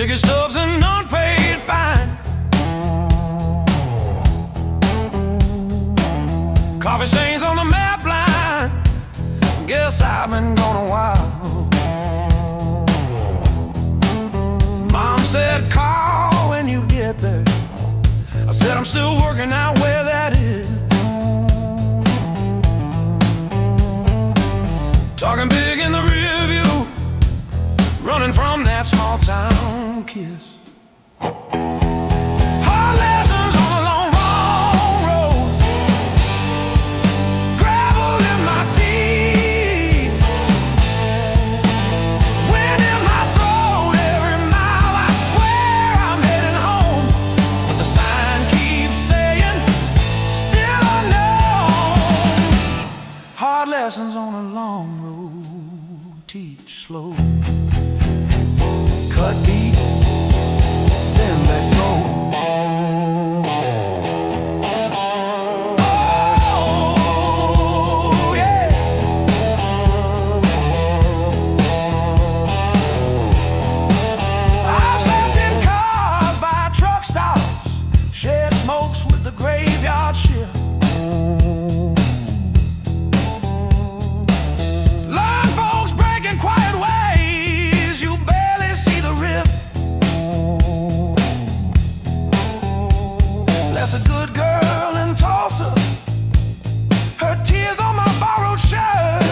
ticket stubs and unpaid fine. Coffee stains on the map line. Guess I've been gone a while. Mom said call when you get there. I said I'm still working out where that is. Talking big in the rear view, running from that small town kiss. Hard lessons on a long, long road. Gravel in my teeth, wind in my throat. Every mile I swear I'm heading home, but the sign keeps saying still unknown. Hard lessons on a long road, teach slow. Cut deep, then let go. Oh, yeah. I've slept in cars by truck stops, shared smokes with the graveyard shift. Learn folks breaking quiet ways, you barely see the rift. Left a good girl in Tulsa, her tears on my borrowed shirt.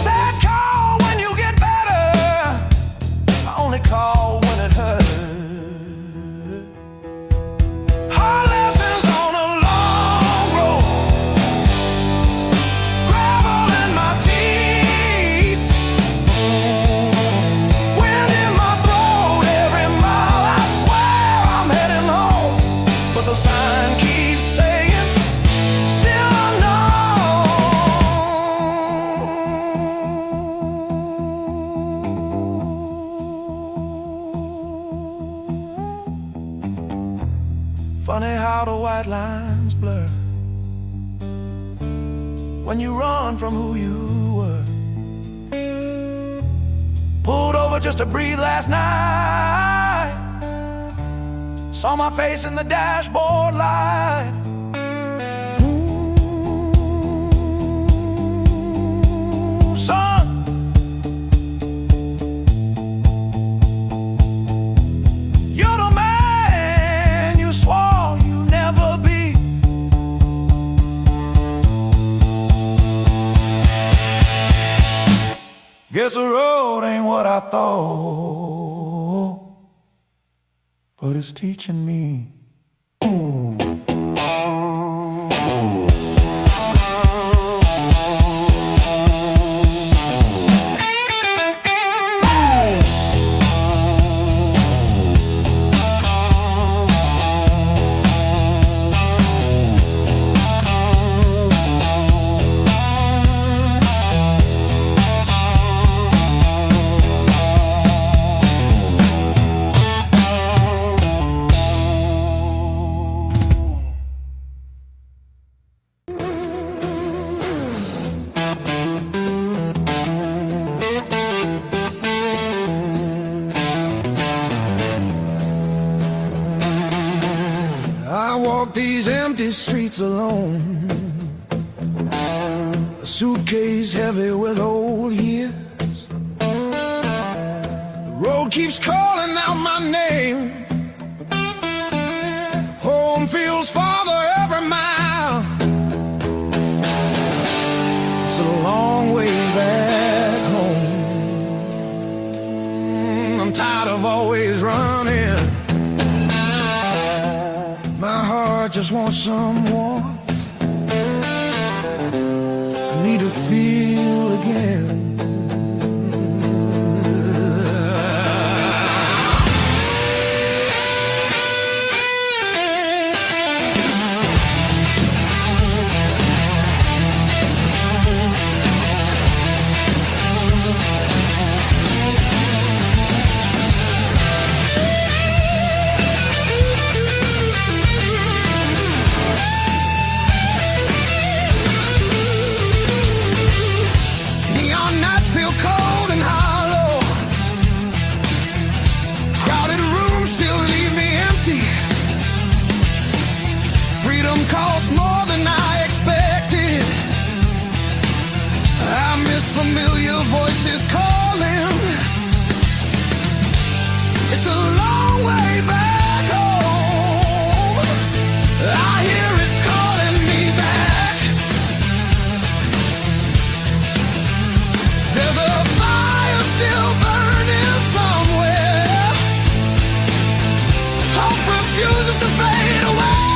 Sad call when you get better, I only call when it hurts. Hard lessons on a long road, gravel in my teeth, wind in my throat. Every mile I swear I'm heading home, but the sign keeps saying still unknown. Funny how the white lines blur when you run from who you were. Pulled over just to breathe last night, saw my face in the dashboard light. Ooh, son, you're the man you swore you'd never be. Guess the road ain't what I thought, but it's teaching me. I walk these empty streets alone, a suitcase heavy with old years. The road keeps calling out my name, home feels farther every mile. It's a long way back home. I'm tired of always running, my heart just wants some warmth. I need to feel again. is calling. It's a long way back home. I hear it calling me back. There's a fire still burning somewhere. Hope refuses to fade away.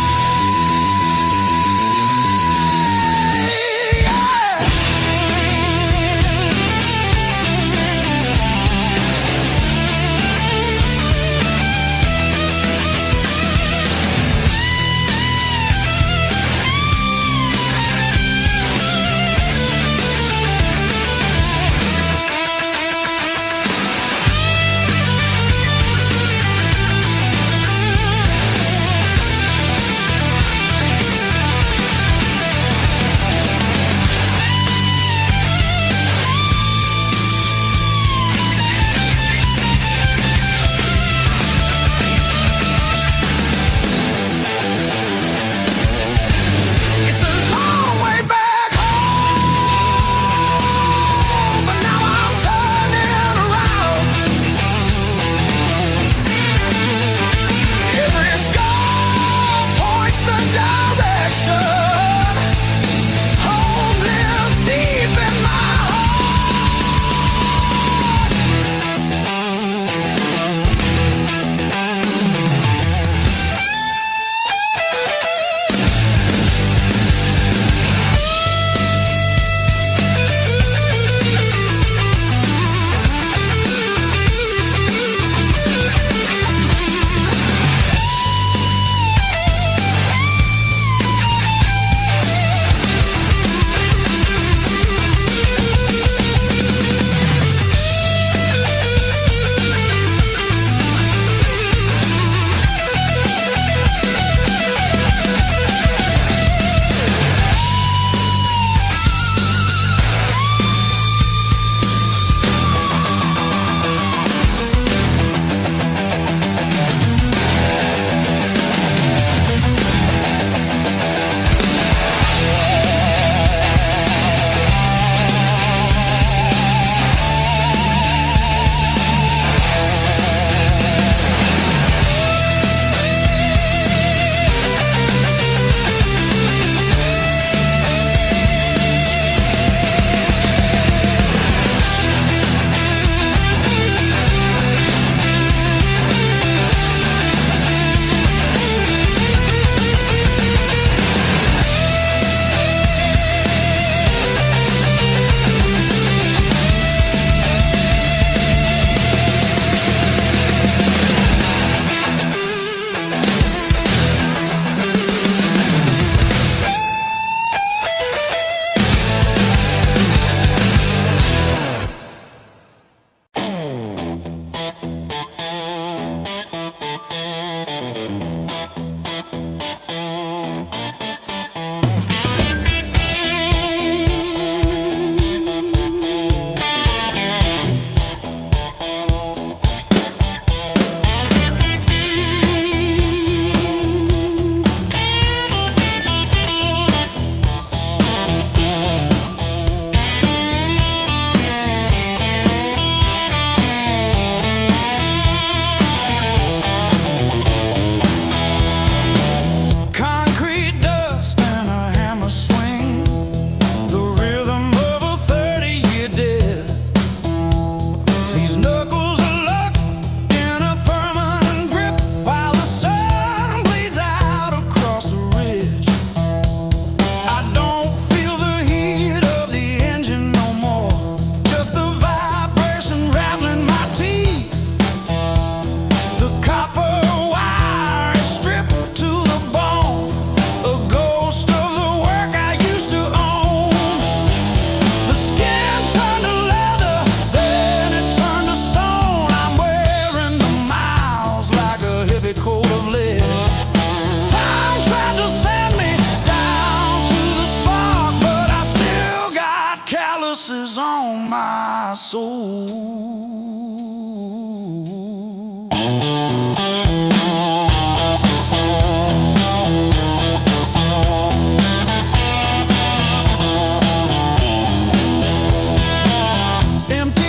Empty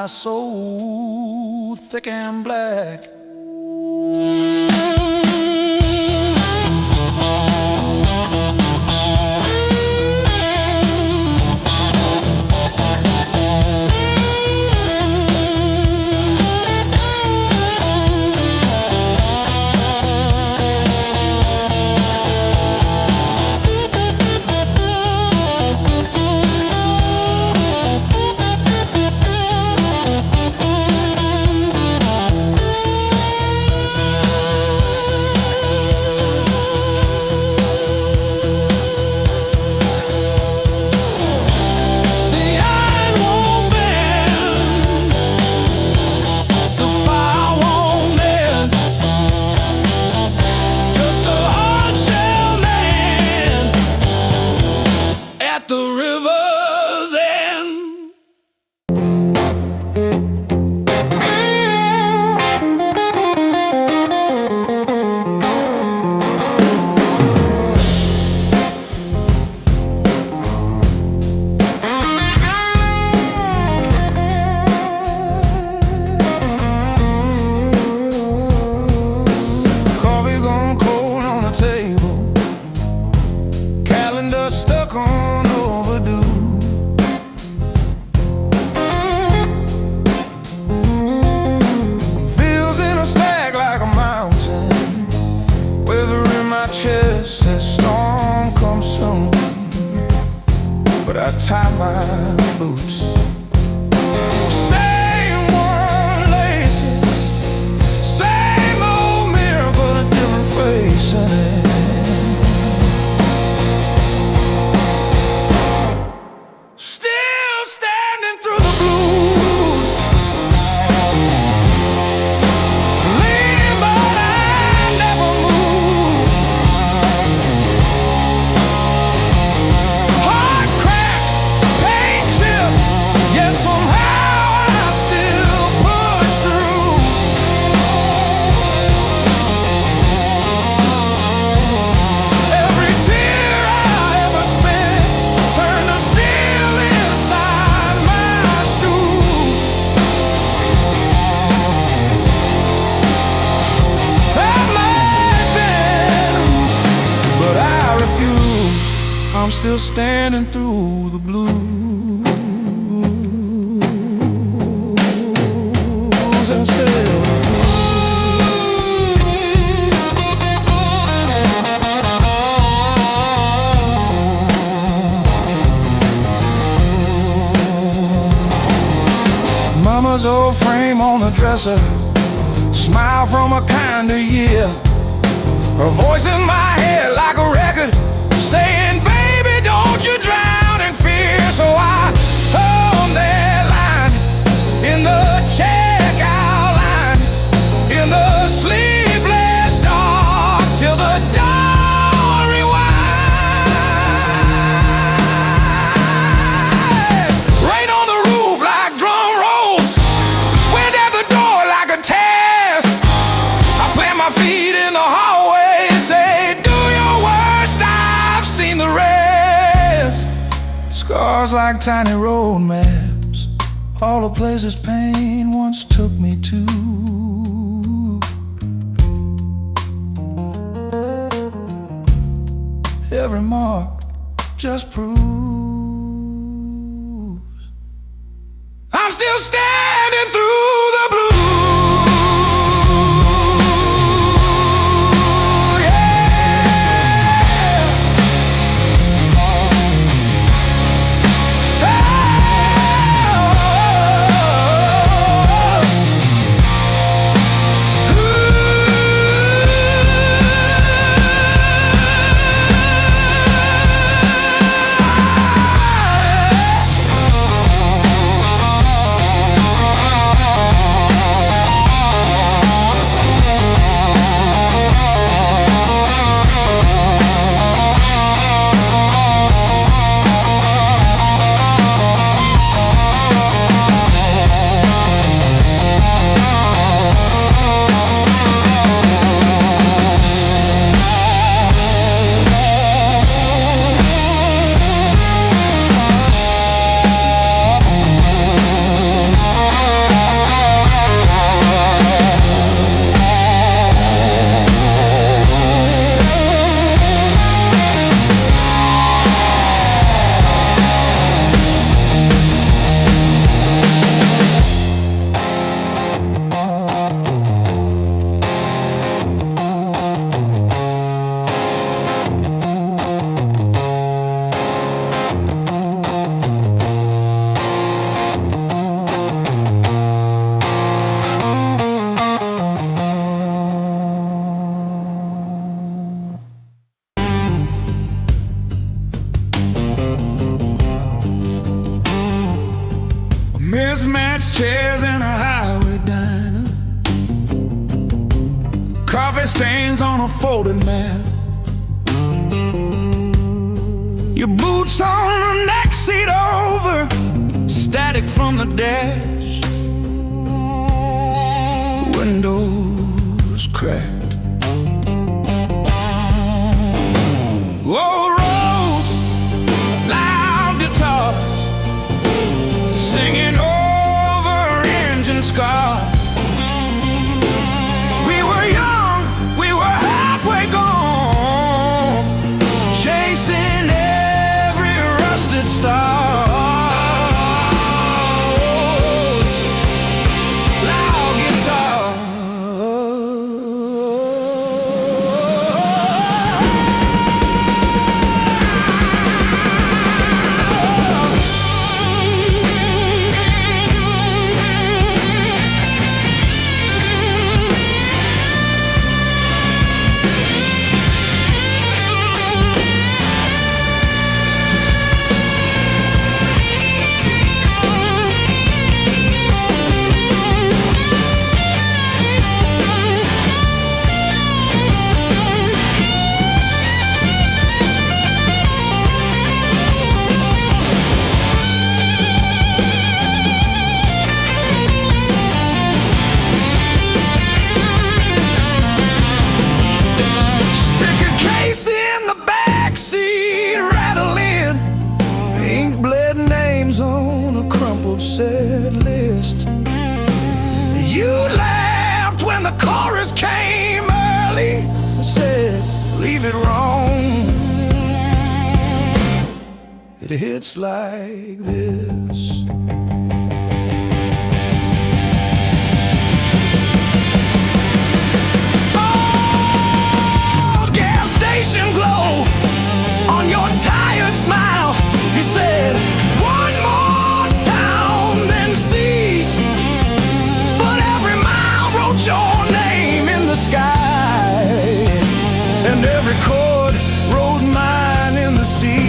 eyes so thick and black. Tie my boots, same worn laces, same old mirror, but a different face in it. Still standing through the blues, lean but I never move. Heart cracked, pain chip, yet somehow I still push through. Every tear I ever spent turned to steel inside my shoes. That might have been, but I refuse. I'm still standing through the blues and still the blues. Mama's old frame on the dresser, smile from a kinder year. Her voice in my head like a record saying, baby, don't you drown in fear. So I hung that line in the checkout line, in the sleepless dark, till the dawn rewind. Rain on the roof like drum rolls, wind at the door like a test. I plant my feet in the hallway, say, do your worst, I've seen the rest. Scars like tiny road maps, all the places pain once took me to. Every mark just proves I'm still standing through the blues. chairs in a highway diner, coffee stains on a folded mat, your boots on the next seat over, static from the dash, windows cracked. Old roads, loud guitars, singing over engine scars. We were young, we were halfway gone, chasing every rusted star. Loud guitar. Set list. You laughed when the chorus came early and said, leave it wrong. It hits like this. Oh, gas station glow on your tired smile. He said, one more see, but every mile wrote your name in the sky, and every chord wrote mine in the sea.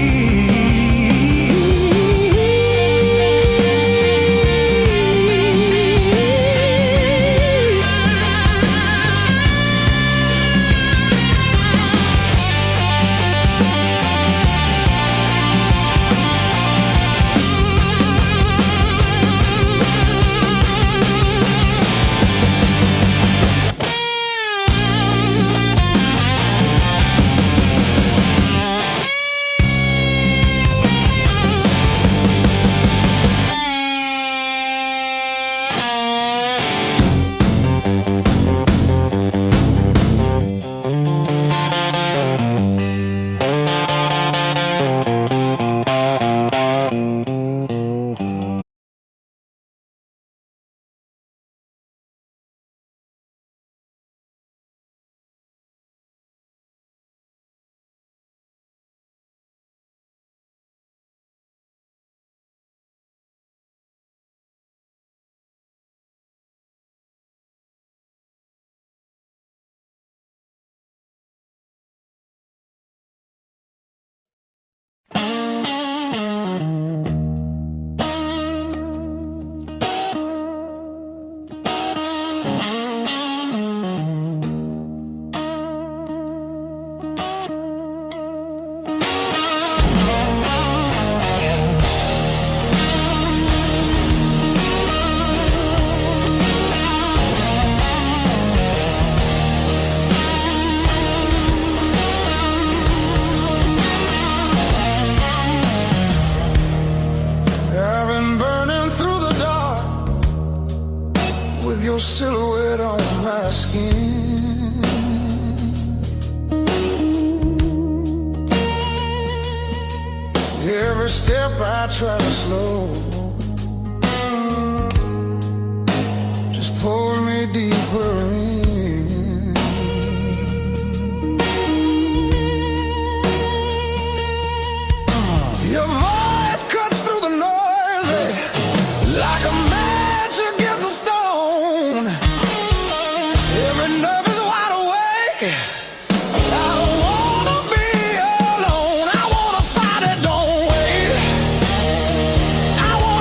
Silhouette on my skin. Every step I try to slow just pulls me deeper in. Your voice cuts through the noise like a match against a stone. Every nerve is wide awake. I don't wanna be alone. I wanna fight it, don't wait. I wanna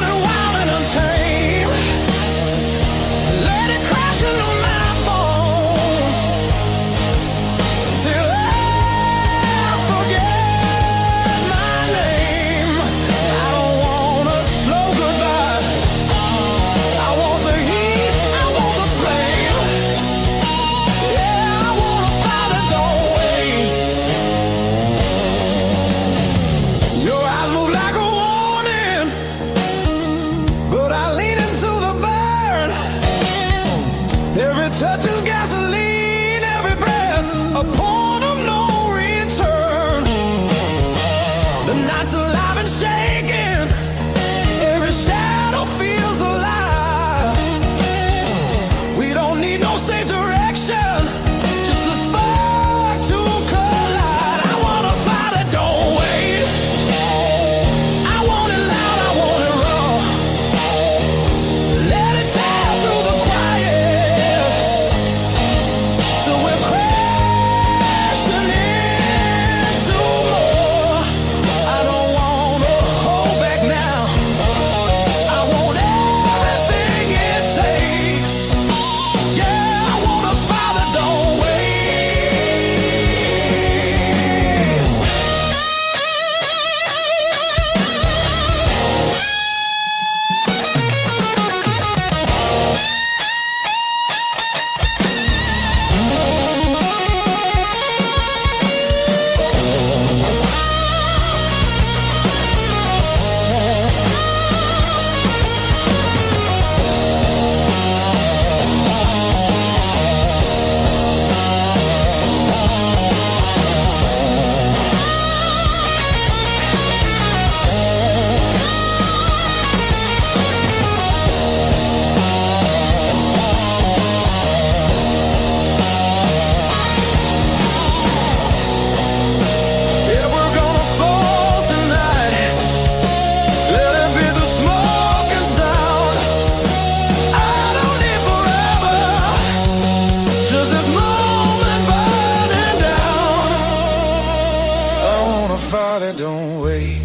fire that don't wait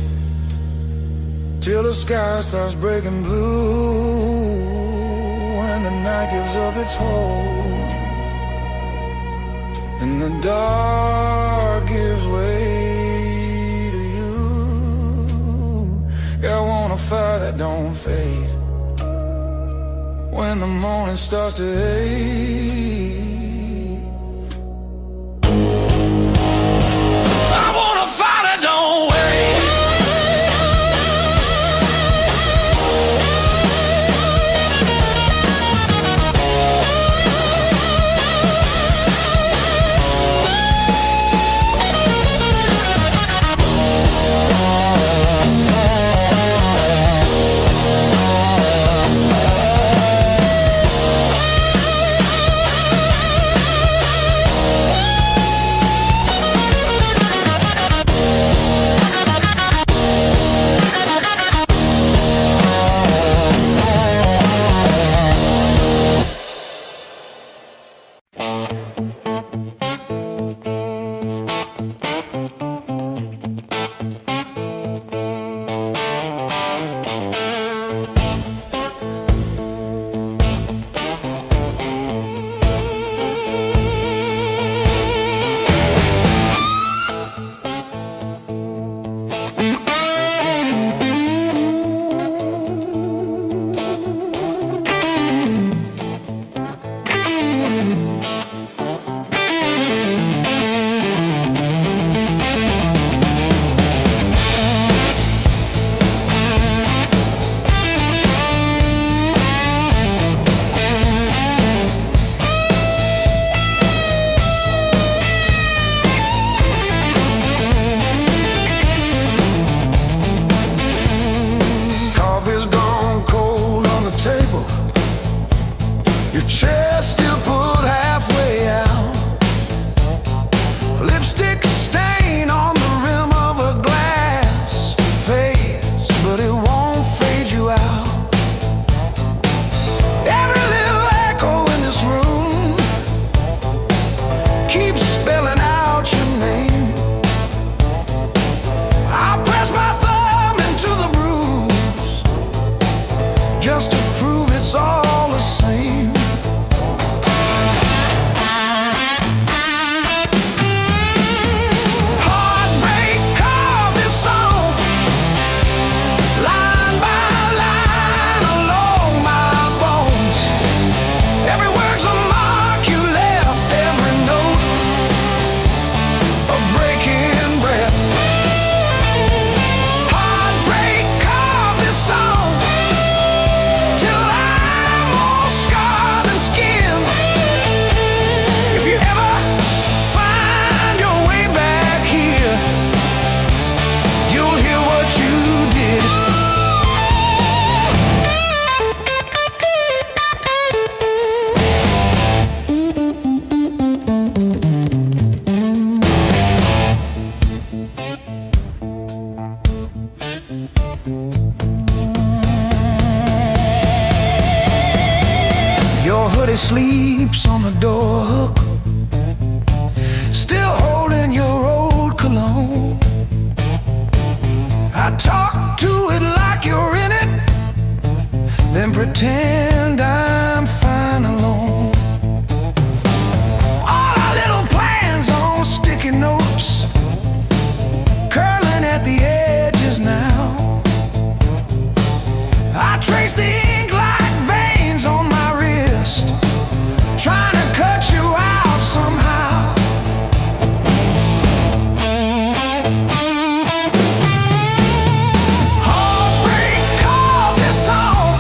till the sky starts breaking blue, when the night gives up its hold and the dark gives way to you. Yeah, I want a fire that don't fade when the morning starts to ache. I want a fire that don't wait. Sleeps on the door hook, still holding your old cologne. I talk to it like you're in it, then pretend I'm fine alone. All our little plans on sticky notes, curling at the edges now. I trace the ink like veins on my wrist, trying to cut you out somehow. Heartbreak, call this song.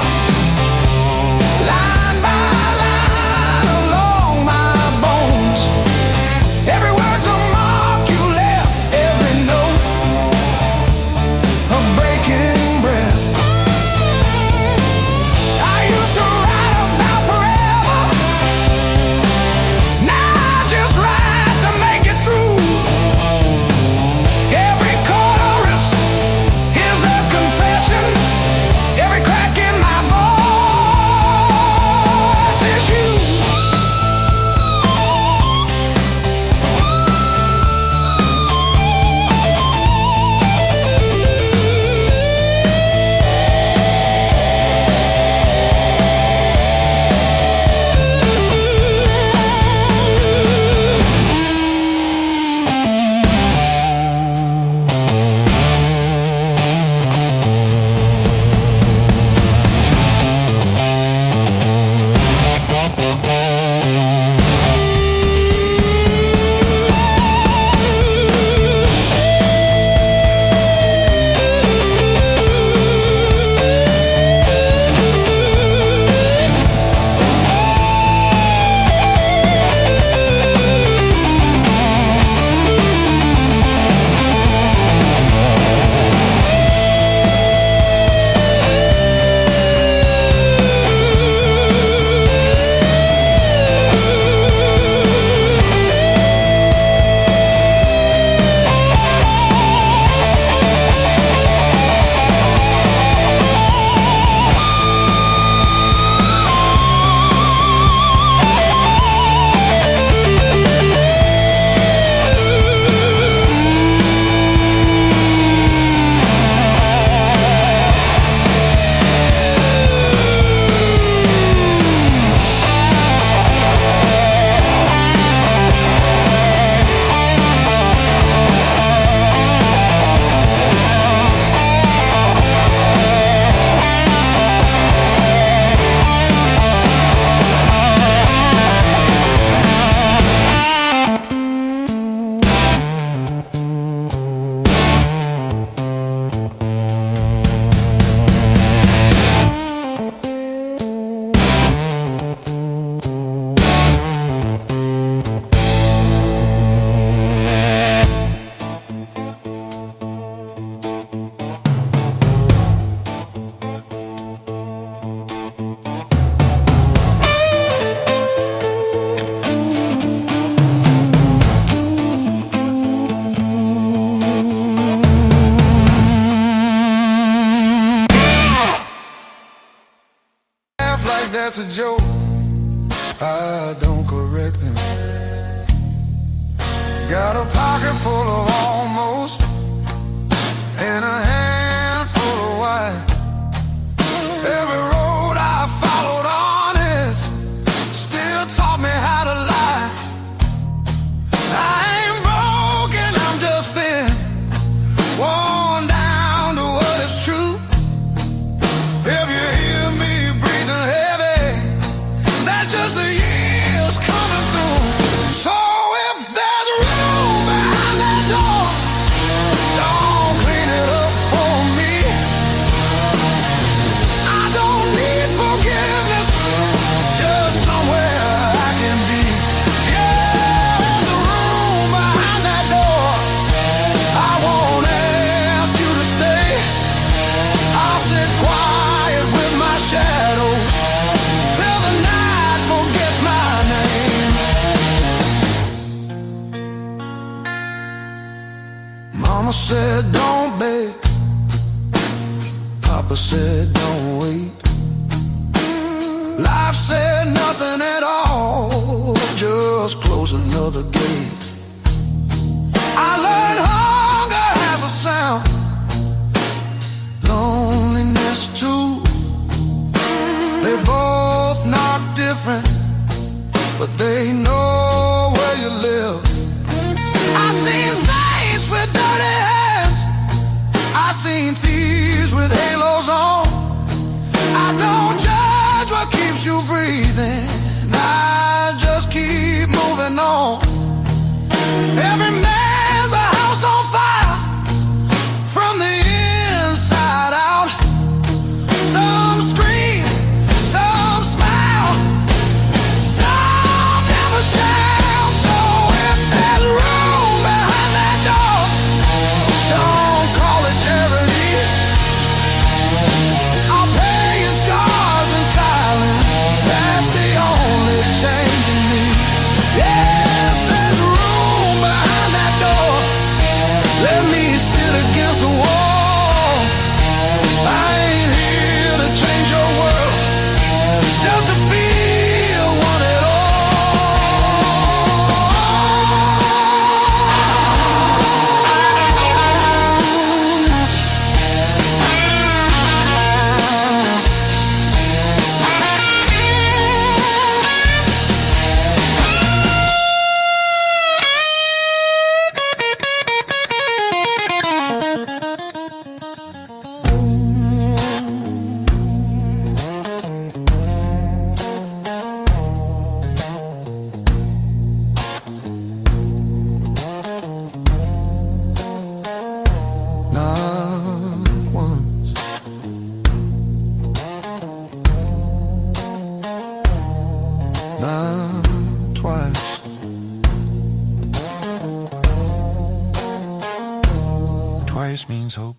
that's a joke, I don't correct them. Got a pocket full of almost and a handful of why. Every road I followed honest still taught me how to lie. I ain't broken, I'm just thin, worn down to what is true. If you hear me breathing heavy, that's just the years coming through. So if there's room behind that door, don't clean it up for me. I don't need forgiveness, just somewhere I can be. Yeah, there's a room behind that door. I won't ask you to stay. I'll sit quiet with my shadows till the night forgets my name. Mama said don't beg, Papa said don't wait. Life said nothing at all, just close another gate. I learned hunger has a sound, loneliness too. They both knock different, but they know where you live. I seen saints with dirty hands, I seen thieves with halos on. I don't judge what keeps you breathing, I just keep moving on. Every man's a house on fire from the inside out. Some scream, some smile, some never shout. So if there's room behind that door, don't call it charity. I'll pay your scars in silence, that's the only change in me. Yeah, if there's room behind that door, let me sit against the wall. I ain't here to change your world, just to feel one at all. Not once, not twice. Twice means hope.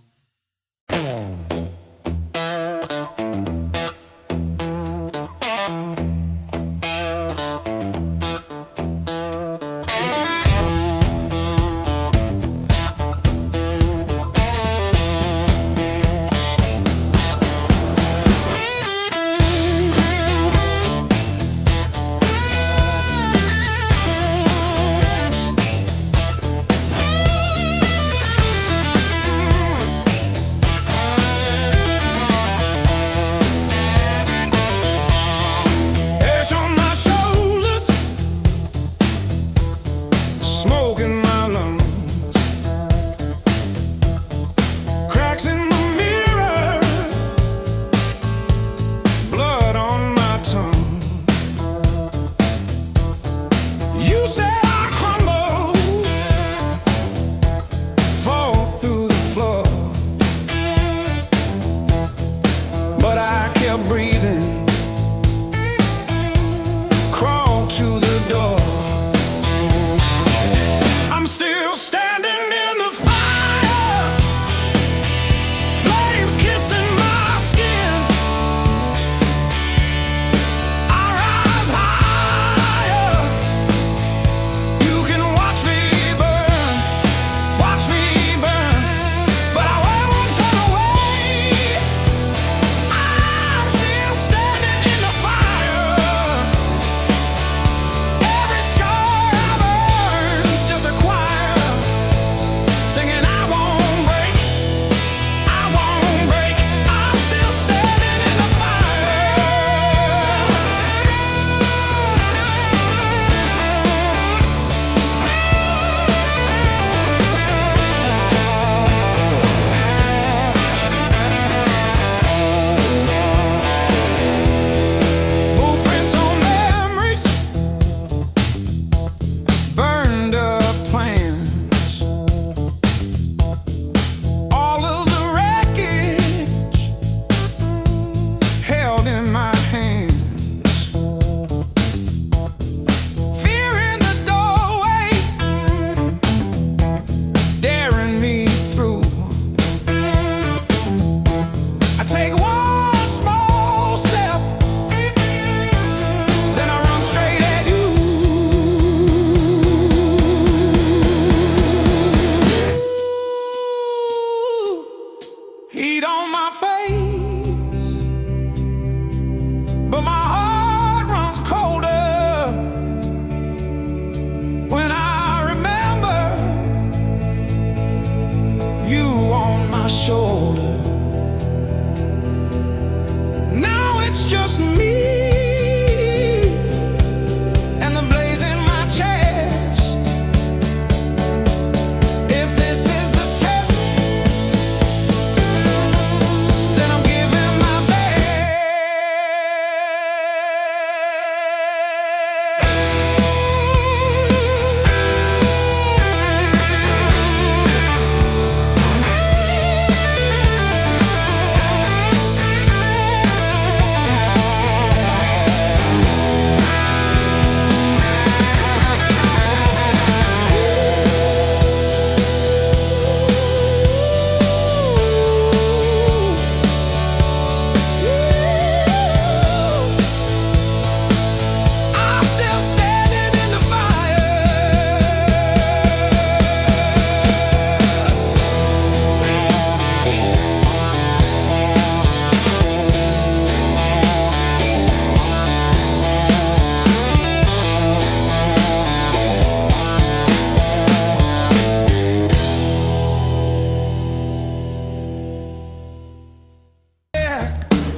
my shoulder. Now it's just me and the blaze in my chest. If this is the test, then I'm giving my best. I'm still standing in the fire.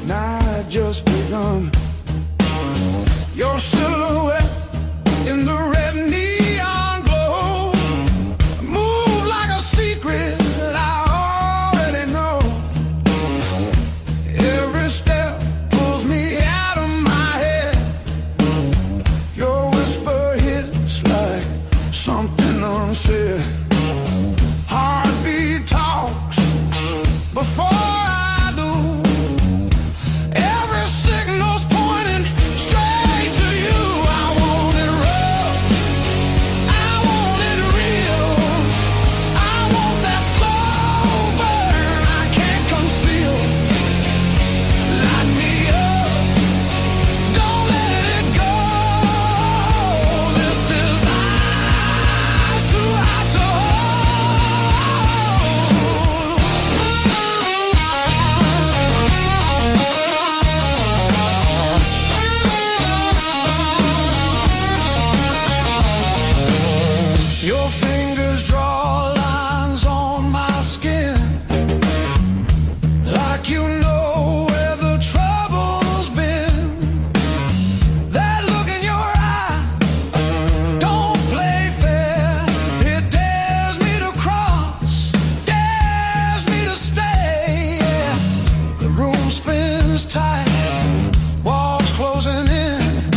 Night just begun. Your silhouette in the red neon glow. Move like a secret that I already know. Every step pulls me out of my head. Your whisper hits like something unsaid. Heartbeat talks before I do. Every signal's pointing straight to you. I want it rough, I want it real. I want that slow burn I can't conceal. Light me up, don't let it go. This desire's too hot to Your fingers draw lines on my skin, like you know where the trouble's been. That look in your eye don't play fair. It dares me to cross, dares me to stay. Yeah. The room spins tight, walls closing in.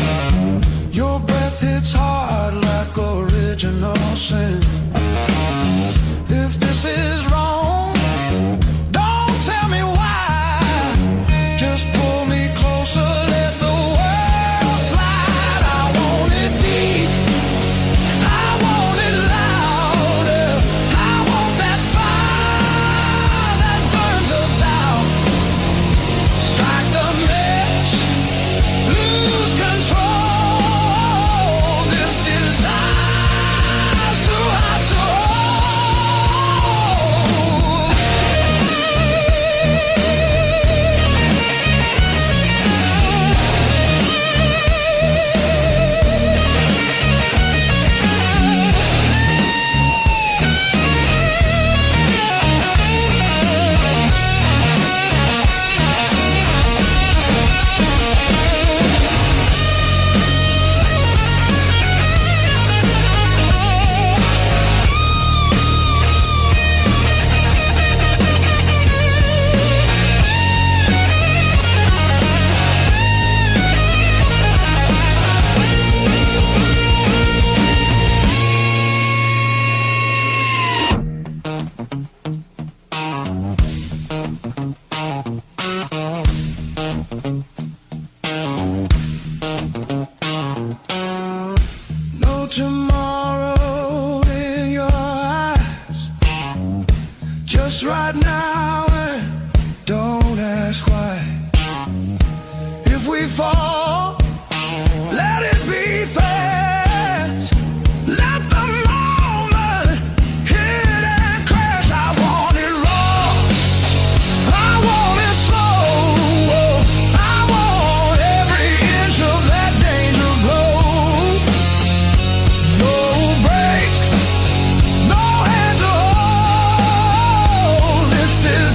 Your breath hits hard like original sin. If this is wrong, don't tell me why. Just pull me closer, let the world slide. I want it deep, I want it louder. I want that fire that burns us out. Strike the match, lose control. This desire's too hot to hold. No tomorrow in your eyes, just right now, and don't ask why. If we fall, let it be fast. Let the moment hit and crash. I want it raw, I want it slow. I want every inch of that danger glow. No brakes, no hands to hold. This is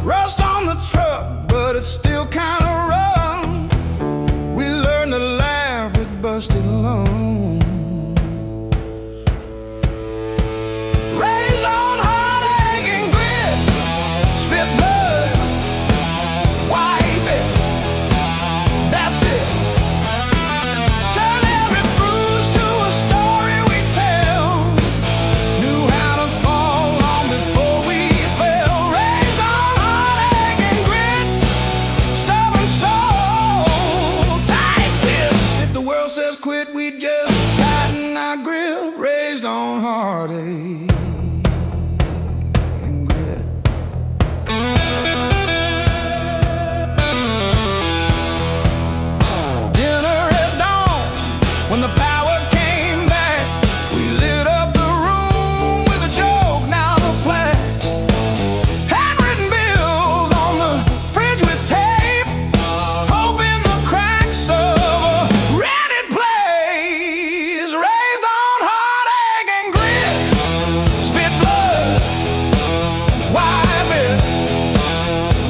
Rust on the truck, but it's still kinda rough. We learned to laugh with busted lungs. Raised on heartache and grit, spit blood, wipe it, that's it. Turn every bruise to a story we tell. Knew how to fall long before we fell. Raised on heartache and grit, stubborn soul, tight fist. If the world says quit, we just tighten our grip. Raised on heartache and grit. Dinner at dawn, when the power came back, we lit up the room with a joke, now the plaque. Handwritten bills on the fridge with tape, hoping the cracks of a rented place. Raised on heartache and grit, spit blood, wipe it,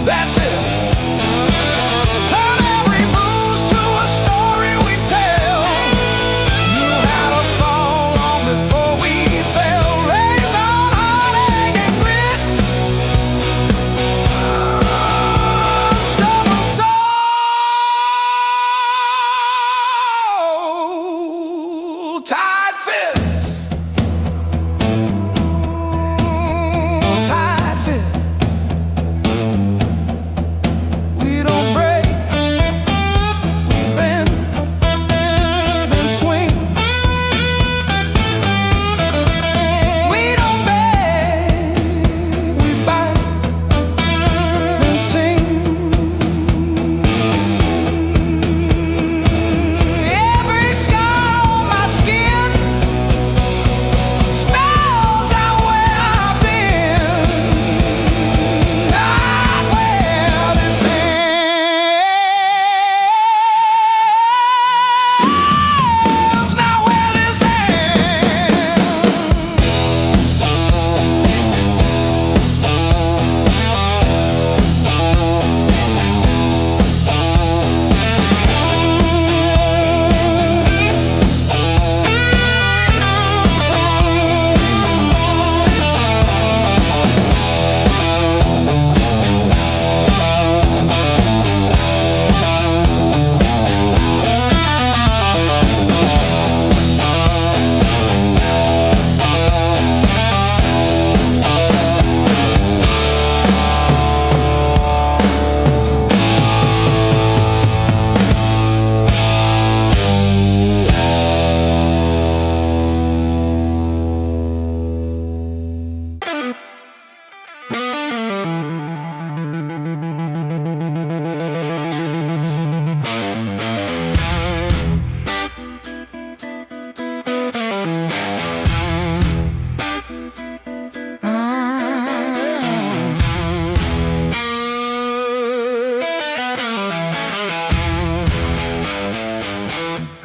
that's it. Turn every bruise to a story we tell. Knew how to fall long before we fell. Raised on heartache and grit, stubborn soul, tight fist, tight fist. We don't break, we bend, then swing. We don't beg, we bite, then sing. Every scar on my skin spells out where I've been, not where this ends, not where this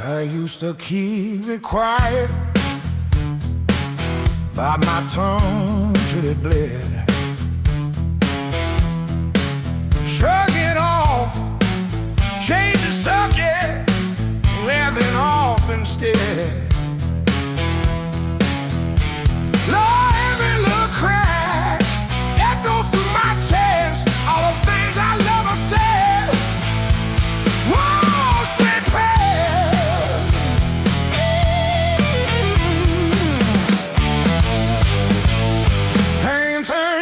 I used to keep it quiet, bite my tongue till it bled. Shrug it off, change the subject, laughing off instead. Lord, every little crack echoes through my chest. All the things I love are said. Whoa, straight past. Pain turns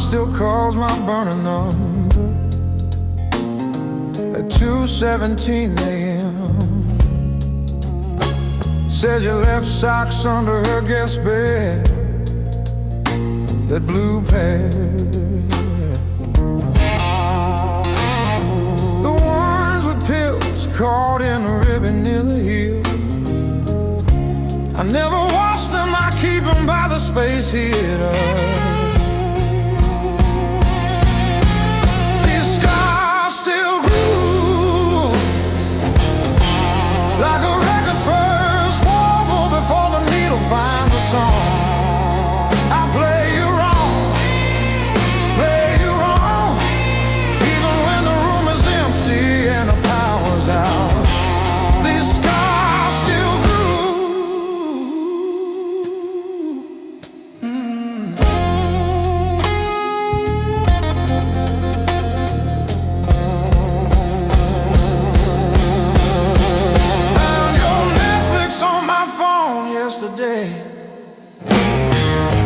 still calls my burning number at 2:17 a.m. Said you left socks under her guest bed, that blue pair, the ones with pills caught in a ribbon near the heel. I never wash them, I keep them by the space heater. These scars still groove like a record's first warble before the needle finds the song. I play you wrong, even when the room is empty and the power's out. These scars still yesterday,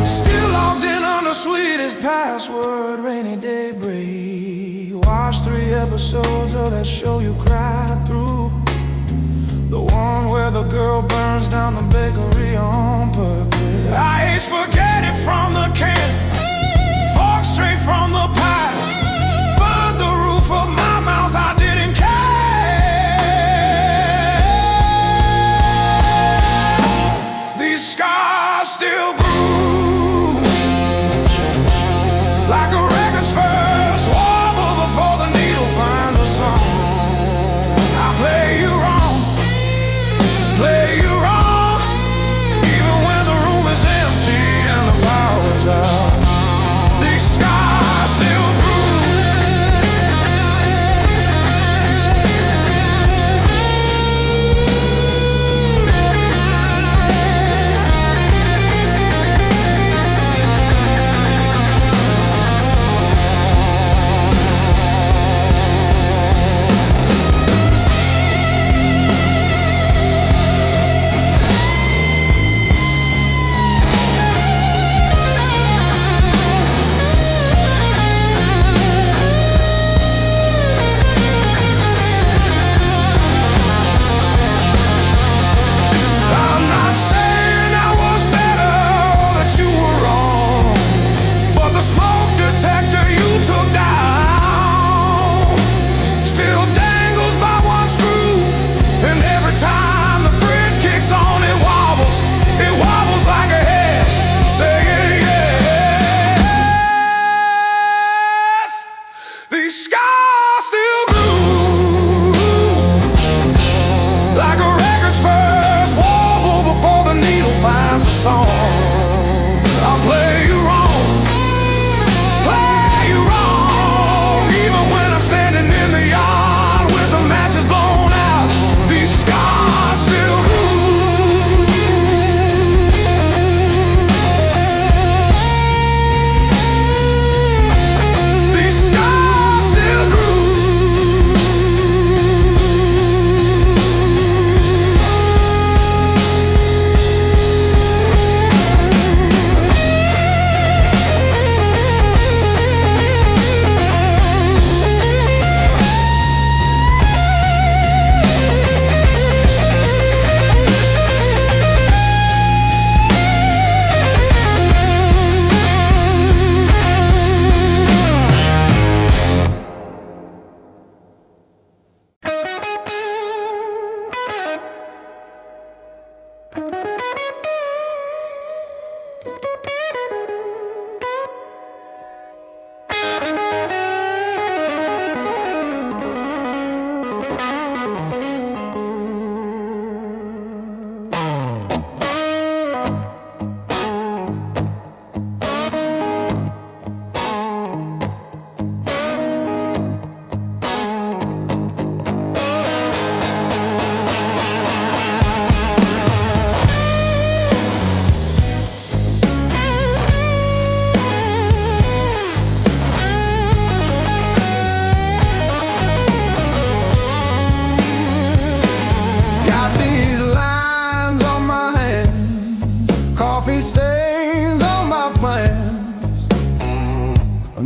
still logged in on the sweetest password, rainy day break. Watched 3 episodes of that show you cried through, the one where the girl burns down the bakery on purpose. I ate spaghetti from the can, fork straight from the pie, burned the roof of my mouth, I didn't care. Scars still groove like a record's first warble before the needle finds a song. I play you wrong, even when the room is empty and the power's out.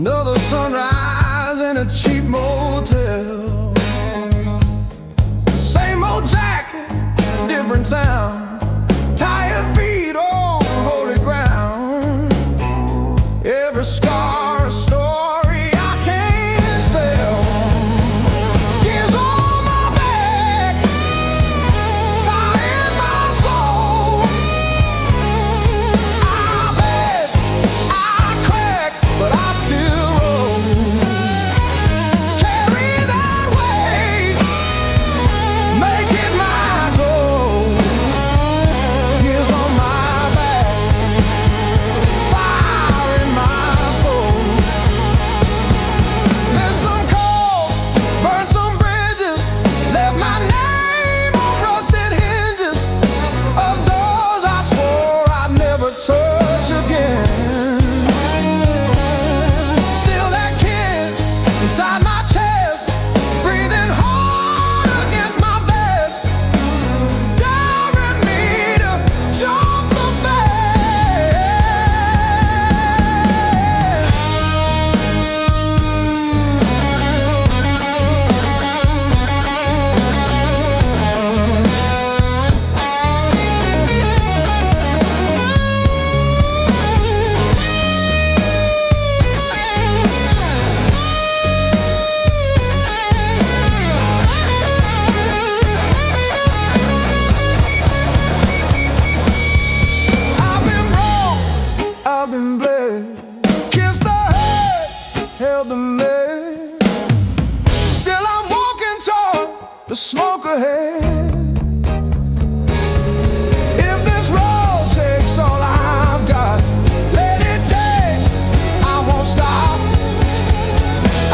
Another sunrise in a cheap motel. Same old jacket, different town. Tired feet on holy ground. Every scar a story I can't tell. Years on my back, fire in my soul. I beg, I crack, but I still roll. Carry that weight, make it my goal. Years on my back, fire in my soul. Missed some calls, burned some bridges, left my name on rusted hinges of doors I swore I'd never touch again. Still that kid inside my chest, breathing hard against my vest, daring me to jump the fence. I've been wrong, I've been bled, kissed the head, held the lead. Still I'm walking toward the smoke ahead. If this road takes all I've got, let it take, I won't stop.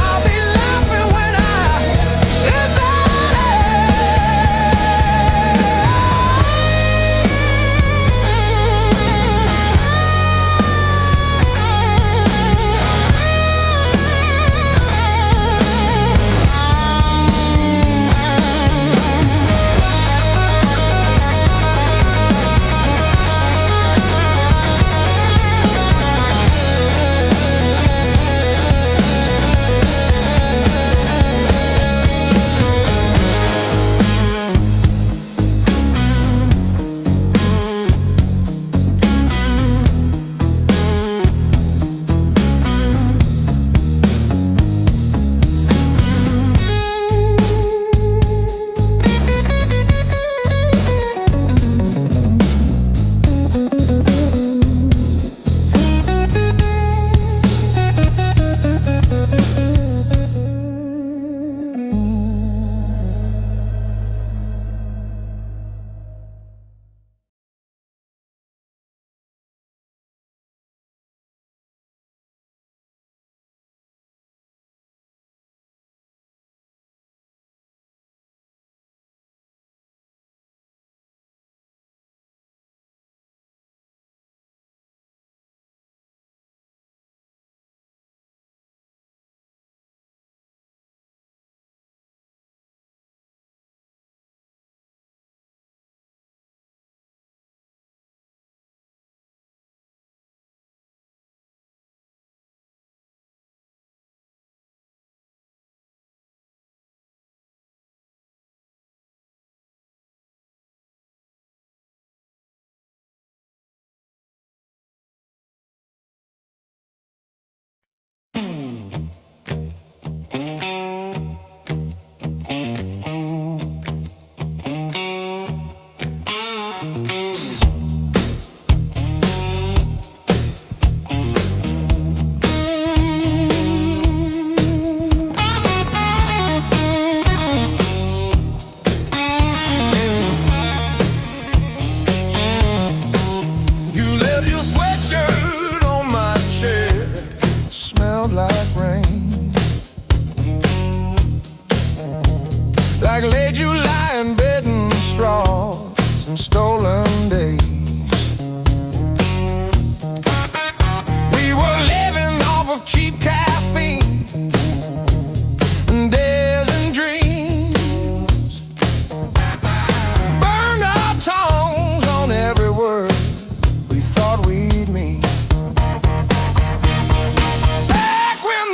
I'll be laughing when I hit that like late July in bed and straws and stolen days. We were living off of cheap caffeine and days and dreams. Burned our tongues on every word we thought we'd mean. Back when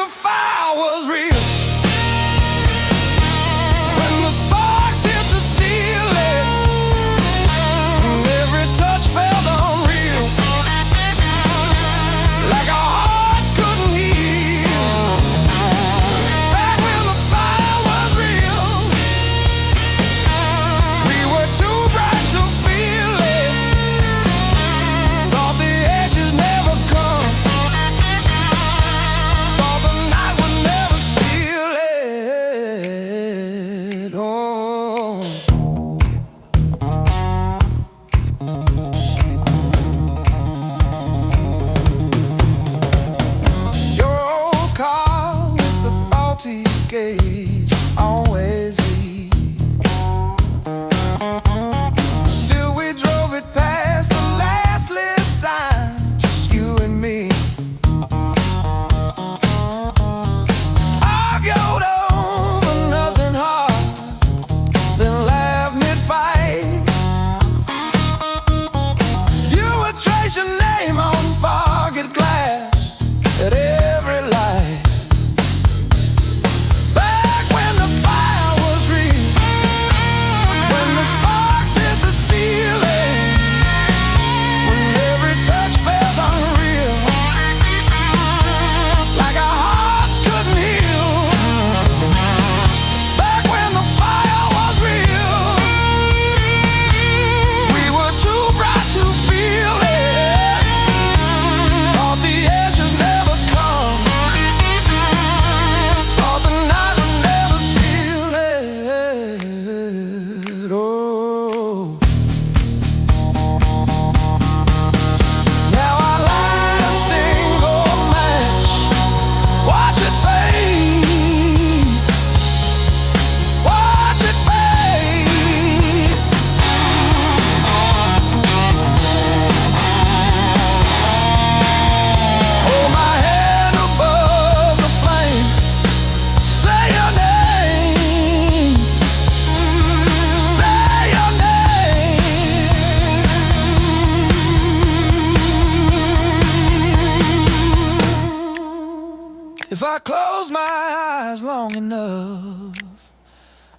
If I close my eyes long enough,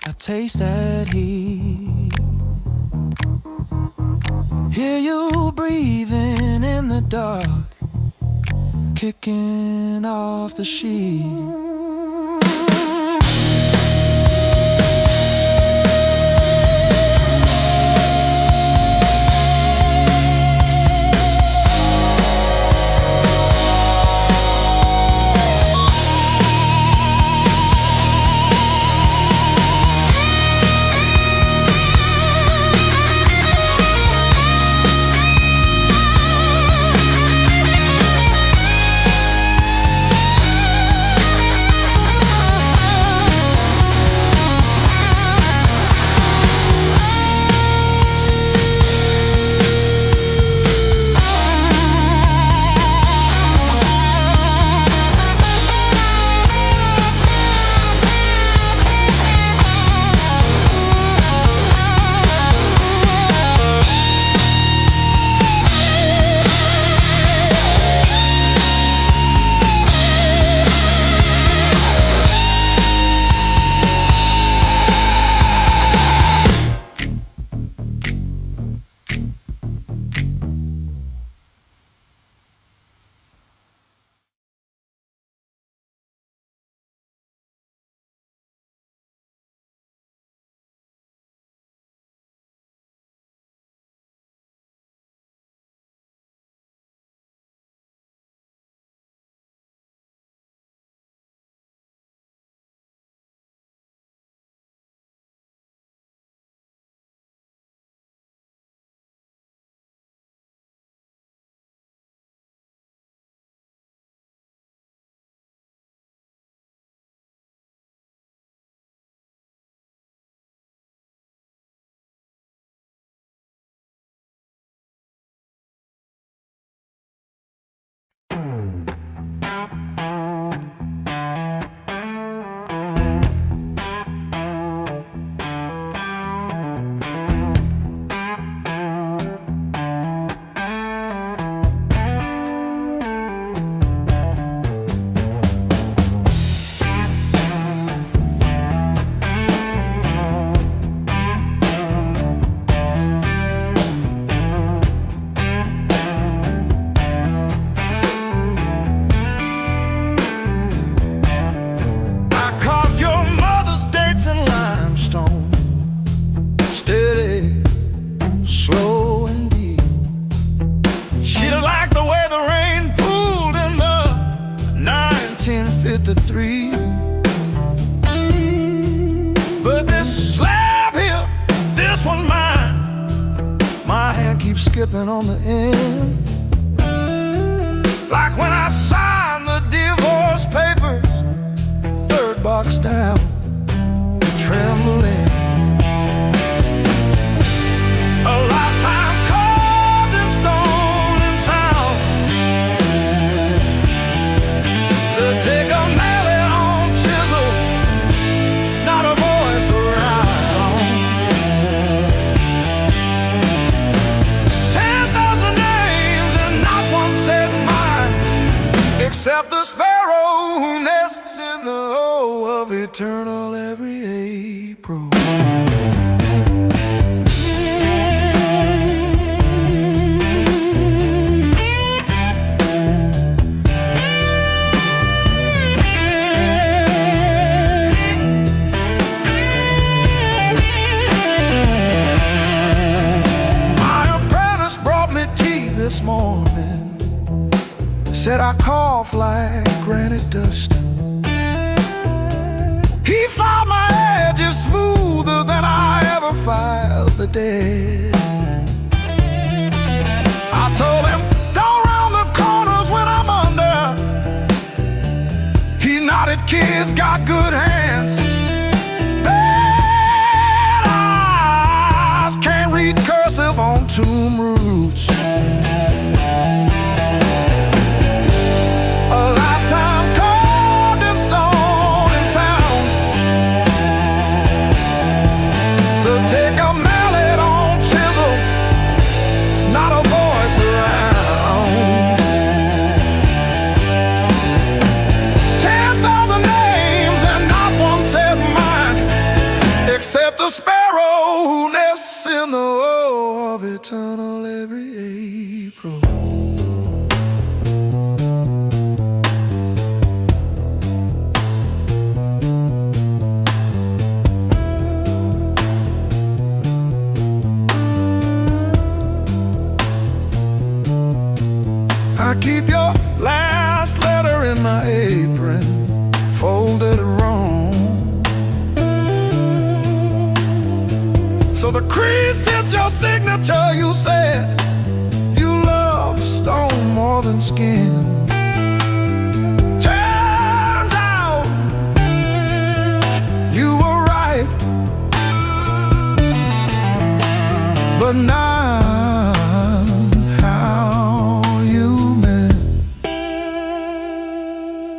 I taste that heat. Hear you breathing in the dark, kicking off the sheet. Slow and deep. She'd like the way the rain pooled in the 1953. But this slab here, this one's mine. My hand keeps skipping on the end, like when I signed the divorce papers, third box down, trembling. A lifetime carved in stone and sound. They'll take a mallet on chisel, not a voice around. 10,000 names and not one said mine, except the sparrow who nests in the O of eternal every April. This morning said I cough like granite dust. He filed my edges smoother than I ever filed the dead. I told him, don't round the corners when I'm under. He nodded, kids got good hands. Bad eyes can't read cursive on tomb roots. Tell folded it wrong. So the crease hits your signature. You said you love stone more than skin. Turns out you were right, but not how you meant.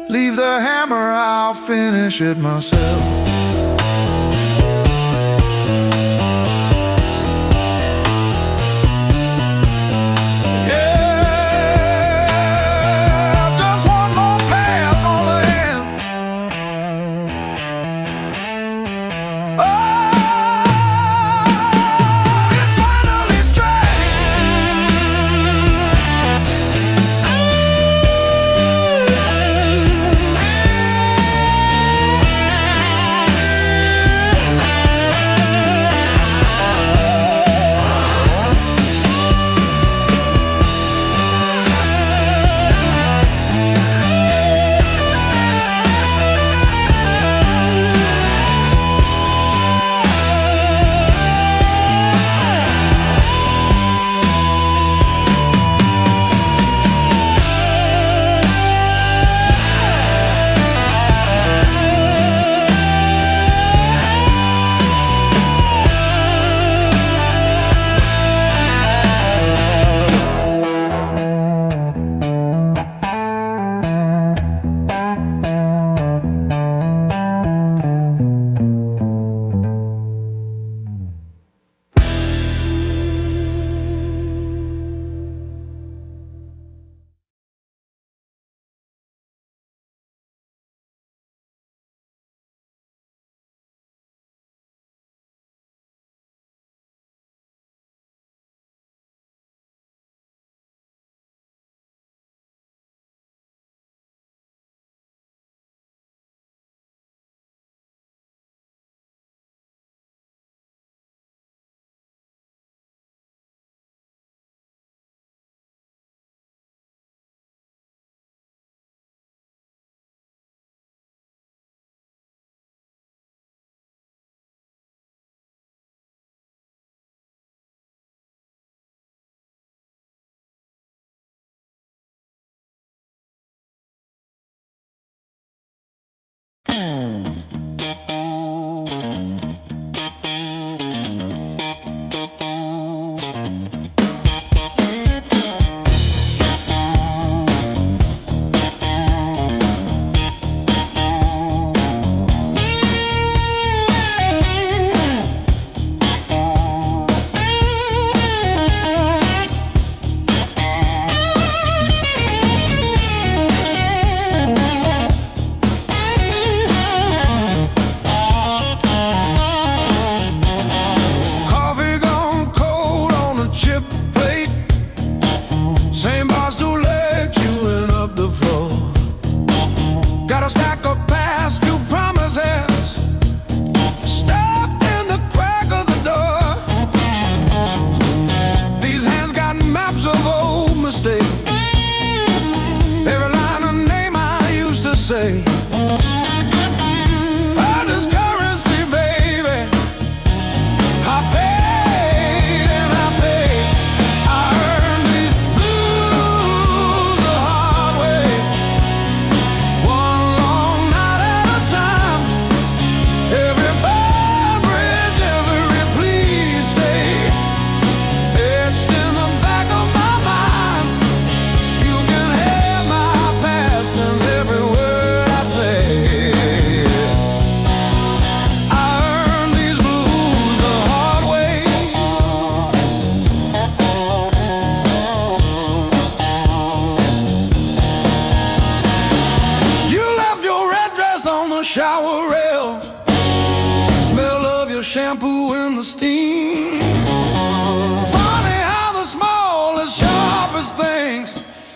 Leave the hammer, I'll finish it myself.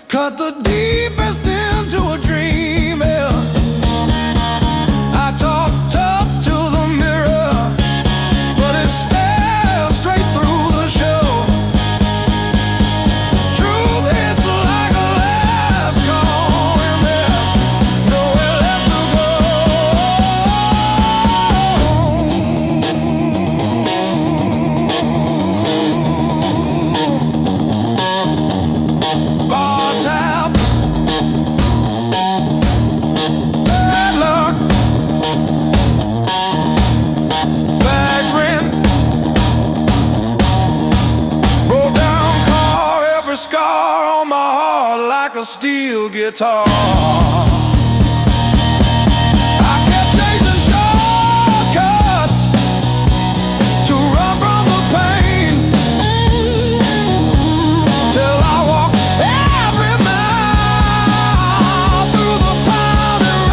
Cut the deepest into a dream, yeah. I talk tough to the mirror, but it stares straight through the show. Truth hits like a last call, and there's nowhere left to go. steel guitar. I kept chasing shortcuts to run from the pain, till I walked every mile through the pounding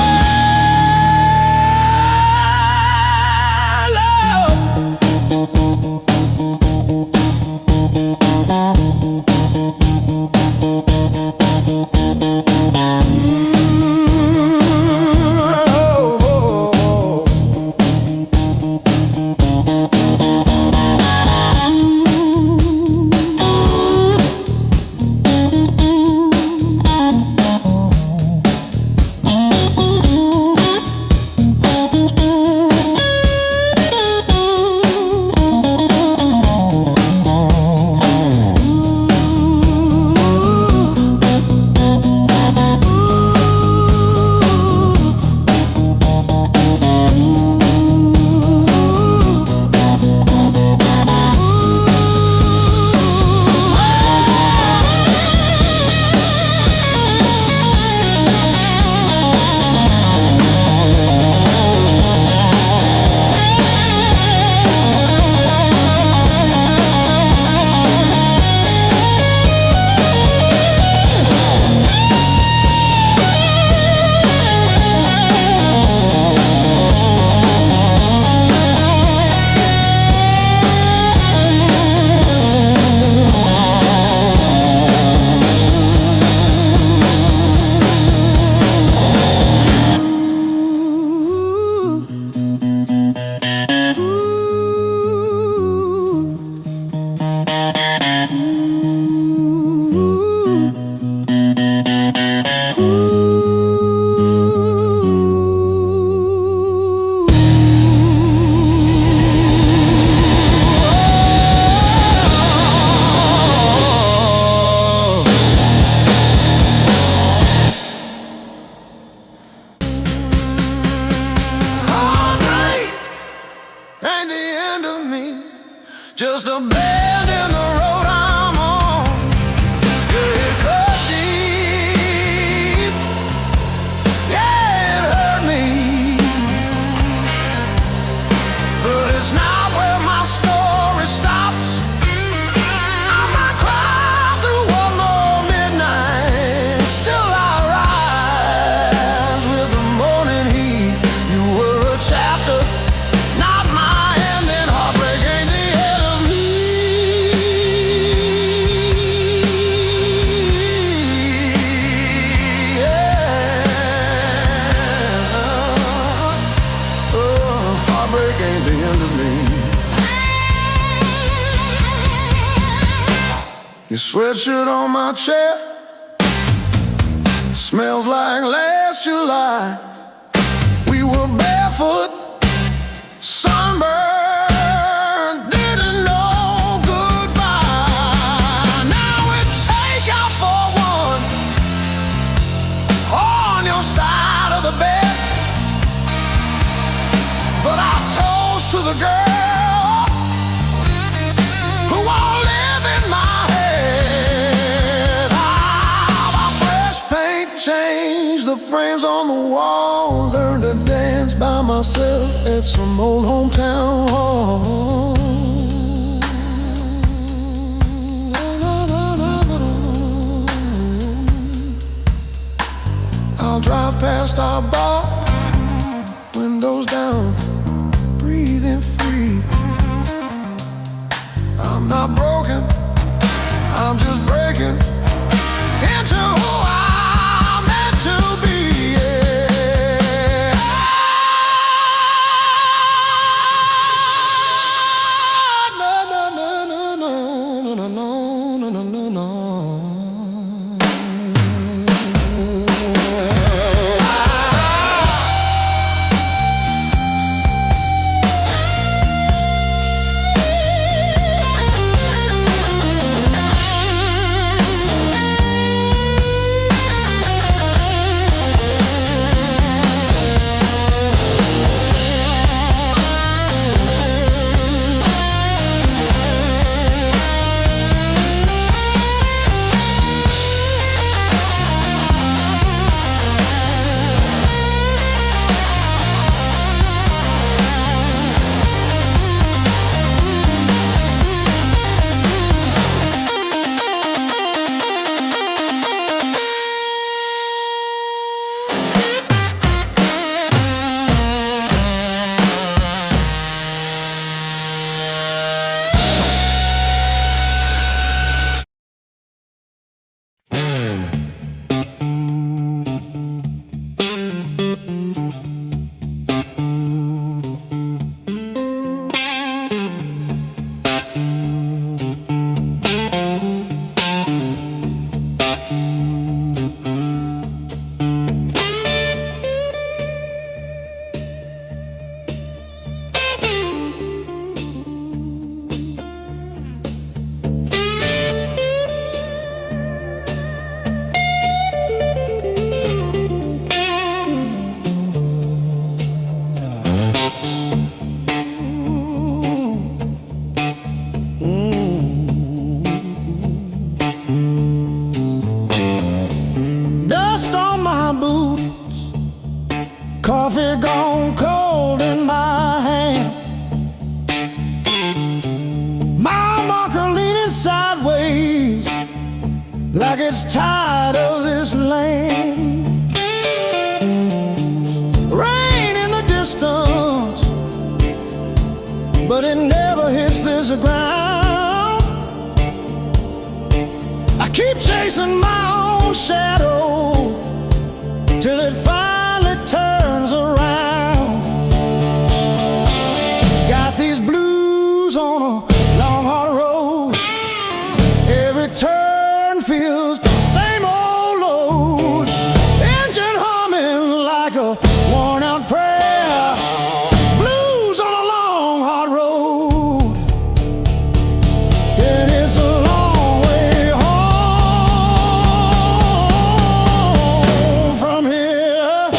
ain't the end of me, just a bend in the road I'm on. Yeah, it cut deep, yeah, it hurt me, but it's not where my story stops. I might cry through one more midnight, still I rise with the morning heat. You were a chapter, not my ending. Heartbreak ain't the end of me. Yeah. Oh, heartbreak ain't the end of me. Your sweatshirt on my chair smells like last July. We were barefoot, sunburned, didn't know goodbye. Now it's takeout for one on your side of the bed, but I toast to the girl who won't live in my head. My fresh paint changed the frames on the wall. Learned to dance by myself at some old hometown hall. I'll drive past our bar, windows down, breathing free. I'm not broken, I'm just breaking into who I'm meant to be. Yeah. No, no, no, no, no, no, no, no, no, no, no. coffee gone cold in my hand. My marker leaning sideways like it's tired of this land. Rain in the distance, but it never hits this ground. I keep chasing my own shadow till it finally turns around. Got these blues on a long hard road. Every turn feels the same old load. Engine humming like a worn out prayer. Blues on a long hard road. And it's a long way home from here.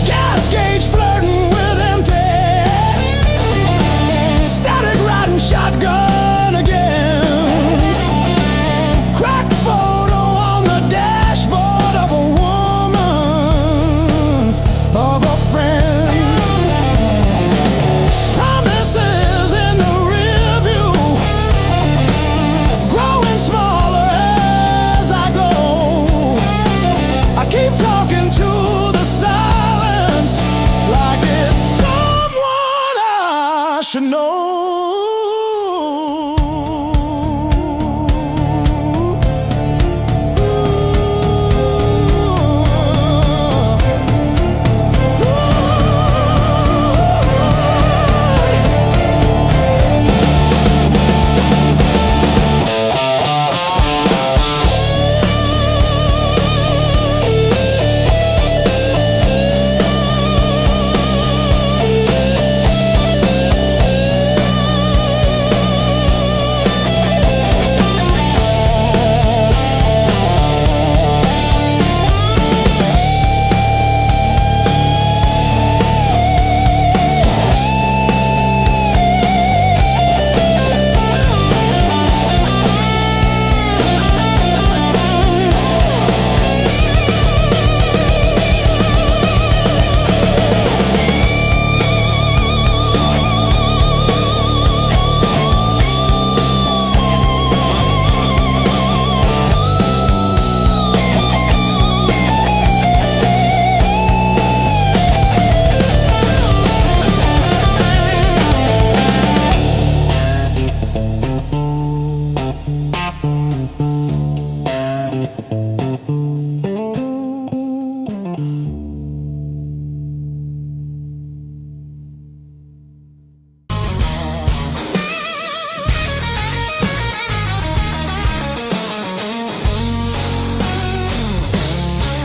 Gas gauge flirting with empty. Static riding shotgun again. Cracked photo on the dashboard of a woman, of a friend. Promises in the rear view, growing smaller as I go. I keep talking to the silence like it's someone I should know.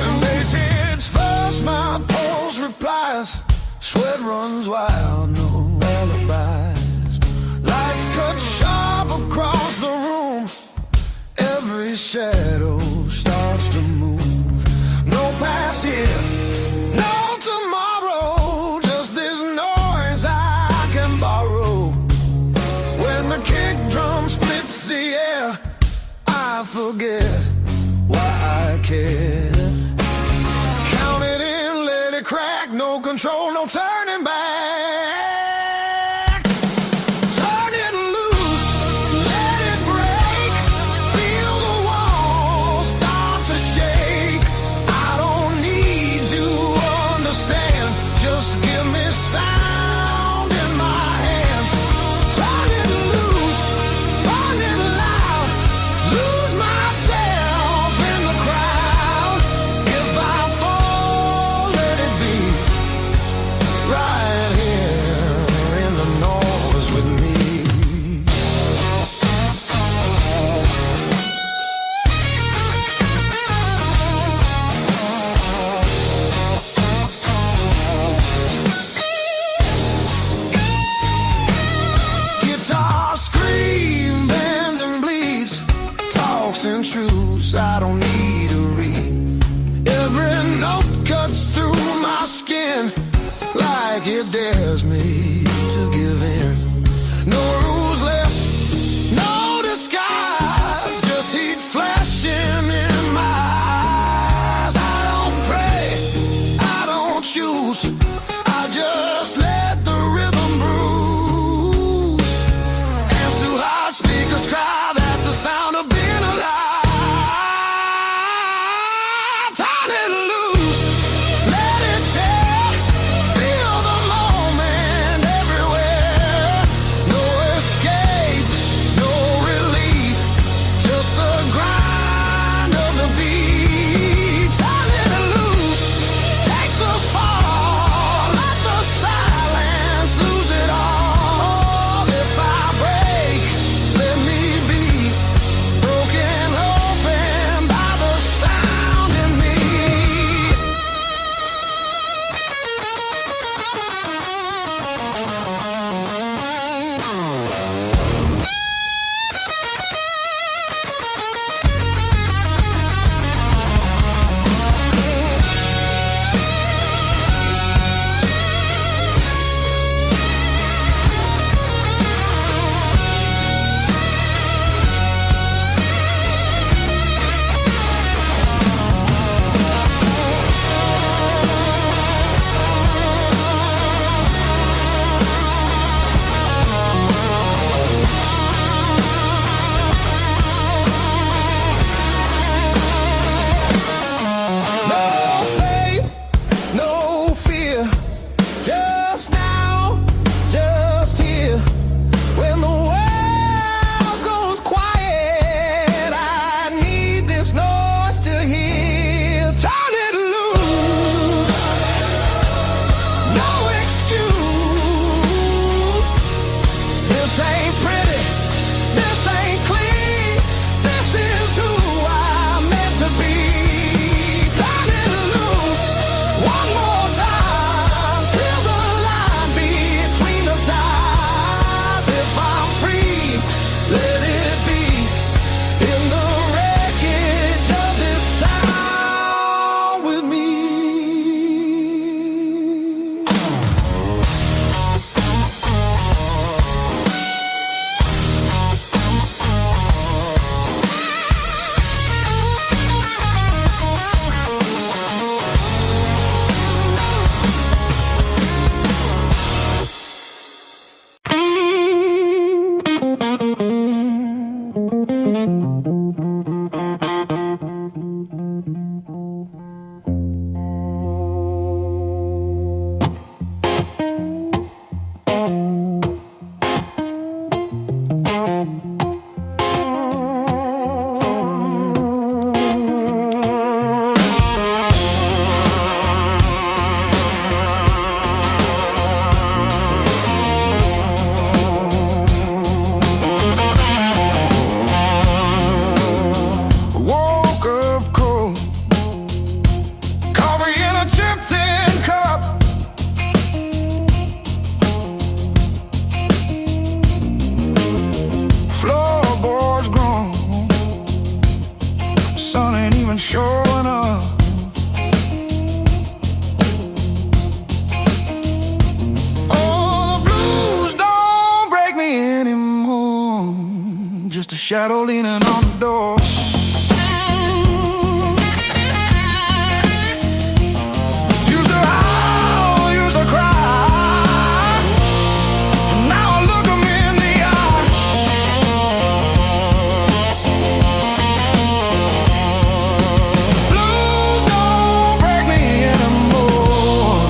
And bass hits first, my pulse replies. Sweat runs wild, no alibis. Lights cut sharp across the room. Every shadow starts to move. No past here, no tomorrow. Just this noise I can borrow. When the kick drum splits the air, I forget why I care. Count it in, let it crack. No control, no turning back. Turn it loose, let it break. Feel the walls start to shake. I don't need to understand. Just give me sound in my hands. Turn it loose, burn it loud. Lose myself and truths I don't need to read. Every note cuts through my skin like it dares me to give in. No rules left, no disguise, just heat flashing in my eyes. I don't pray, I don't choose, I just let the rhythm bruise. Amps too high, speakers cry, that's the sound of being alive. Turn it loose, let it tear, feel the moment everywhere. No escape, no relief, just the grind of the beat. Turn it loose, take the fall, let the silence lose it all. If I break, let me be broken open by the sound in me. No faith, no fear, just now, just here. When the world goes quiet, I need this noise to hear. Turn it loose, no excuse. This ain't pretty, this ain't clean, this is who I'm meant to be. Turn it loose, one more time, till the line between us dies. If I'm free, let it be in the wreckage of this sound with me. Woke up cold, coffee in a chipped tin cup. Floorboards grown, sun ain't even showing up. Oh, the blues don't break me anymore, just a shadow leaning on the door. Used to howl, used to cry, and now I look 'em in the eye. Blues don't break me anymore.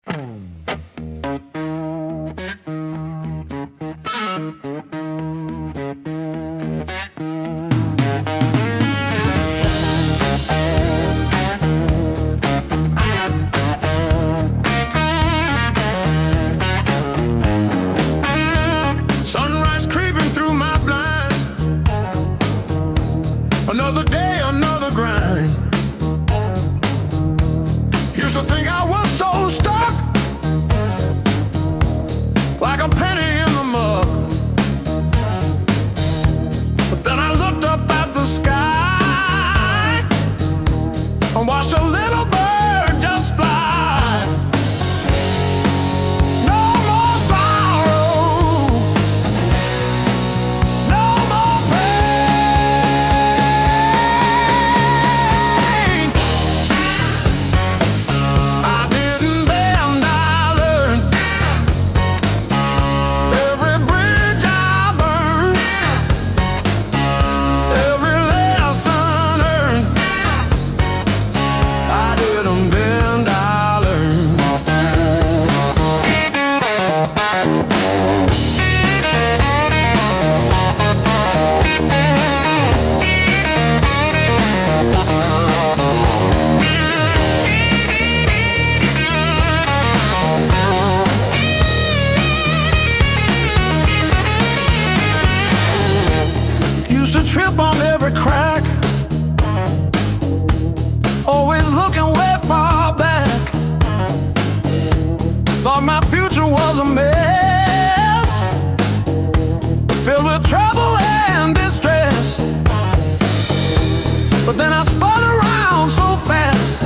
Sunrise creeping through my blind. Another day, another grind. Used to think I was so stuck, like a penny in the mug. But then I looked up at the sky and watched a little bird just fly. No more sorrow, no more pain. I didn't bend, I learned. Every bridge I burned, every lesson earned. I didn't bend, I learned. Used to trip on every crack, always looking way far back. Thought my future was a mess, filled with trouble and distress. But then I spun around so fast,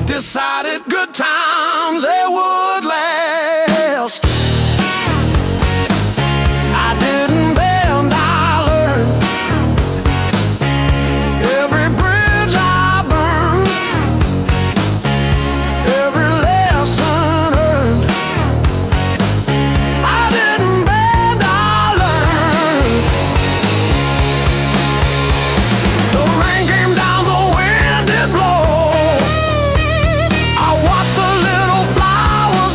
decided good times they would last. I didn't bend, I learned. Every bridge I burned, every lesson earned. I didn't bend, I learned. The rain came down, the wind did blow. I watched the little flowers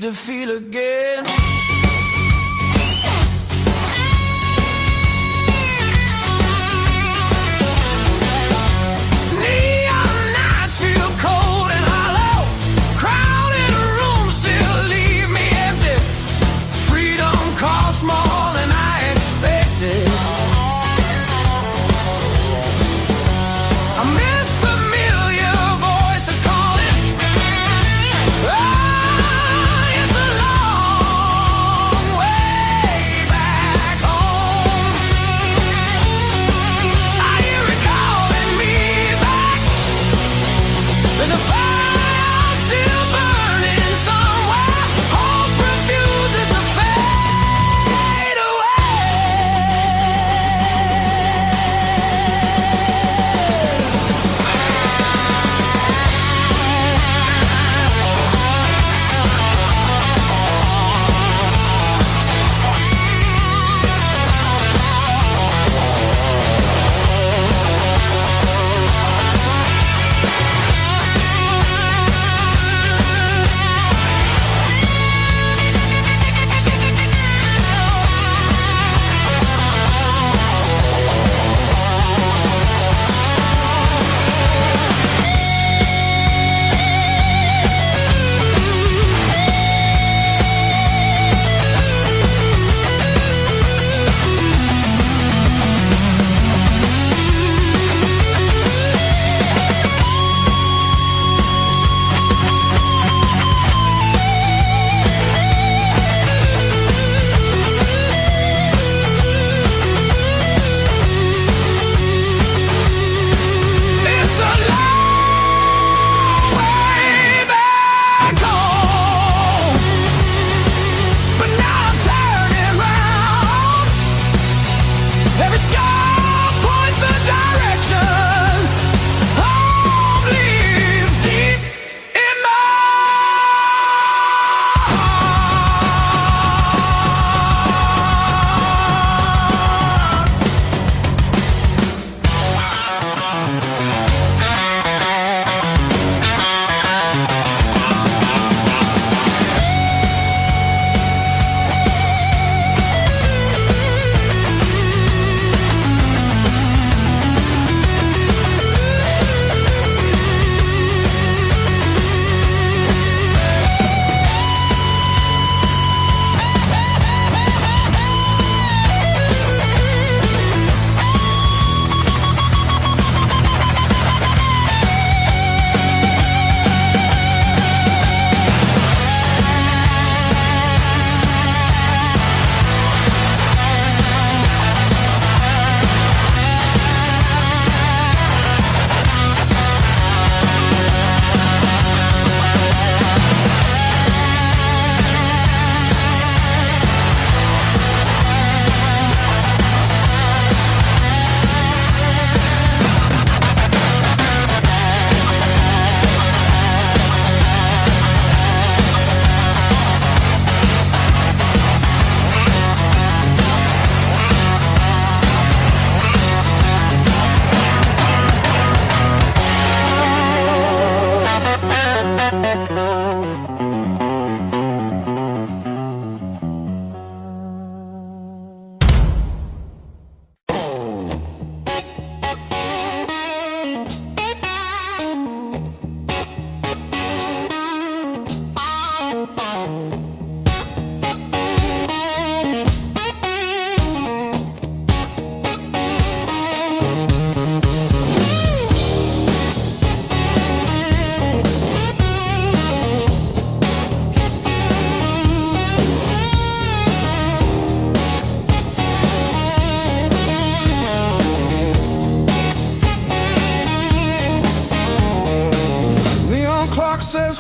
to feel again.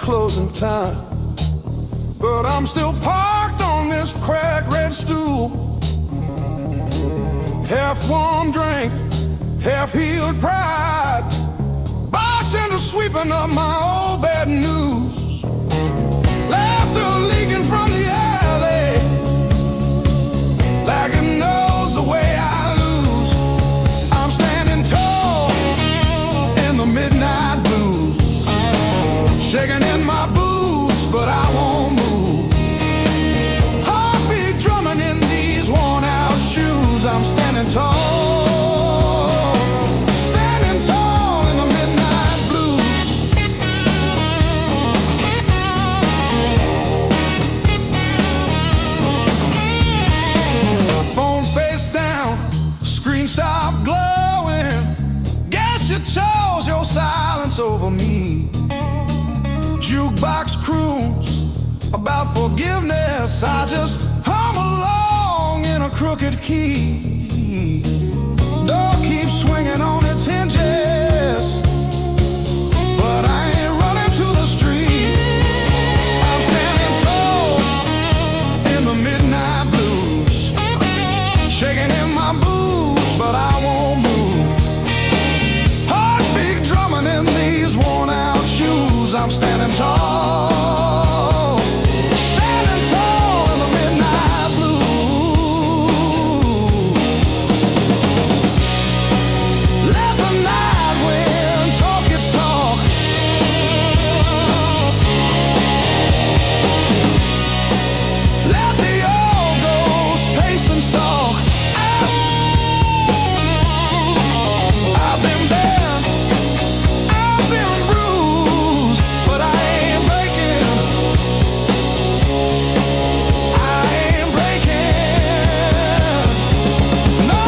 closing time, but I'm still parked on this cracked red stool. Half warm drink, half healed pride, bartender sweeping up my old bad news. Laughter leaking from the alley, like it knows the way I lose. I'm standing tall in the midnight blues, shaking in my boots, but I won't move. forgiveness. I just hum along in a crooked key. Door keeps swinging on its hinges, but I ain't running to the street. I'm standing tall in the midnight blues, shaking in my boots, but I won't move. Heartbeat drumming in these worn out shoes. I'm standing tall, standing tall in the midnight blues. Let the night wind talk its talk. Let the old ghost pace and stalk. I've been bent, I've been bruised, but I ain't breaking. I ain't breaking. No.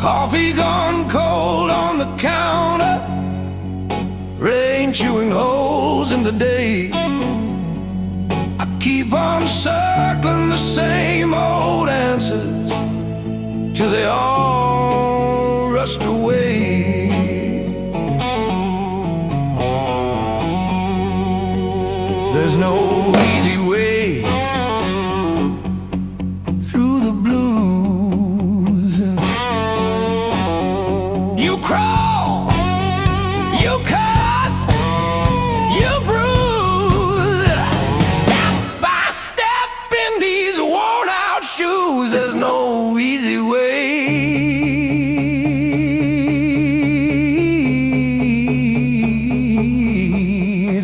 Coffee gone cold on the counter, rain chewing holes in the day. I keep on circling the same old answers till they all rust away. There's no easy way through the blues. You crawl, you cuss, you bruise, step by step in these worn out shoes. There's no easy way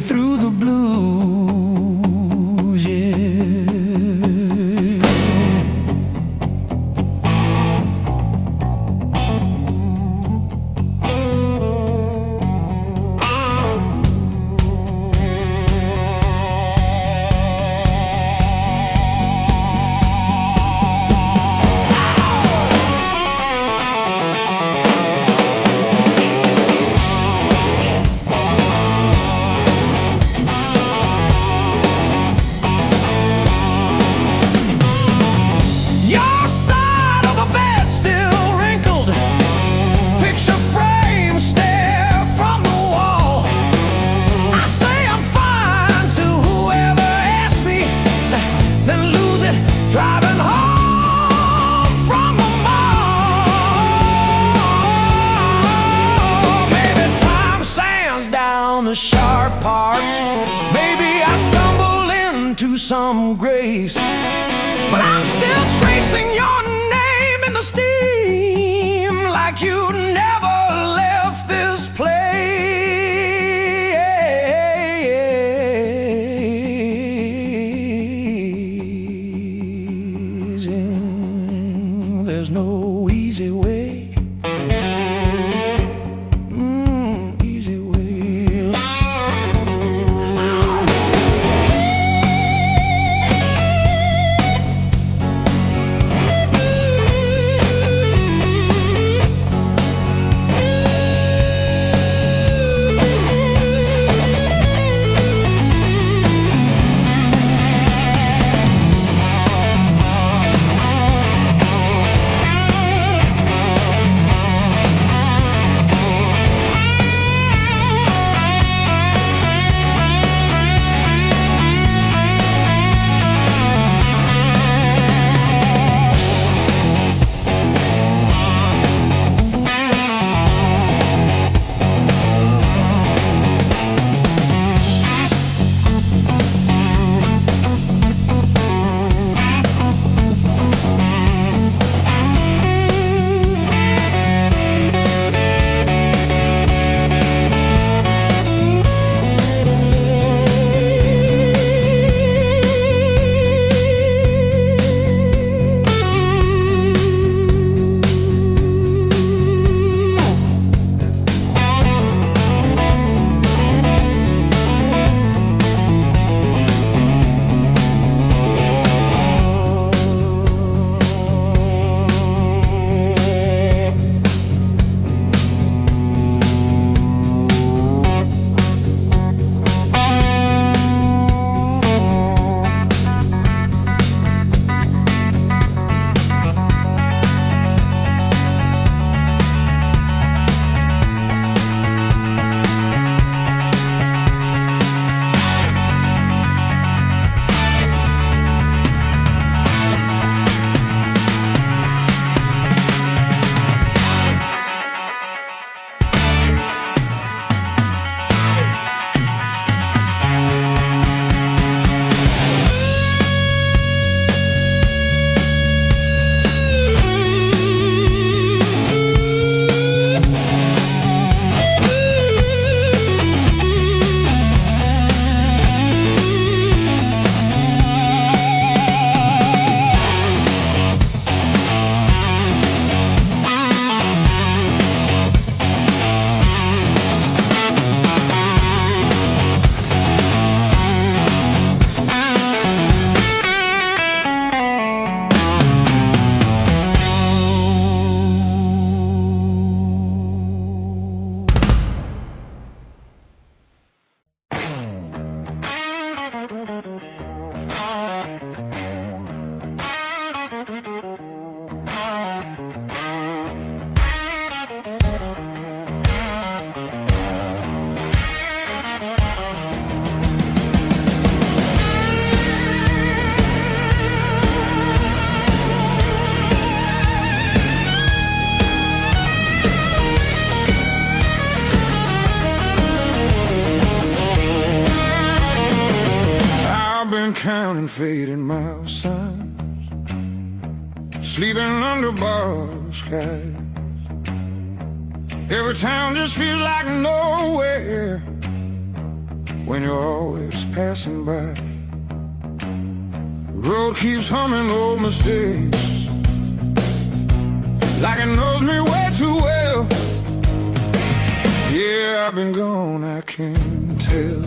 through the blues, yeah. into some grace. But I'm still tracing your name in the steam, like you never left this place. And there's no easy way. Easy way. Counting fading miles, son, sleeping under borrowed skies. Every town just feels like nowhere when you're always passing by. The road keeps humming old mistakes, like it knows me way too well. Yeah, I've been gone, I can't tell.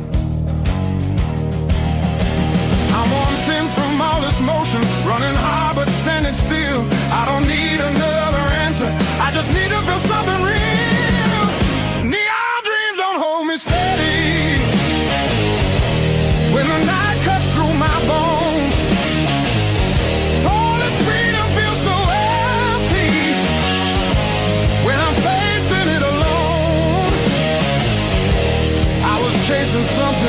I'm one thing from all this motion, running hard but standing still. I don't need another answer, I just need to feel something real. Neon dreams don't hold me steady when the night cuts through my bones. All this freedom feels so empty when I'm facing it alone. I was chasing something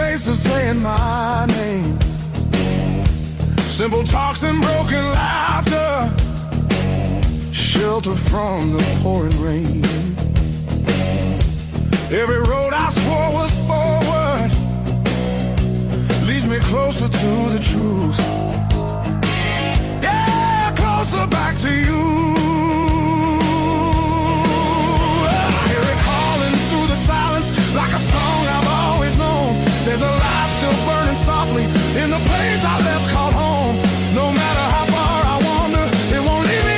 faces saying my name. Simple talks and broken laughter, shelter from the pouring rain. Every road I swore was forward leads me closer to the truth. Yeah, closer back to you. I hear it calling through the silence like a song I've always known. There's a light still burning softly in the place I left called home. No matter how far I wander, it won't leave me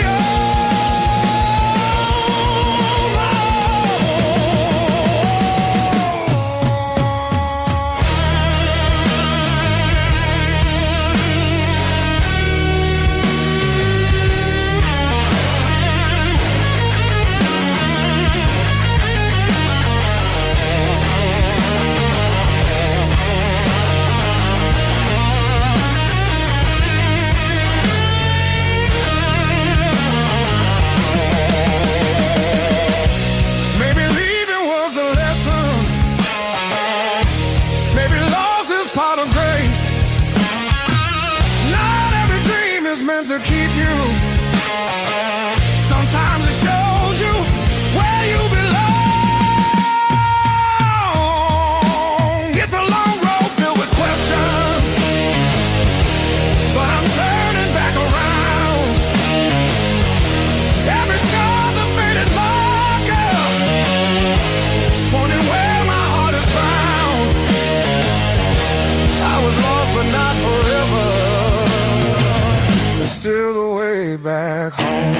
to keep you. Sometimes it shows you where you belong. It's a long road filled with questions, but I'm turning back around. Every scar's a faded marker, pointing where my heart is found. I was lost but not forever. Still the way back home.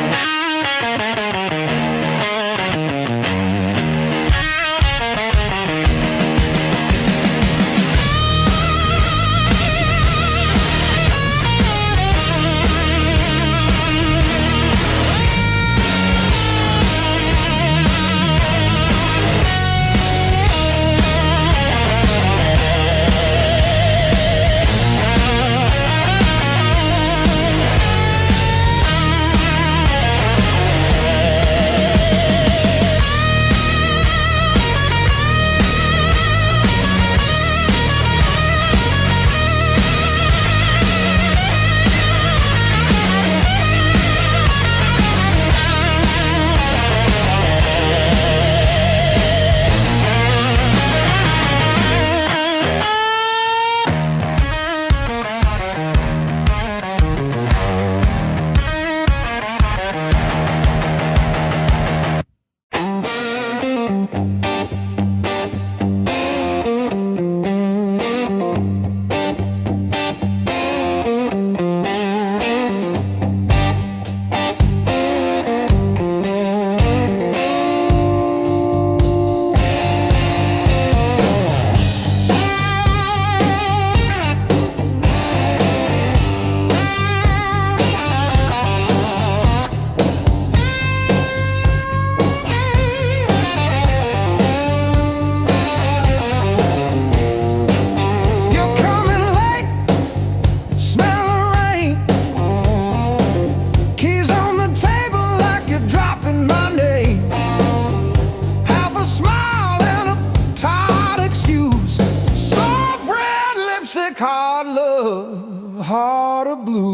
Hard love, heart of blue.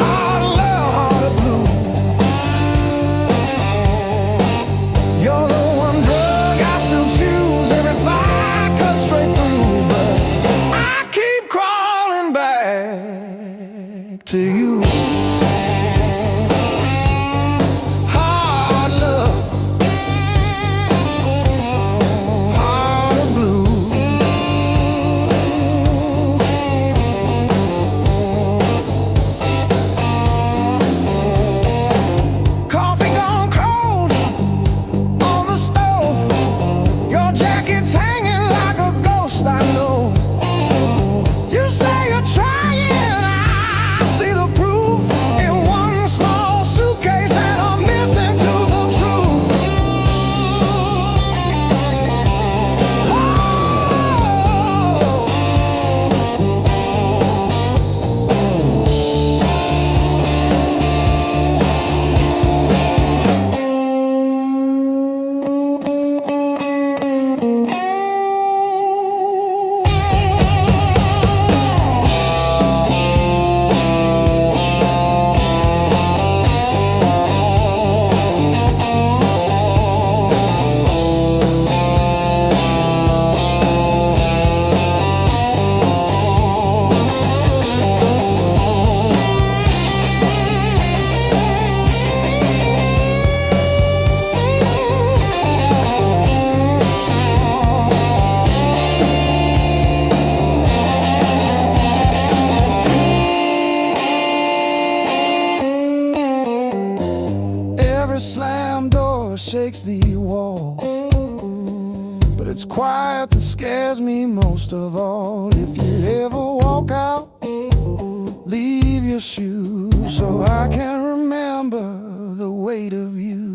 Hard love, heart of blue. You're the one drug I still choose. Every fire cuts straight through, but I keep crawling back to you. scares me most of all. If you ever walk out, leave your shoes so I can remember the weight of you.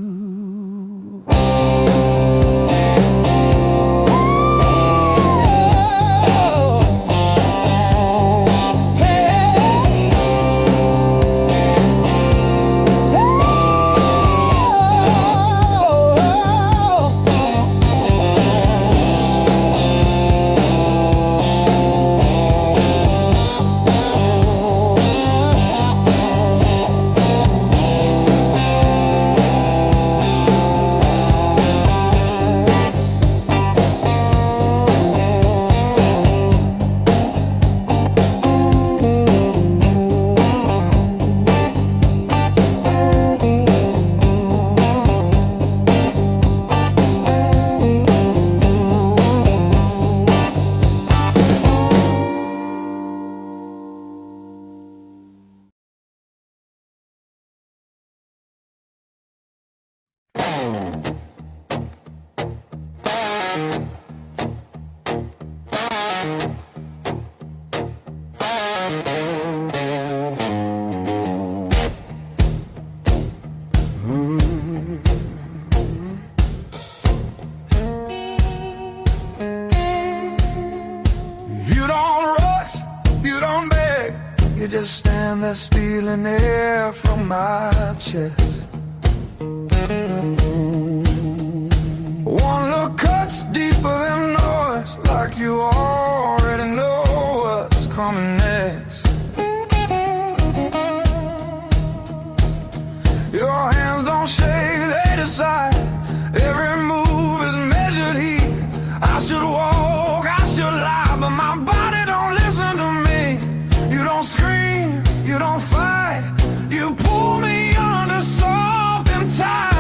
You just stand there stealing air from my chest. One look cuts deeper than noise, like you already know what's coming next. Your hands don't shake, they decide. Every move is measured heat. I should walk, I should lie, but my body don't listen to me. You don't scream, you don't fight, you pull me under soft and tight.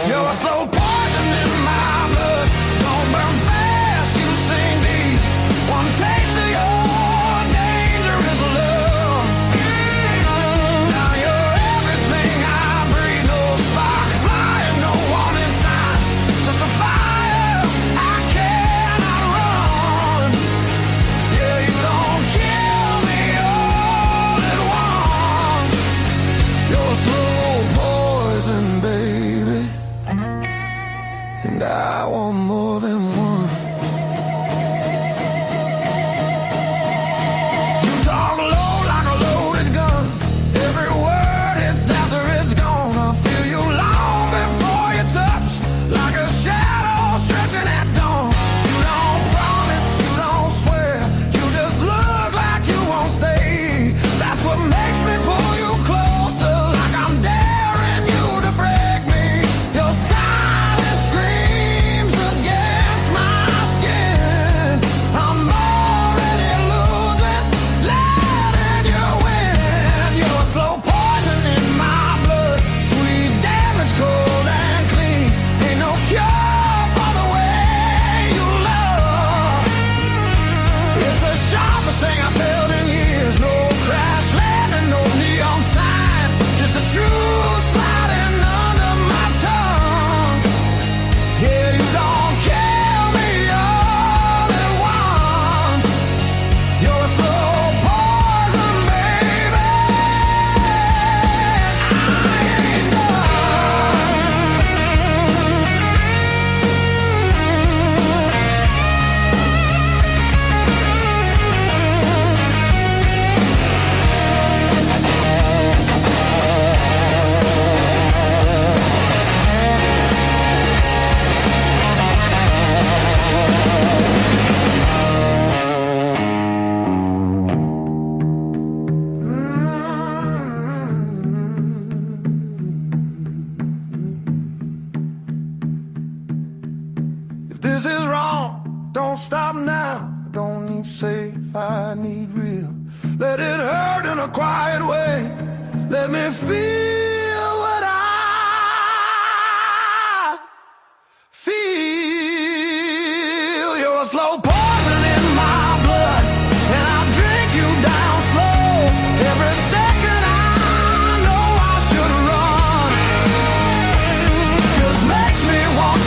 You're a slow poison in my blood, don't burn fast, you sing deep. One taste of your dangerous love. Now you're everything I breathe, no spark flying, no warning sign, just a fire I cannot run. Yeah, you don't kill me all at once. You're slow poison, baby, and I want more than one. You talk low like a loaded gun. Every word hits after it's gone. I feel you long before you touch, like a shadow stretching at dawn. You don't promise, you don't swear, you just look like you won't stay. That's what makes me pull you closer, like I'm daring you to break me. Your silence screams against my skin. I'm already losing, letting you win. You're slow poison in my blood, sweet damage, cold and clean. Ain't no cure for the way you love. It's the sharpest thing I felt in years. No crash landing, no neon sign, just a truth sliding under my tongue. Yeah, you don't kill me all at once. You're a slow poison, baby. I ain't If this is wrong, don't stop now. I don't need safe, I need real. Let it hurt in a quiet way. Let me feel what I feel. You're a slow poison in my blood, and I drink you down slow. Every second I know I should run, just makes me want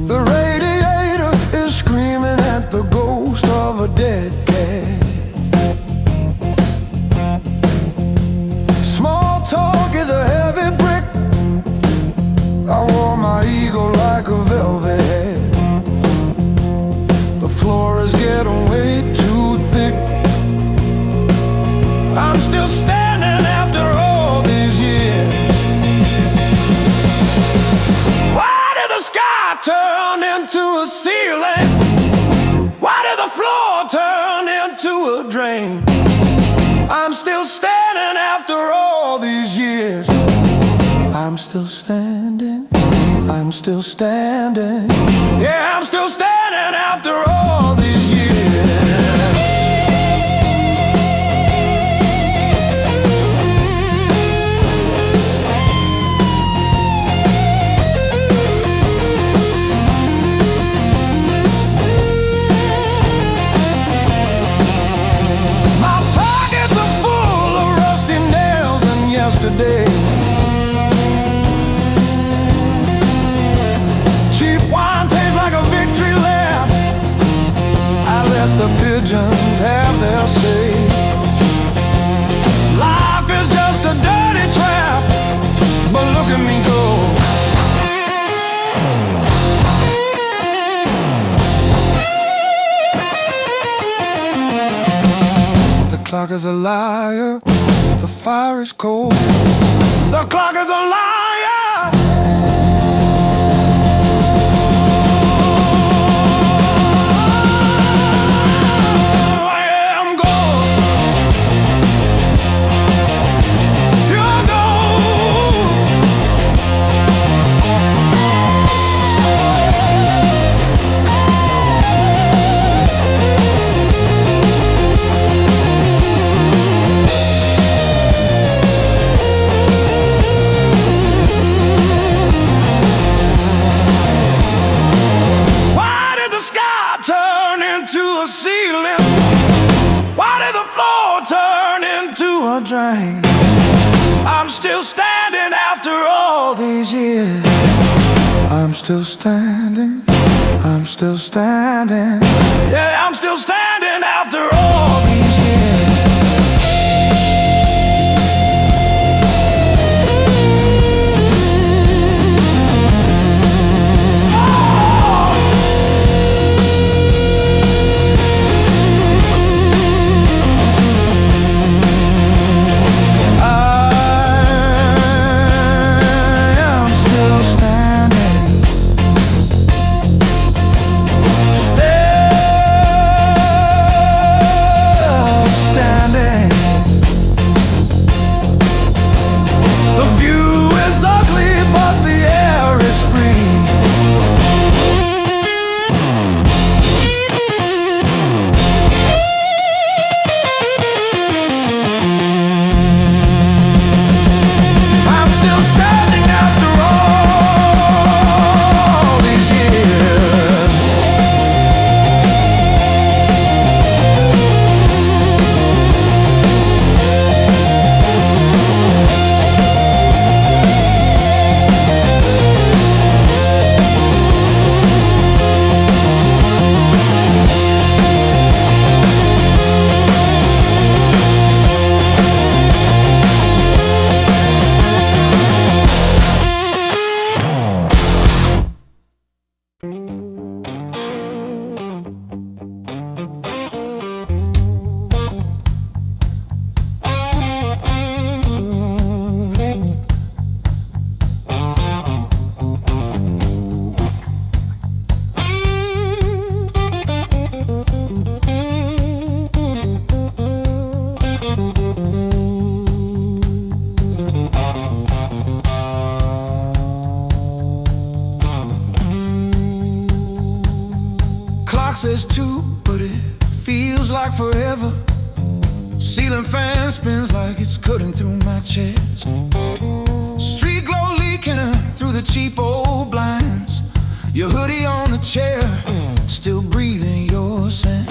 The radiator is screaming at the ghost of a dead cat. Small talk is a heavy brick. I wore my ego like a velvet hat. The floor is getting way too thick. I'm still standing after all these years. Why did the sky turn into a ceiling? Why did the floor turn into a drain? I'm still standing after all these years. I'm still standing. I'm still standing. Yeah, I'm still standing after all these years. My pockets are full of rusty nails and yesterday. Cheap wine tastes like a victory lap. I let the pigeons have their say. Life is just a dirty trap, but look at me go. The clock is a liar, the fire is cold. The clock is a liar. I am gold. You're gold. Why did the sky turn into a ceiling? Why did the floor turn into a drain? I'm still standing after all these years. I'm still standing. I'm still standing. Yeah, I'm still standing after all these years. clock says 2, but it feels like forever. Ceiling fan spins like it's cutting through my chest. Street glow leaking through the cheap old blinds. Your hoodie on the chair, still breathing your scent.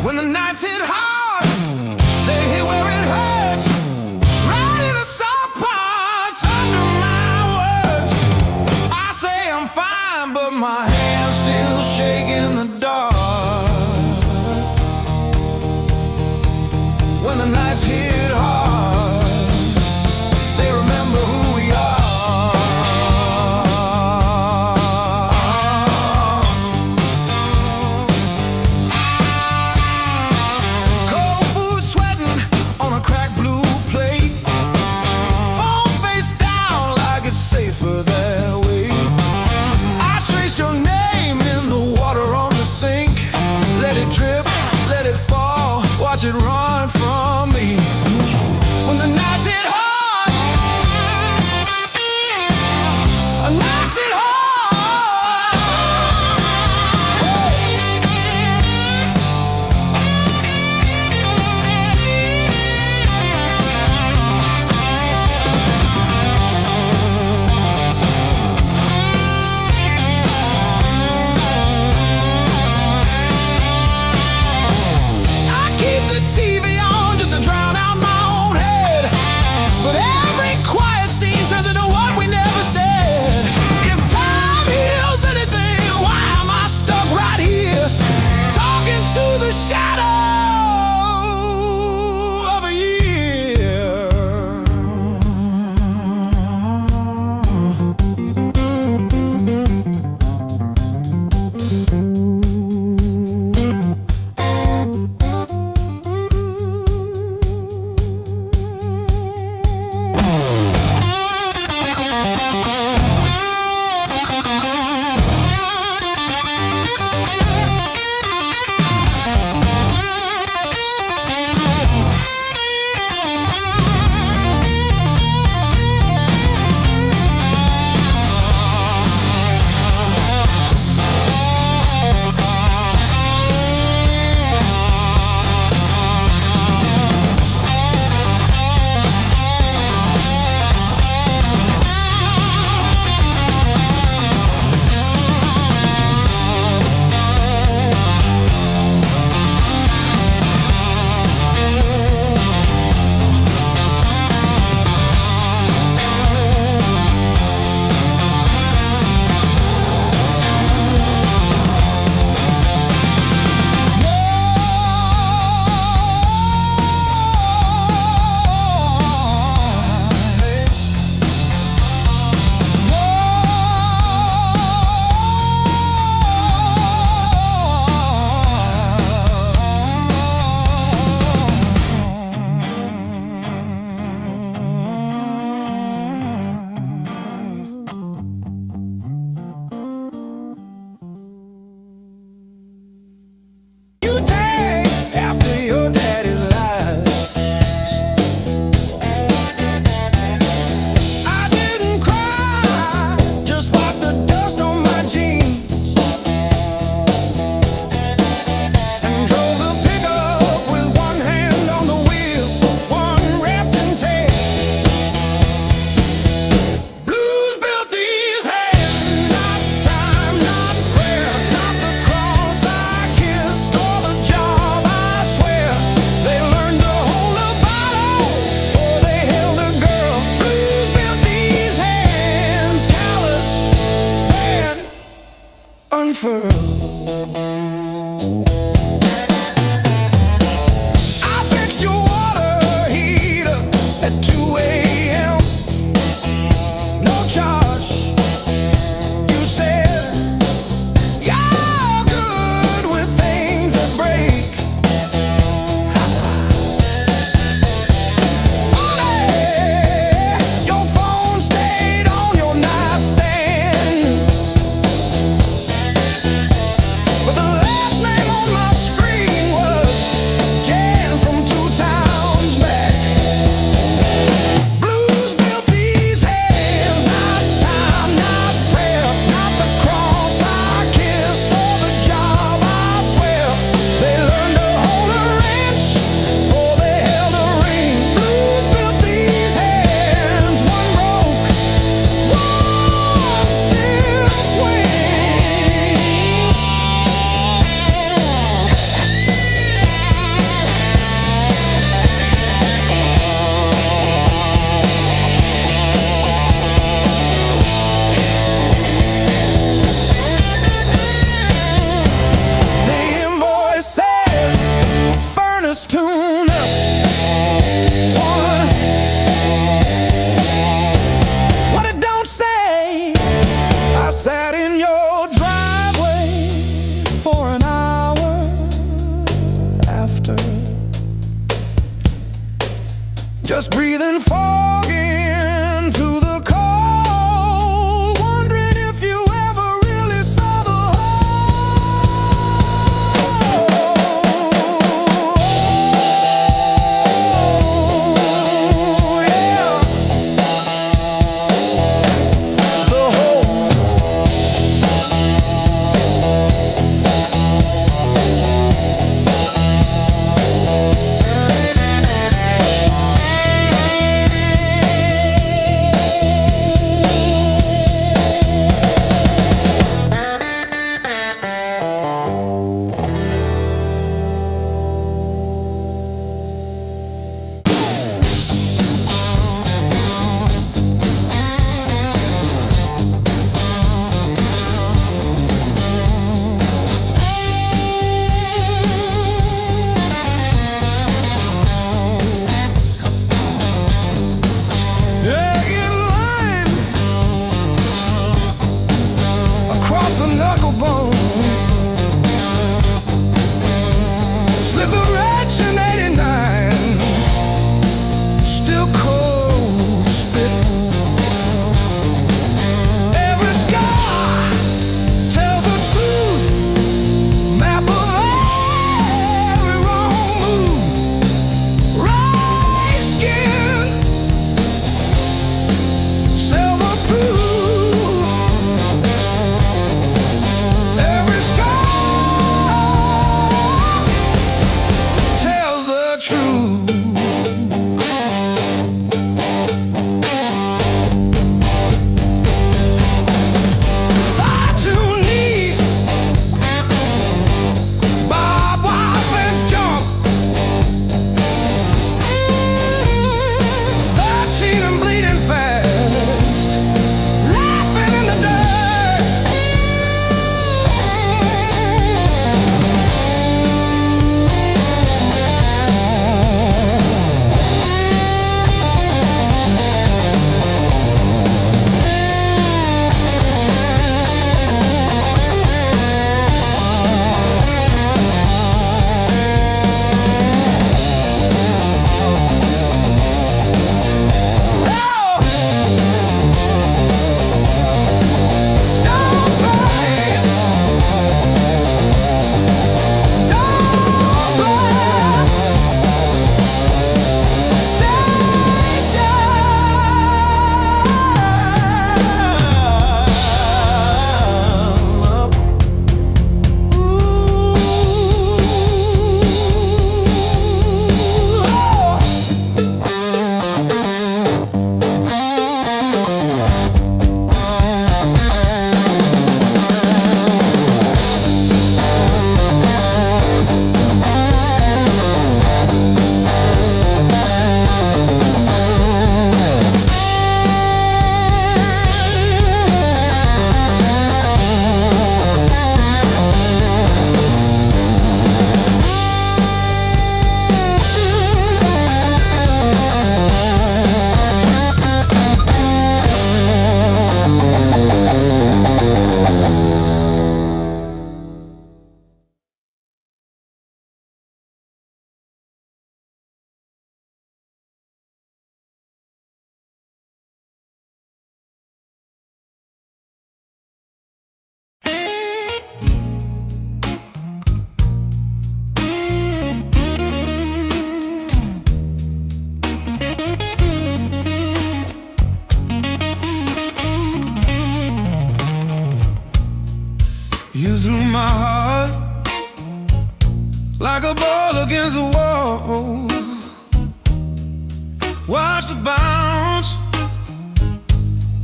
When the nights hit hard, they hit where it hurts. Right in the soft parts under my words. I say I'm fine, but my hands still shake in the dark. When the nights hit hard, they remember who we are. Cold food sweating on a cracked blue plate. Phone face down like it's safer that way. I trace your name in the water on the sink. Let it drip, let it fall, watch it run from me. When the nights hit hard, nights hit hard. I keep the TV on just to drown out my own head. But every quiet scene turns into what we never said. If time heals anything, why am I stuck right here? Talking to the shadow of a year. You take after your daddy's lies. I didn't cry, just wiped the dust on my jeans and drove the pickup with one hand on the wheel, one wrapped in tape. Blues built these hands, not time, not prayer, not the cross I kissed or the job I swear. They learned to hold a bottle before they held a girl. Blues built these hands, calloused and unfurled. I fixed your water heater at 2 a.m. No charge. You said you're good with things that break. Funny, your phone stayed on your nightstand.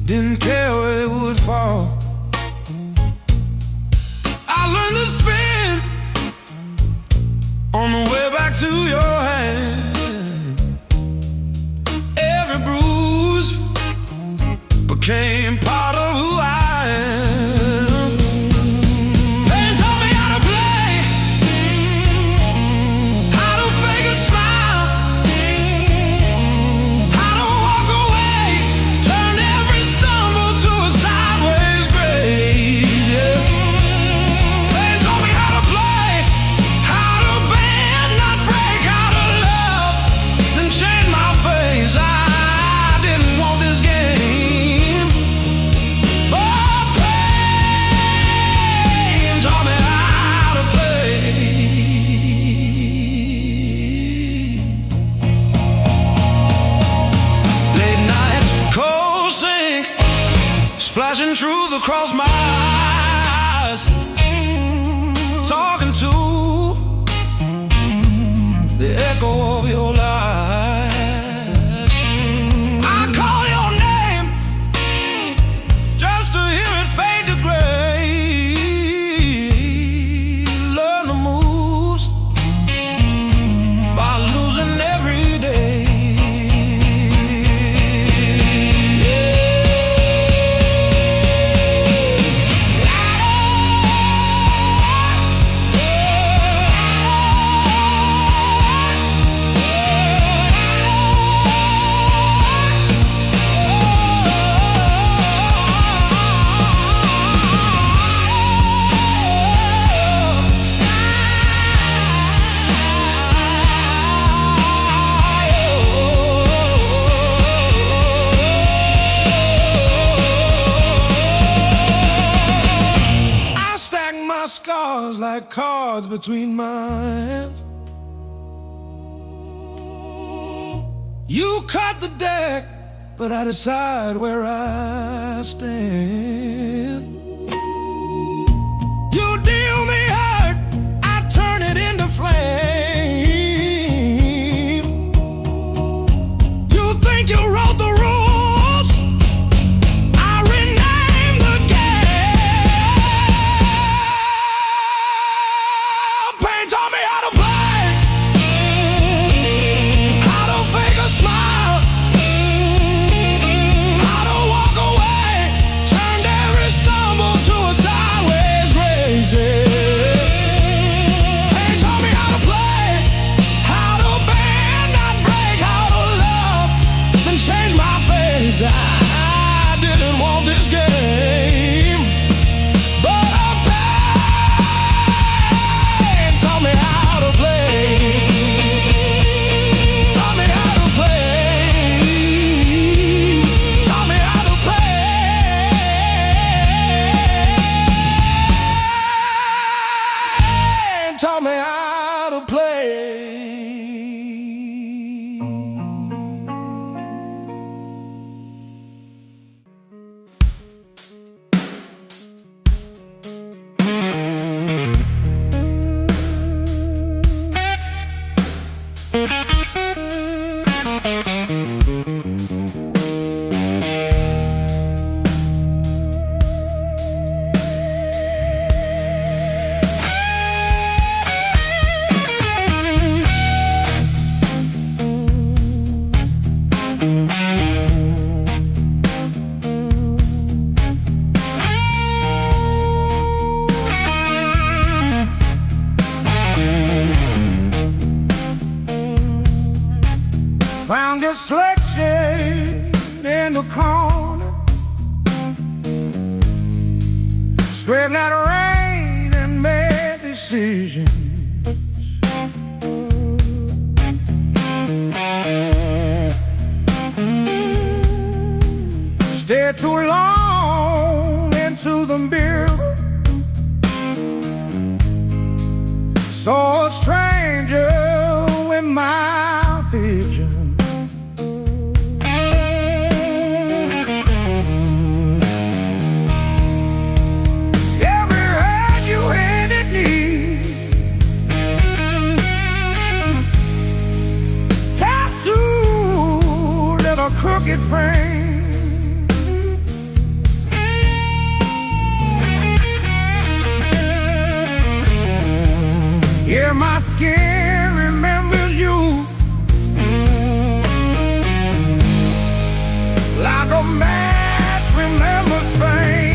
didn't care where it would fall. I learned to spin on the way back to your hand. Every bruise became part of who I am. Pain taught me how to play, how to fake a smile, how to walk away, turn every stumble to a sideways grace, yeah. Pain taught me how to play, how to bend, not break, how to love, then change my face. I didn't want this game, but pain taught me how to play. Late nights, cold sink, splashing truth across my eyes, talking to the echo of your lies. I call your name just to hear it fade to gray. Learn the moves by losing every day. I stack my scars like cards between my hands. You cut the deck, but I decide where I stand. You deal me hurt, I turn it into flame. You think you wrote the rules, I rename the game. Pain taught me how to play, how to fake a smile, how to walk away, turned every stumble to a sideways grace, yeah. Pain taught me how to play, how to bend, not break, how to love, then change my face. I didn't want this game, but pain taught me how to play, taught me how to play, taught me how to play, taught me how to play. Found your selection in the corner, swept that rain and made decisions. Stared too long into the mirror, saw a stranger in my vision. Every hand you handed me, tattooed in a crooked frame. my skin remembers you like a match remembers fame.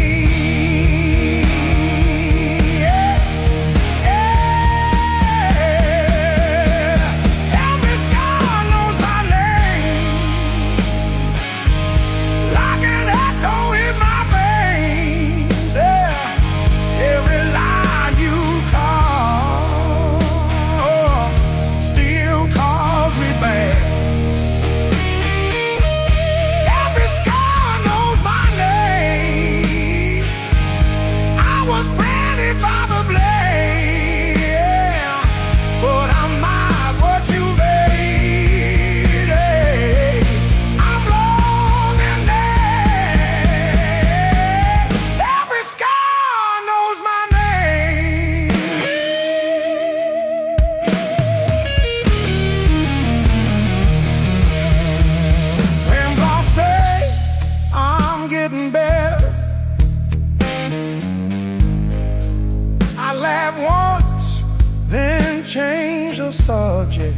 Change the subject.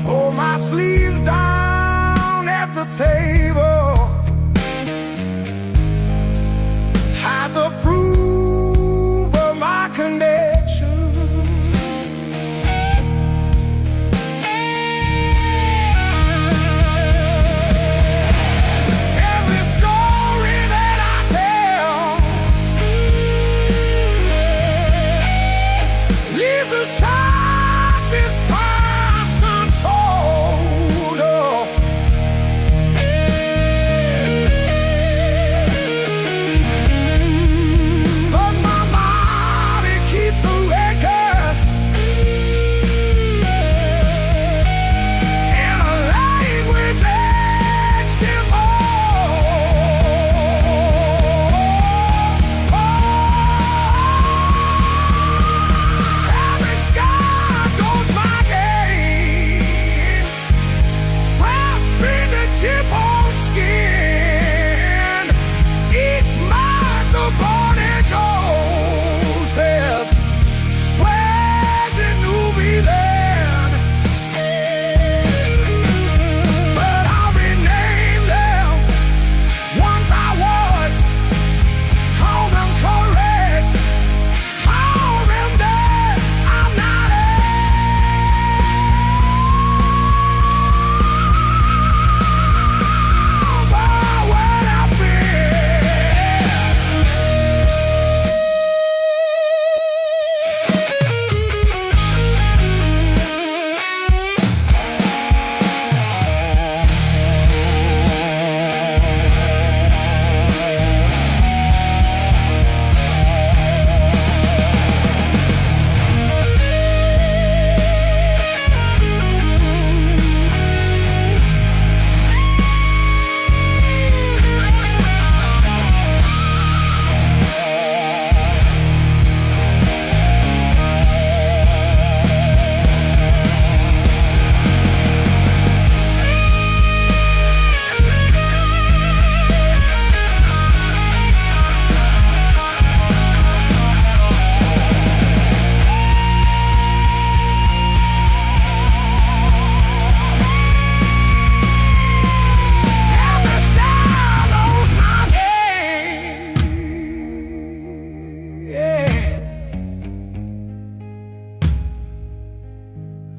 Pull my sleeves down at the table. Hide the proof of my connection.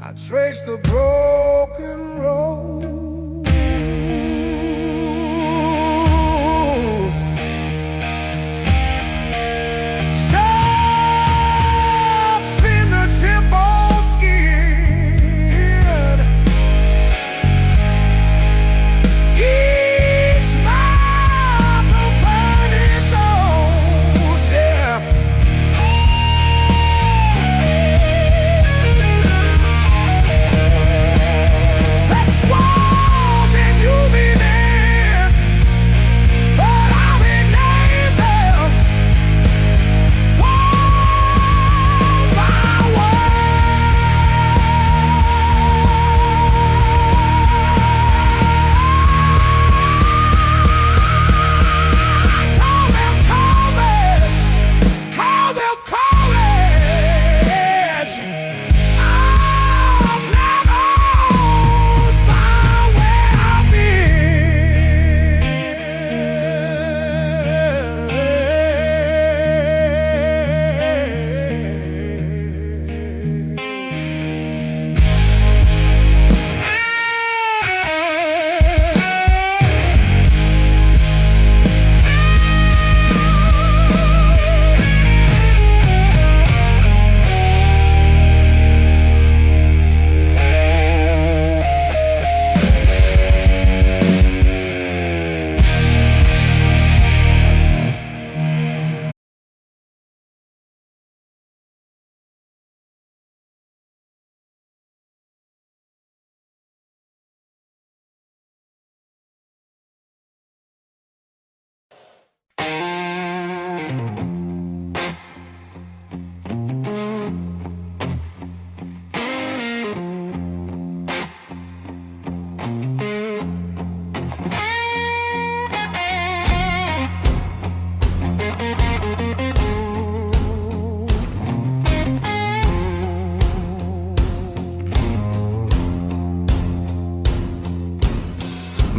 I trace the broken road. Let's walk.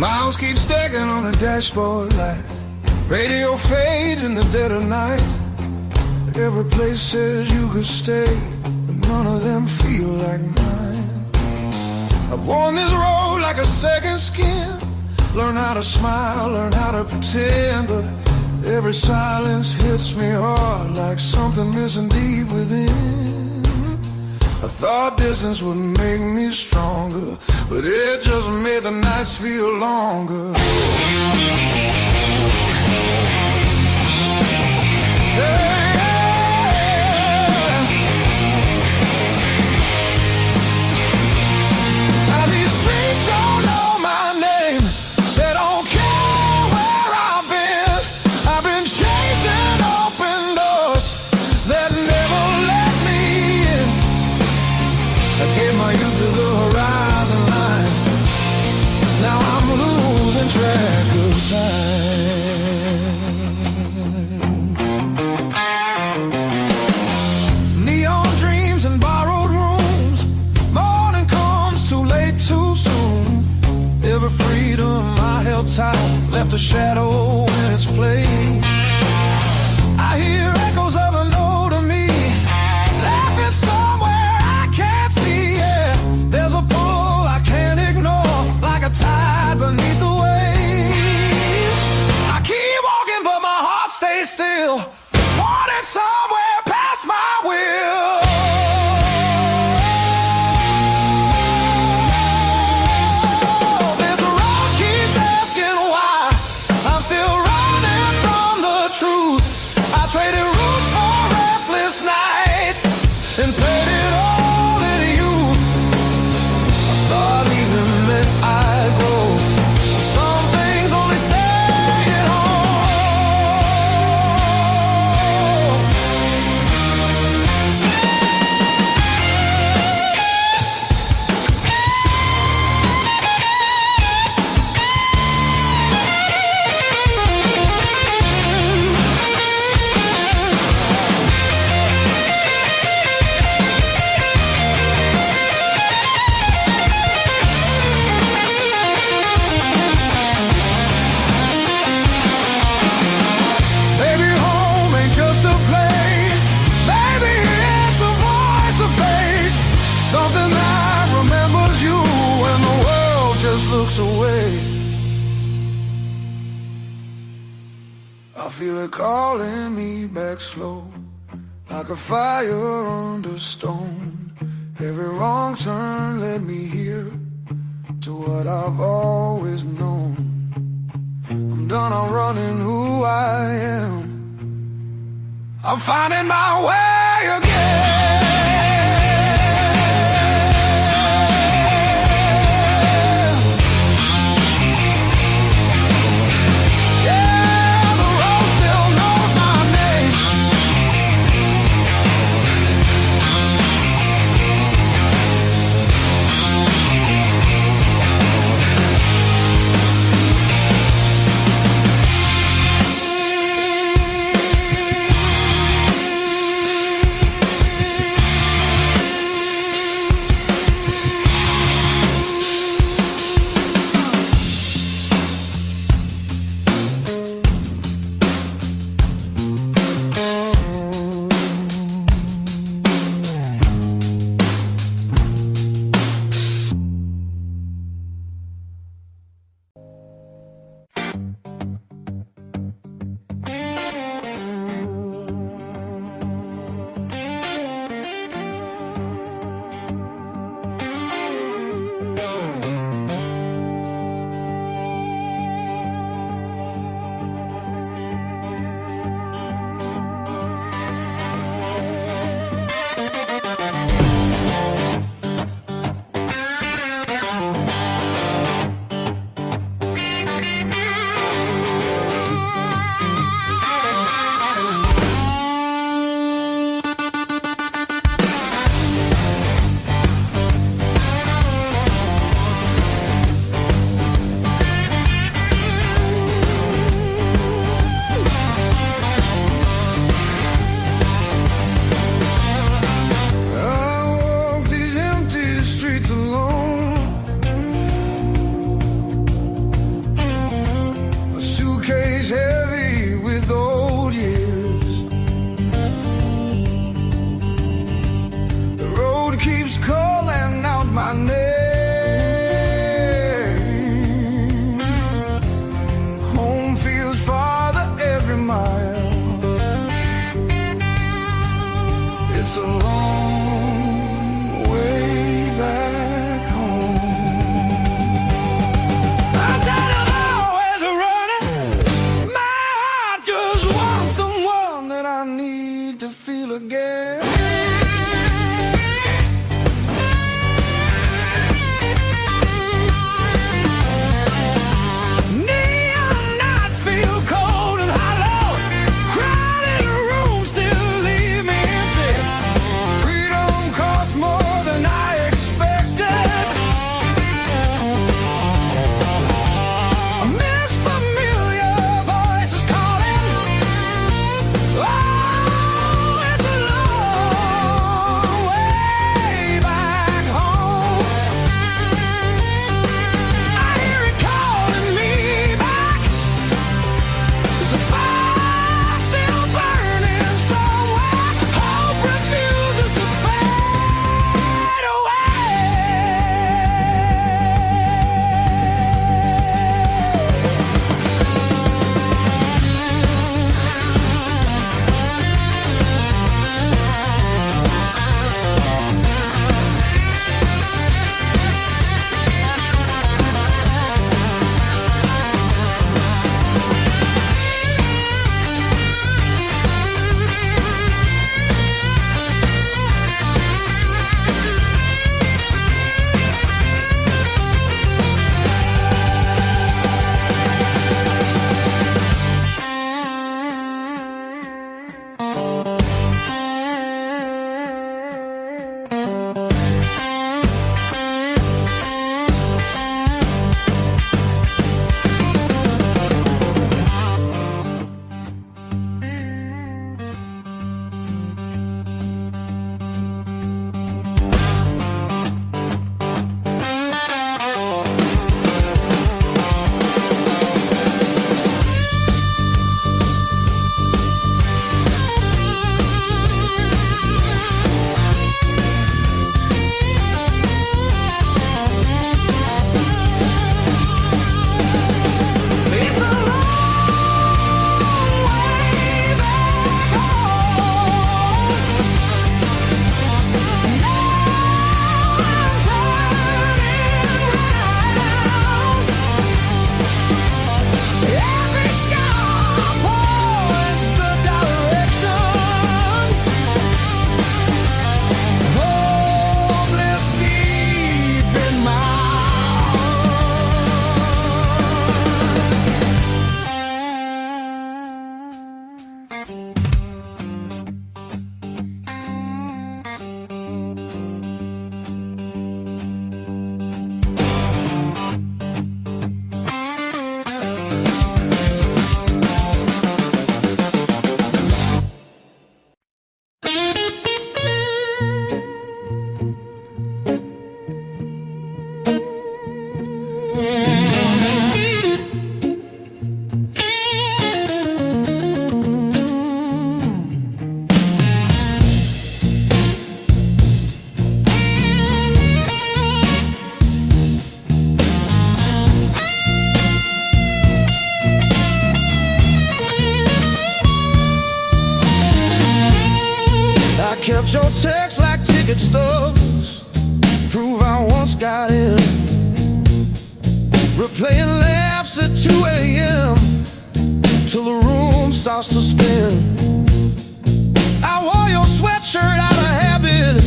Miles keep stacking on the dashboard light. Radio fades in the dead of night. Every place says you could stay, but none of them feel like mine. I've worn this road like a second skin. Learn how to smile, learn how to pretend, but every silence hits me hard like something missing deep within. I thought distance would make me stronger, but it just made the nights feel longer. Neon dreams and borrowed rooms. Morning comes too late, too soon. Every freedom I held tight left a shadow in its place. I hear echoes of an older me laughing somewhere I can't see. Yeah, there's a pull I can't ignore, like a tide beneath the waves. I keep walking, but my heart stays still, wanting somewhere past my will. This road keeps asking why I'm still running from the truth. I traded roots for restless nights and paid it all in youth. I thought leaving meant I'd grow. Some things only stay at home. Maybe home ain't just a place. Maybe it's a voice, a face, something that remembers you when the world just looks away. I feel it calling me back slow, like a fire under stone. Every wrong turn led me here to what I've always known. I'm done outrunning who I am. I'm finding my way again. Yeah, the road still knows my name. out your text like ticket stubs. Prove I once got in. Replaying laughs at 2 a.m. till the room starts to spin. I wore your sweatshirt out of habit,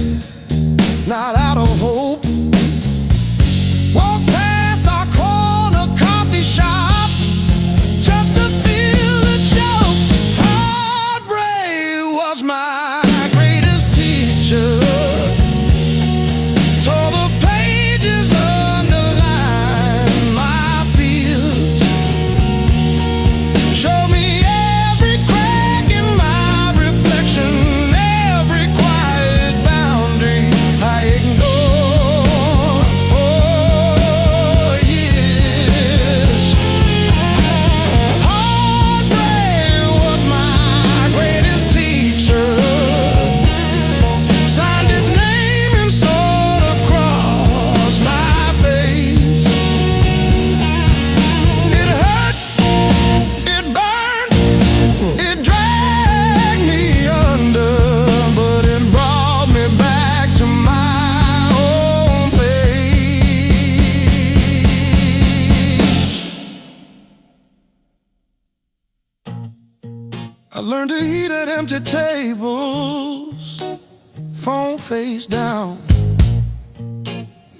not out of hope. Walk past our corner coffee shop just to feel the choke. Heartbreak was my greatest teacher. Tore the pages, underlined my fears. Showed me every crack in my reflection, every quiet boundary I ignored for years. Heartbreak was my greatest teacher. Signed its name and sword across my face. It hurt, it burned, it dragged me under, but it brought me back to my own place. I learned to eat at empty tables, phone face down.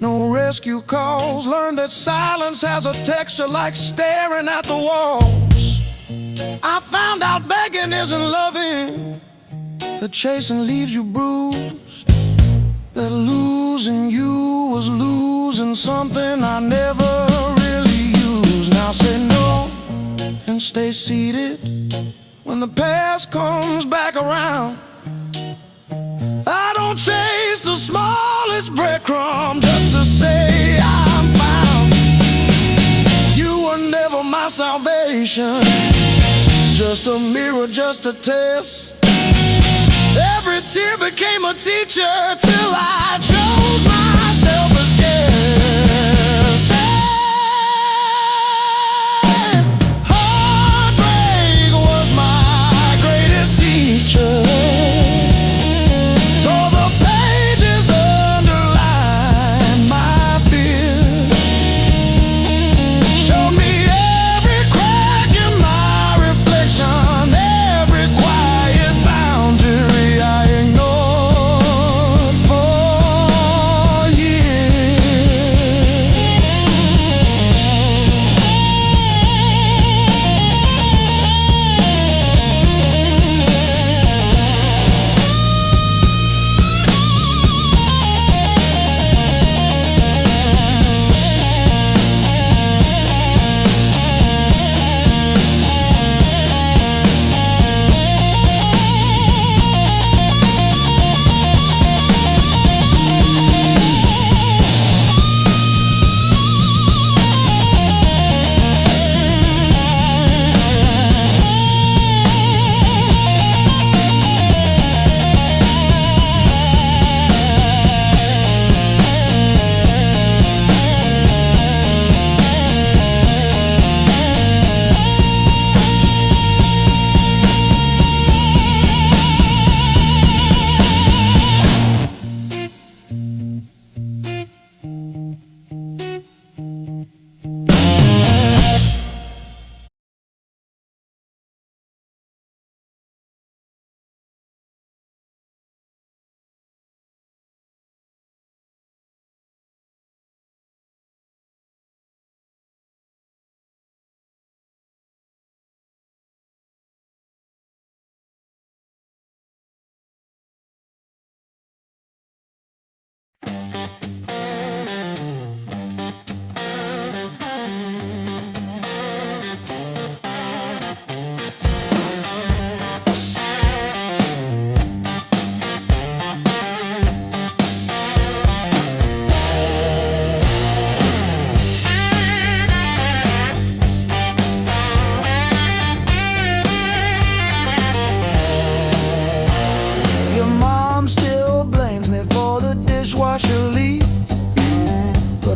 No rescue calls. Learned that silence has a texture like staring at the walls. I found out begging isn't loving, that chasing leaves you bruised, that losing you was losing something I never really used. Now say no and stay seated when the past comes back around. I don't chase the smallest breadcrumb just to say I'm found. You were never my salvation, just a mirror, just a test. Every tear became a teacher till I chose myself as guest. Heartbreak was my greatest teacher. Tore the pages, underlined my fears. Showed me every crack in my reflection, every quiet boundary I ignored for years.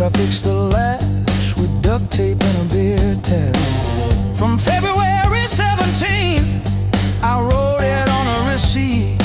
I fixed the latch with duct tape and a beer towel. From February 17, I wrote it on a receipt.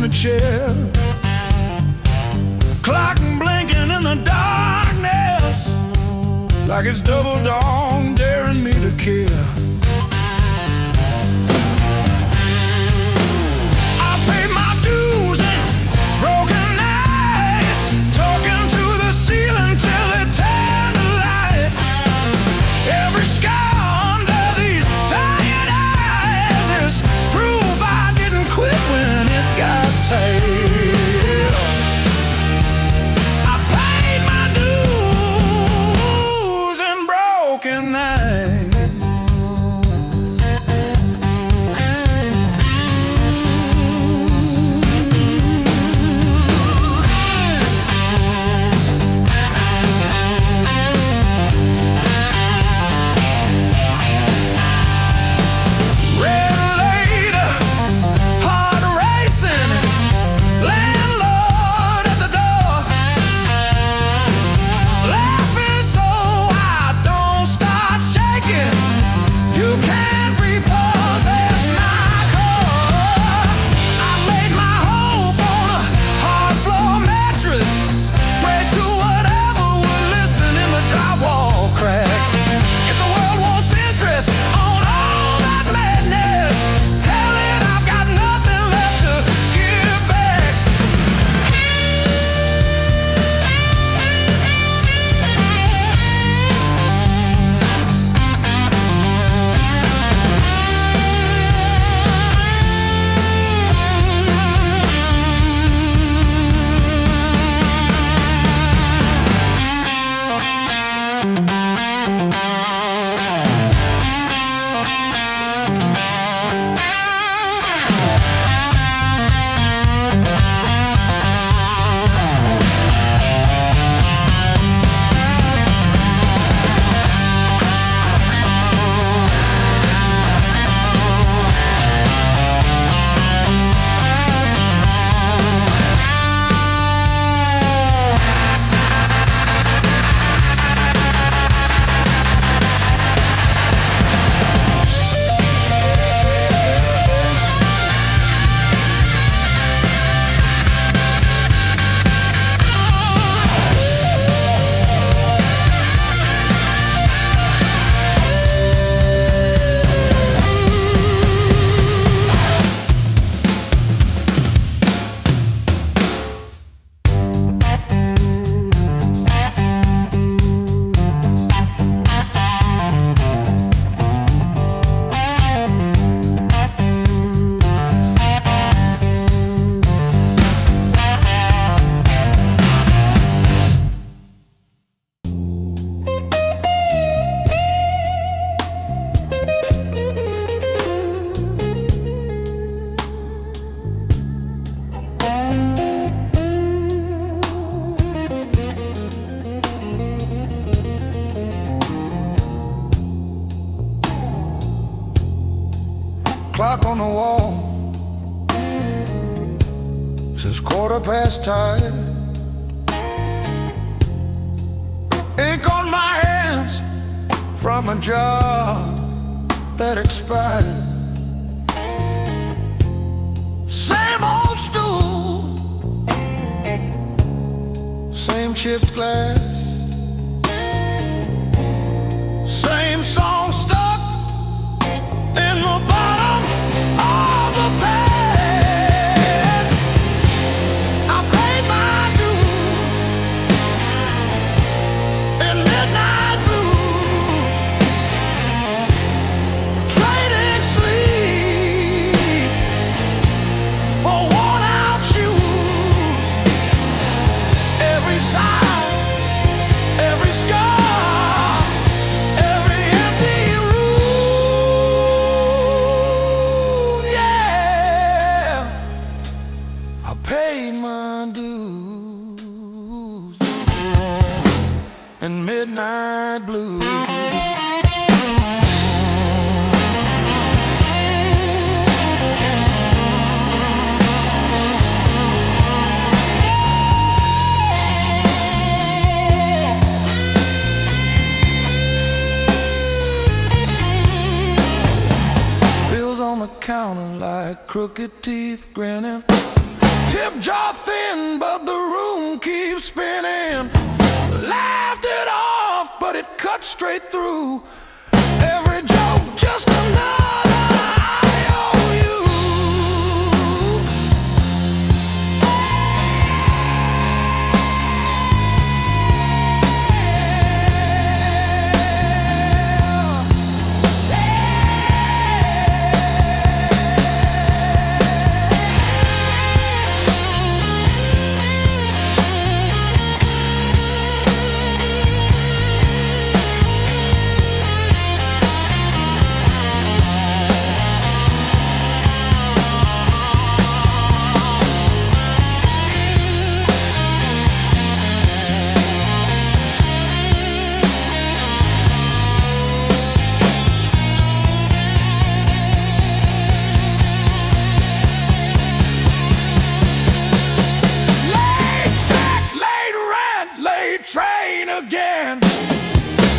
the chair. Clock blinking in the darkness, like it's double dawn daring me to care. I paid my dues and broken nights, talking to the ceiling till it turned to light. Every scar under these tired eyes is proof I didn't quit when it got tight. I paid my dues and broken nights. Red later, heart racing, landlord at the door, laughing so I don't start shaking. You can't repossess my car. I laid my hope on a hard floor mattress, prayed to whatever would listen in the drywall cracks. If the world wants interest on all that madness, tell it I've got nothing left to give back. Clock on the wall says 10:15. Ink on my hands from a job that expired. Same old stool, same chipped glass, same song stuck in the bottom of the past. I paid my dues in midnight blues, trading sleep for worn-out shoes. Every sigh, every scar, every empty room. Yeah, I paid my dues in midnight blues. Bills on the counter like crooked teeth grinning. Tip jar thin, but the room keeps spinning. Laughed it off, but it cut straight through. Every joke just another IOU. Train again.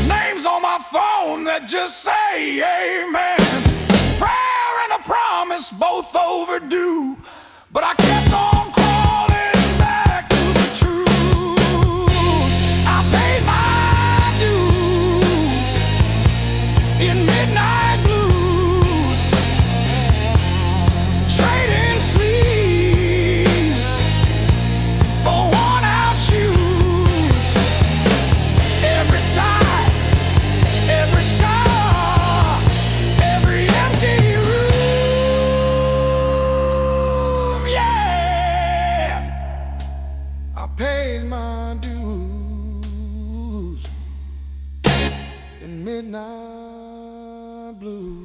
Names on my phone that just say amen. Prayer and a promise, both overdue, but I kept on crawling back to the truth. I paid my dues in midnight blues, trading sleep for worn-out shoes. Every sigh, every scar, every empty room, yeah. I paid my dues in midnight blues.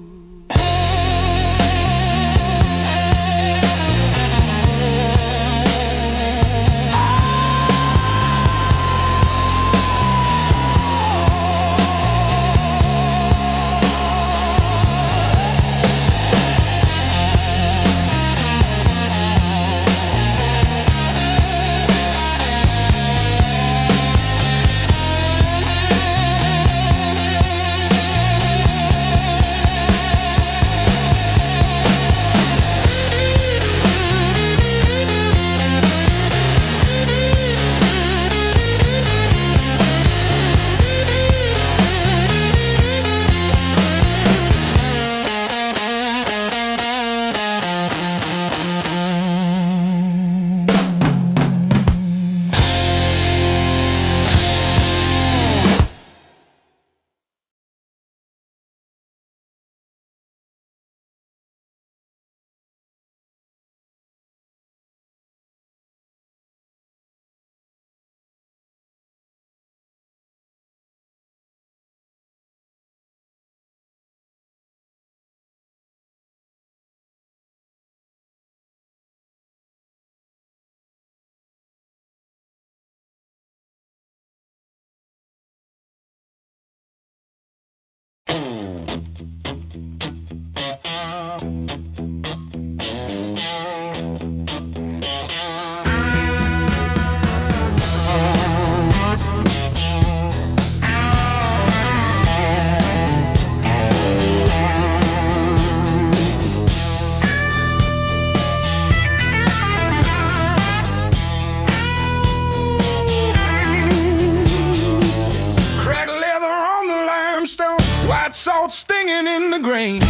Salt stinging in the grain.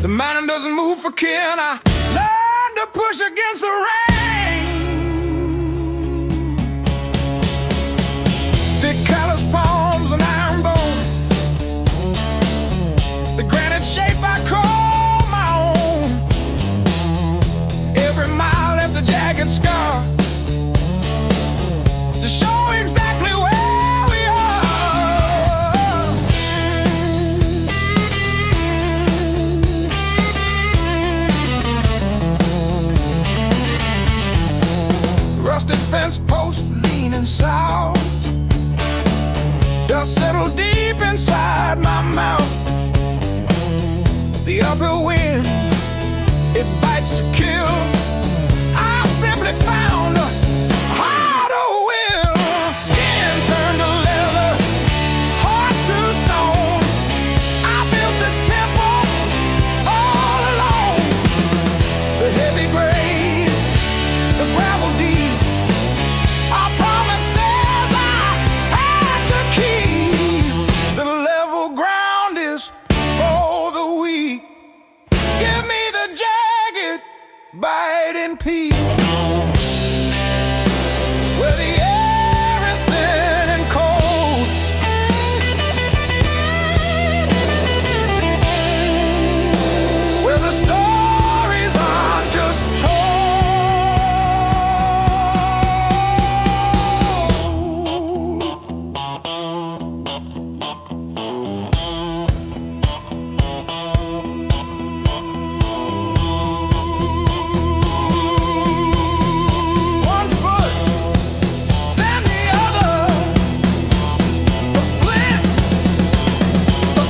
The mountain doesn't move for kin. I learned to push against the rain. Thick callous palms and iron bone. The granite shape I call my own. Every mile left a jagged scar to show exactly where we are. Rusted fence post leaning south. Dust settled deep inside my mouth. The uphill wind, it bites to kill. I simply found a harder will. Skin turned to leather, heart to stone. I built this temple all alone. biting peak, where the air is thin and cold, where the stories aren't just told. One foot, then the other, the flint, the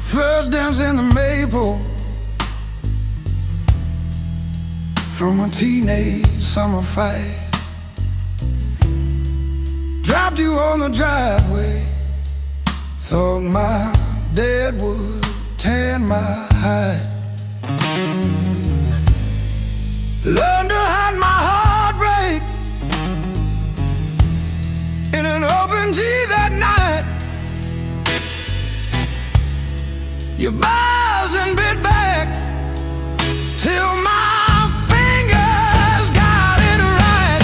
first dance in the maple from a teenage summer fight. Dropped you on the driveway, thought my dad would tan my hide. Learned to hide my heartbreak in an open G that night. You buzz and bit back till my fingers got it right.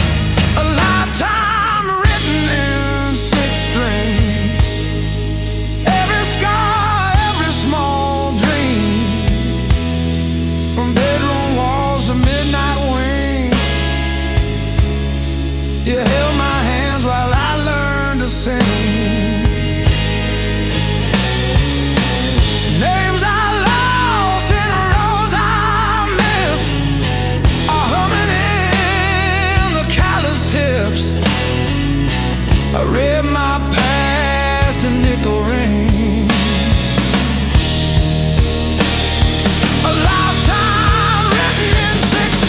A lifetime written in 6 strings. Every scar, every small dream, from bedroom walls to midnight wings. You held my hands while I learned to sing. Names I lost and roads I missed are humming in the callous tips. I read my past in nickel rings. A lifetime written in 6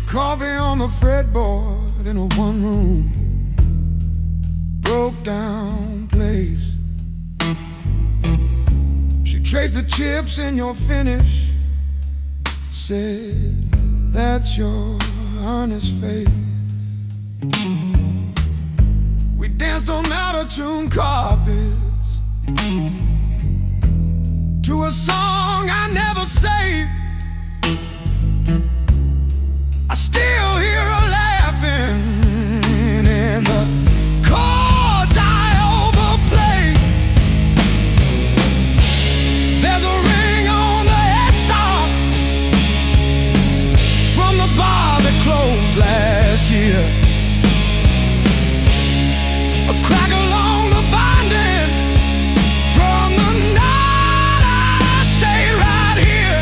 Coffee on the fretboard in a one-room broke down place. She traced the chips in your finish, said, "That's your honest face." We danced on out-of-tune carpets to a song I never saved. I still hear her laughing in the chords I overplay. There's a ring on the headstock from the bar that closed last year. A crack along the binding from the night I stayed right here.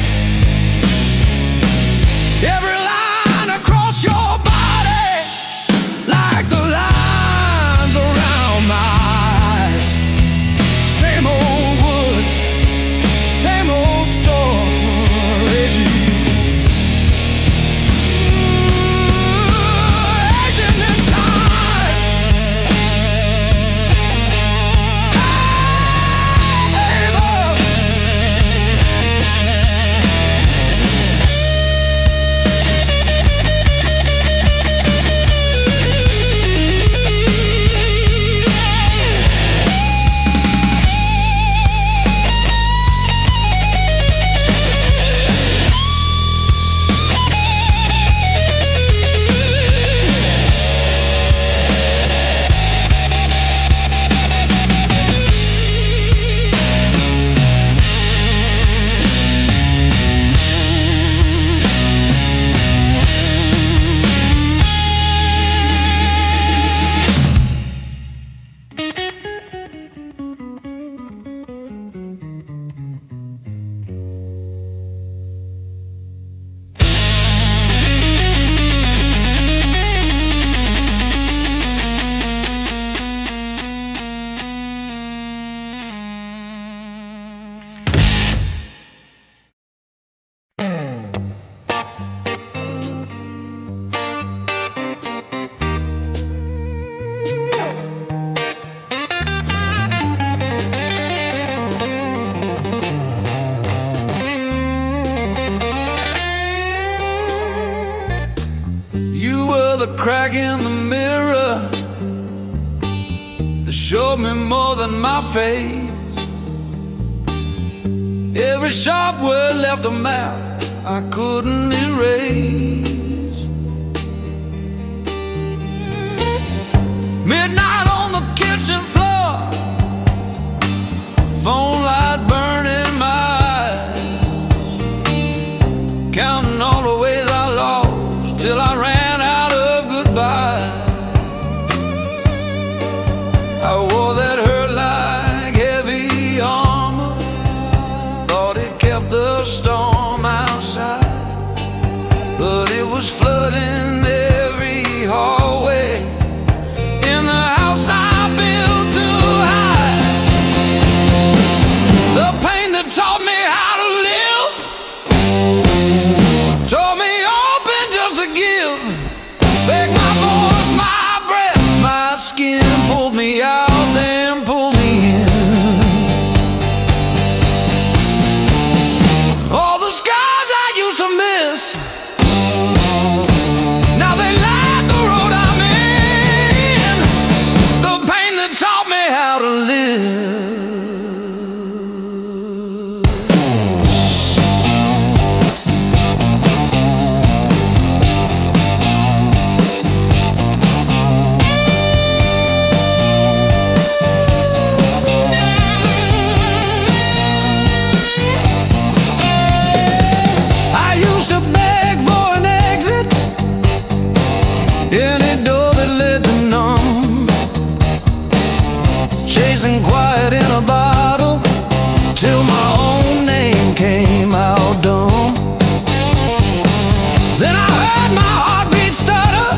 a crack in the mirror that showed me more than my face. Every sharp word left a map I couldn't erase. Midnight on the kitchen floor, phone light burning my eyes, counting all the ways I lost till I ran out of goodbye. I wore that hurt like heavy armor, thought it kept the storm outside, but it was flooding every hallway in the house I built to hide. The pain that taught me how to live taught me open just to give. Beg my voice, my breath, my skin, pulled me out, then pulled me in. All the scars I used to miss, now they light the road I'm in. The pain that taught me how to live. I used to beg for an exit, any door that led to none, chasing quiet in a bottle till my own name came out dumb. Then I heard my heartbeat stutter,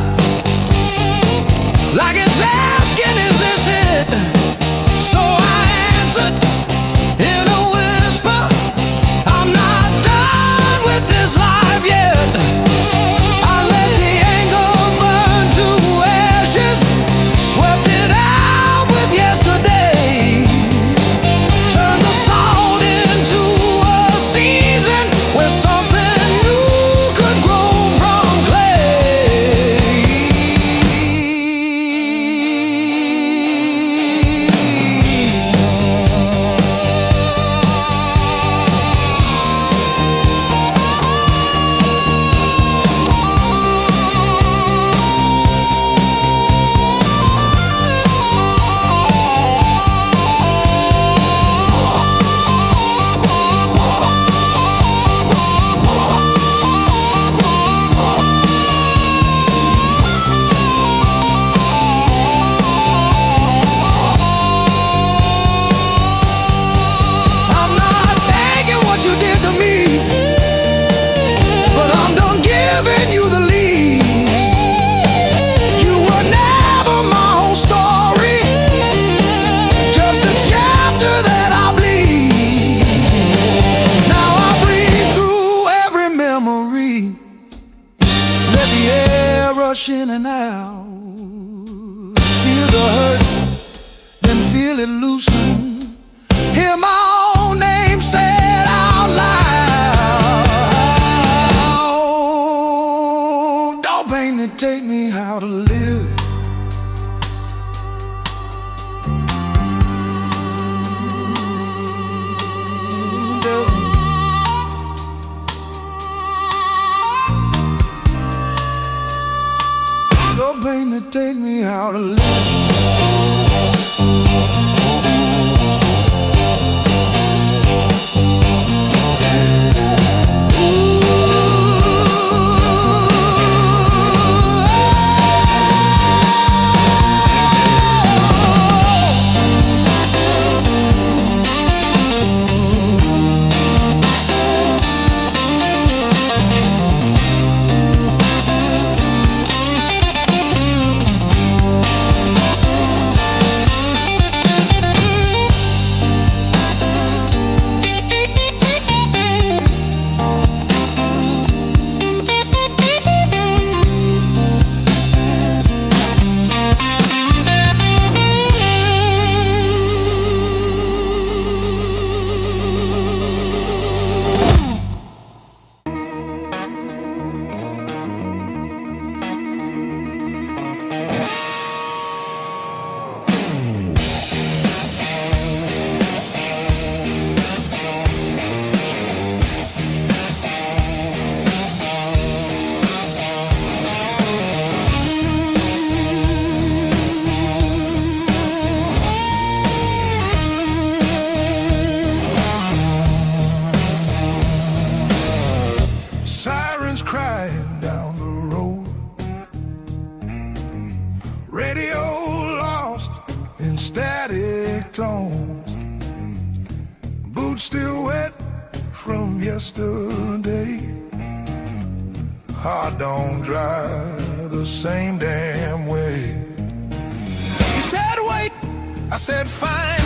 like it's asking, is this it? So I answered in a whisper, I'm not done with this life yet. I let the anger burn to ashes, swept it out with yesterday, turned the salt into a season where something new could grow from clay. I'm not thanking what you did to me, but I'm done giving you the lead. You were never my whole story, just a chapter that I bleed. Now I breathe through every memory, let the air rush in and out, feel the hurt, then feel it loosen. Hear my own name said out loud. Don't pain that take me how to live. Don't pain that take me how to live. road still wet from yesterday. Heart don't drive the same damn way. You said wait, I said fine.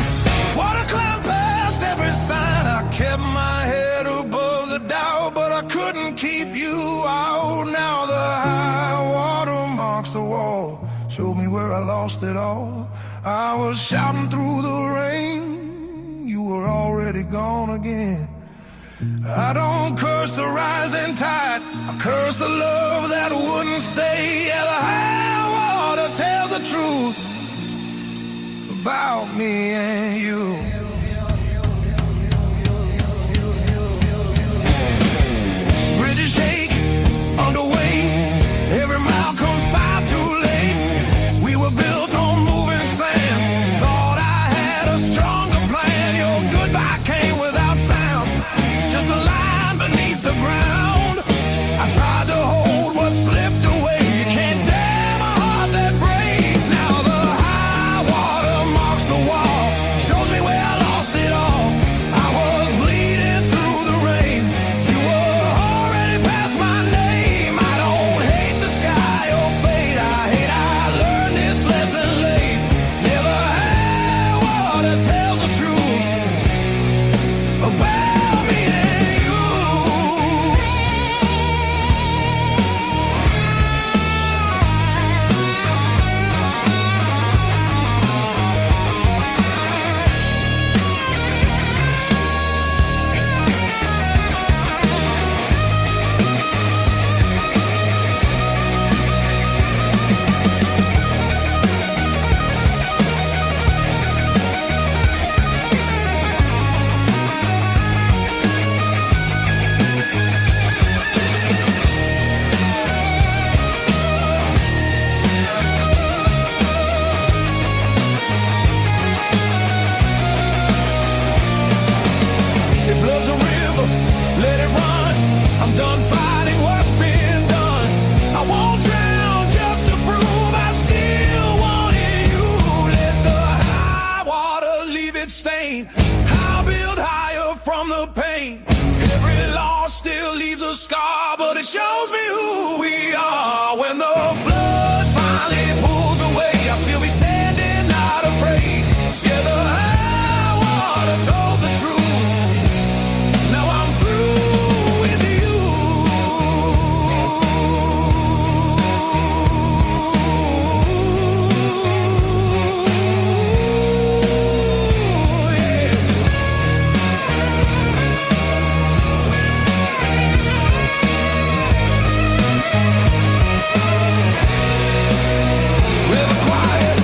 Water climb past every sign. I kept my head above the doubt, but I couldn't keep you out. Now the high water marks the wall, showed me where I lost it all. I was shouting through the rain, you were already gone again. I don't curse the rising tide, I curse the love that wouldn't stay. Yeah, the high water tells the truth about me and you. Bridges shake under weight, every mile comes far too late. We were built on moving sand, thought I had a stronger plan. Your goodbye came without sound, just a line beneath the ground. I tried to hold what slipped away. You can't damn a heart that breaks. Now the high water marks the wall, shows me where I lost it all. I was bleeding through the rain, you were already past my name. I don't hate the sky or fate, I hate I learned this lesson late. Yeah, the high water tells the truth about me and you. If love's a river, let it run. I'm done fighting what's been done. I won't drown just to prove I still wanted you. Let the high water leave its stain. I'll build higher from the pain. Every loss still leaves a scar, but it shows me who we are. When the flood finally pulls away, I'll still be standing, not afraid. Yeah, the high water told the truth. Now I'm through with you. Yeah. River quiet,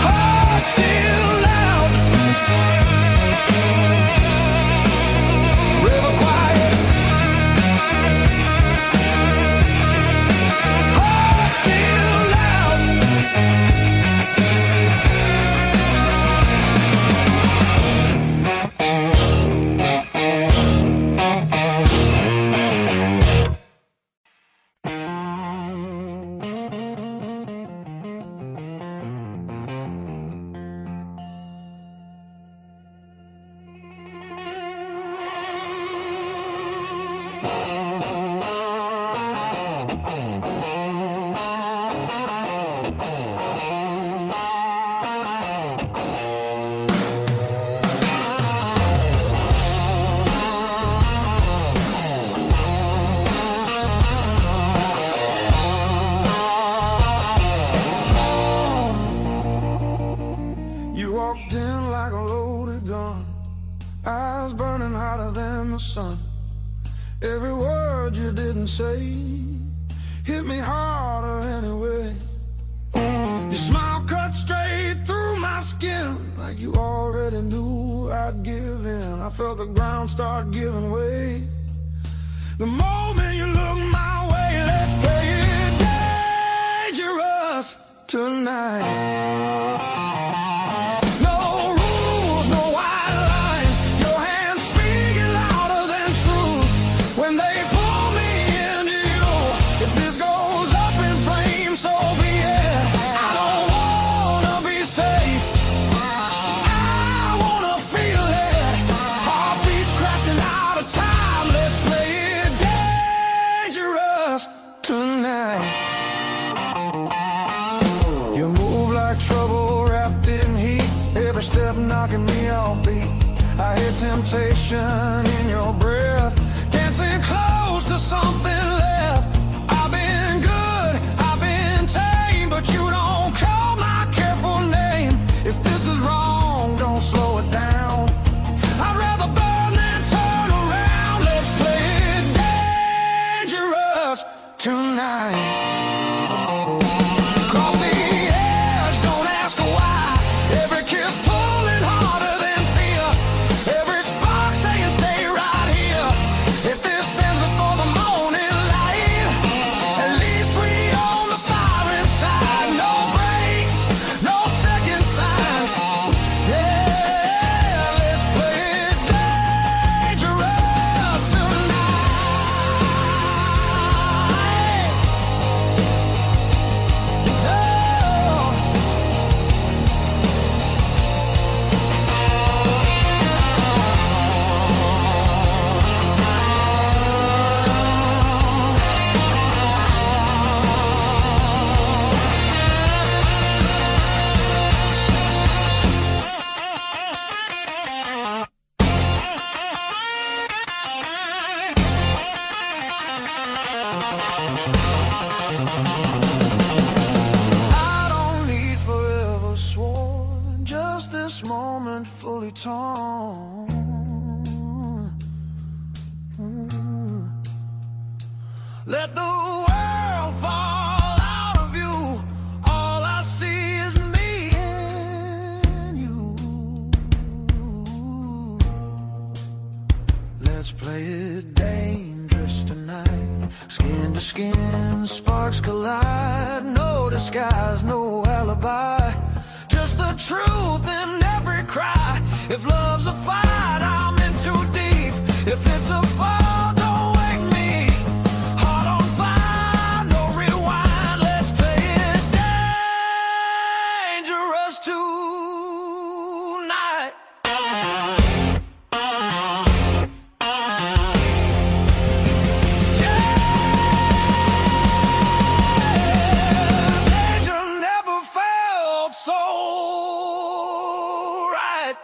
heart still loud. River quiet, heart still loud. You walked in like a loaded gun, eyes burning hotter than the sun. Every word you didn't say hit me harder anyway. Your smile cut straight through my skin, like you already knew I'd give in. I felt the ground start giving way. The moment you look my way, let's play it dangerous tonight. No rules, no white lines, your hands speaking louder than truth. When they pull me into you, if this goes up in flames, so be it. I don't wanna be safe, temptation in your breath, dancing close to something left. I've been good, I've been tame, but you don't call my careful name. If this is wrong, don't slow it down. I'd rather burn than turn around. Let's play it dangerous tonight. Fully torn. Let the world fall out of you. All I see is me and you. Let's play it dangerous tonight. Skin to skin, sparks collide. No disguise, no alibi. Just the truth in every cry. If love's a fight, I'm in too deep. If it's a fall, don't wake me. Heart on fire, no rewind. Let's play it dangerous tonight. Danger never felt so right.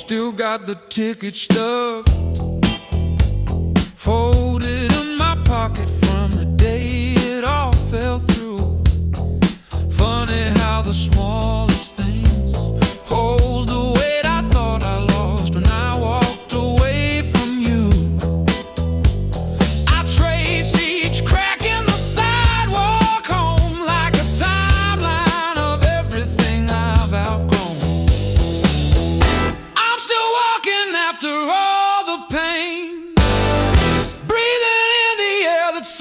Still got the ticket stub folded in my pocket from the day it all fell through. Funny how the smallest things hold the weight I thought I lost when I walked away from you. I trace each crack in the sidewalk home like a timeline of everything I've outgrown. I'm still walking after all the pain, breathing in the air that's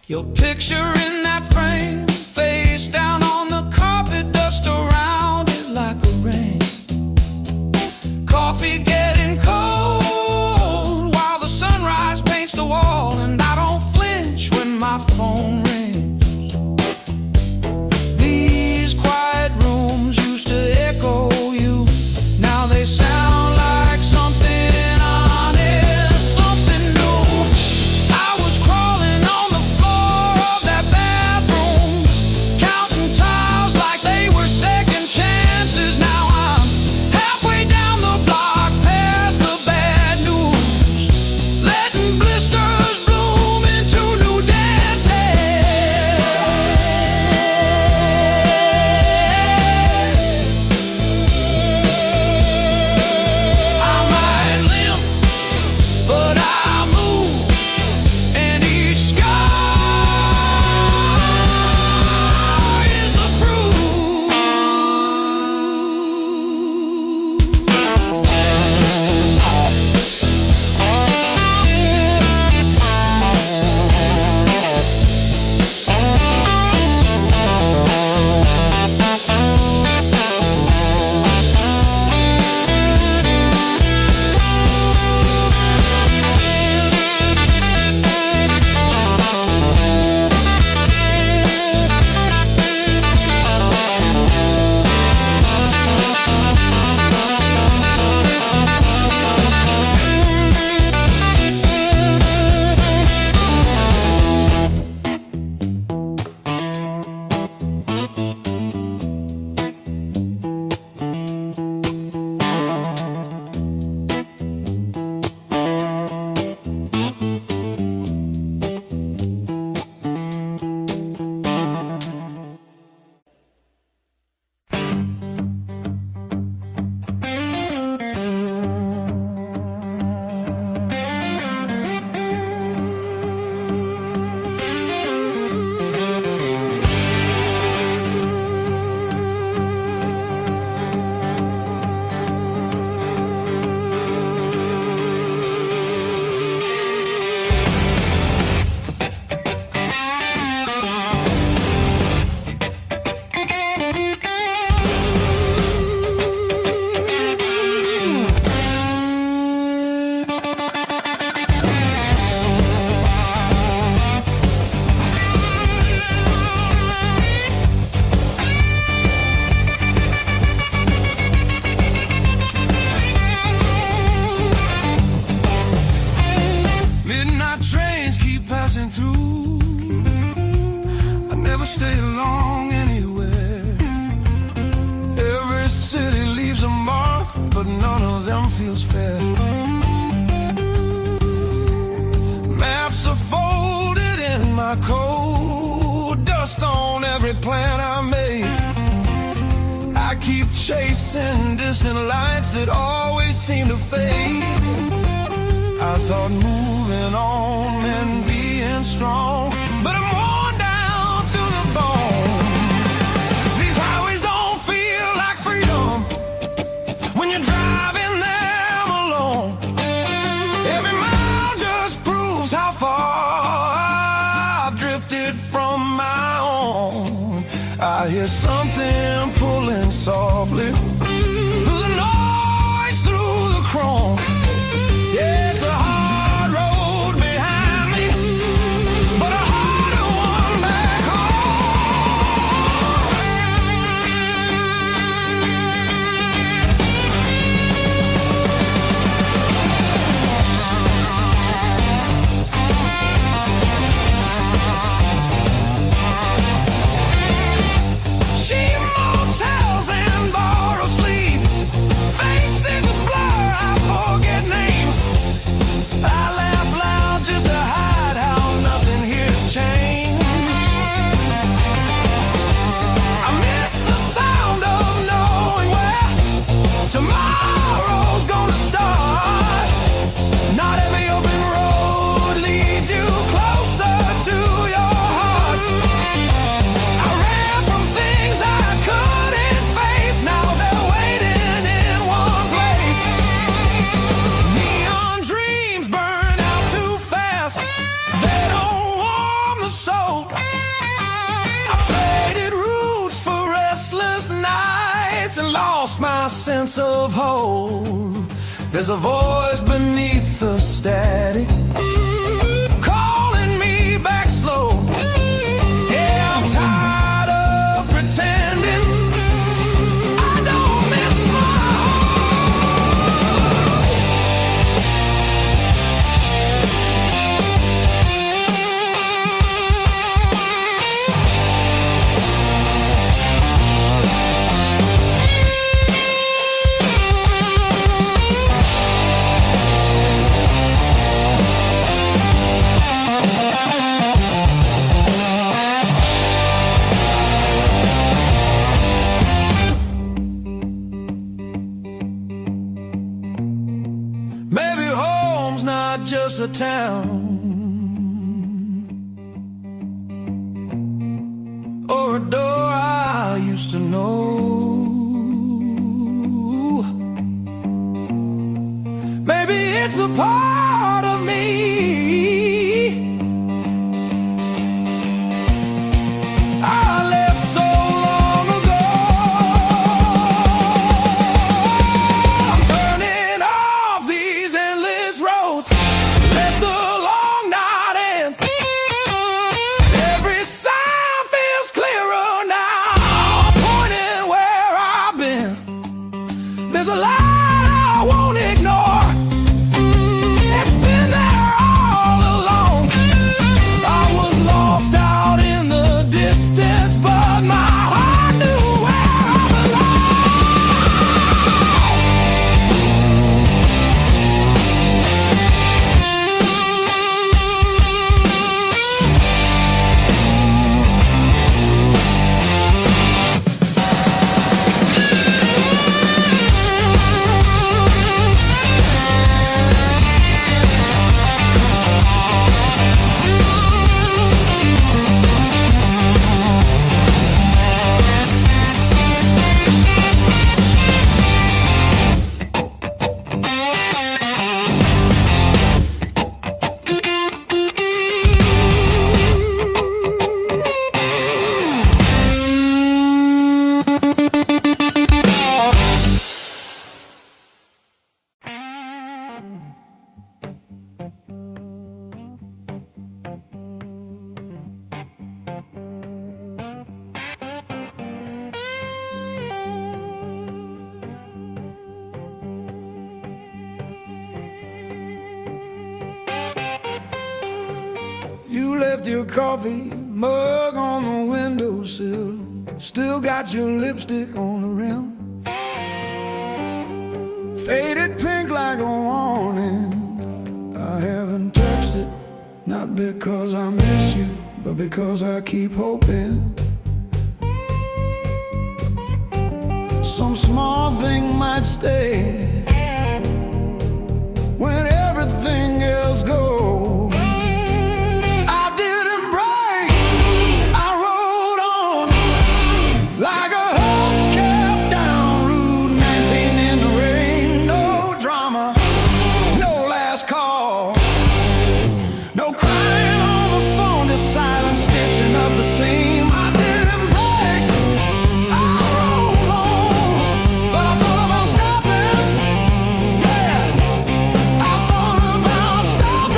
Your picture in that frame, face down on the carpet, dust around it like a rain. Coffee getting cold while the sunrise paints the wall, and I don't flinch when my phone rings. These quiet rooms used to echo you, now they sound like something honest, something new. I was crawling on the floor of that bathroom, counting tiles like they were second chances. Now I'm halfway down the block past the bad news, letting blisters bloom into new dances. I might limp, but I move, and each scar is a bruise. Midnight trains keep passing through. I never stay long anywhere. Every city leaves a mark, but none of them feels fair. Maps are folded in my coat, dust on every plan I made. I keep chasing distant lights that always seem to fade. I thought moving on meant being strong, but I'm worn down to the bone. These highways don't feel like freedom when you're driving them alone. Every mile just proves how far I've drifted from my own. I hear something pulling softly through the noise, through the chrome. Yeah, it's a hard road behind me, but a harder one back home. Cheap motels and bar and lost my sense of hold. There's a voice beneath the static calling me back slow. Yeah, I'm tired of pretending I don't miss my just a town or a door I used to know. Maybe it's a part of me I left so long ago. I'm turning off these endless roads. Let the long night end. Every sign feels clearer now, pointing where I've been. There's a light I won't ignore. It's been there all along. I was lost out in the distance, but my heart knew where I You left your coffee mug on the windowsill. Still got your lipstick on the rim. Faded pink like a warning. I haven't touched it, not because I miss you, but because I keep hoping some small thing might stay when everything else goes. Like a hubcap down Route 19 in the rain. No drama, no last call, no crying on the phone, just silent stitching up the seam. I didn't break, I rolled on, but I thought about stopping. Yeah, I thought about stopping.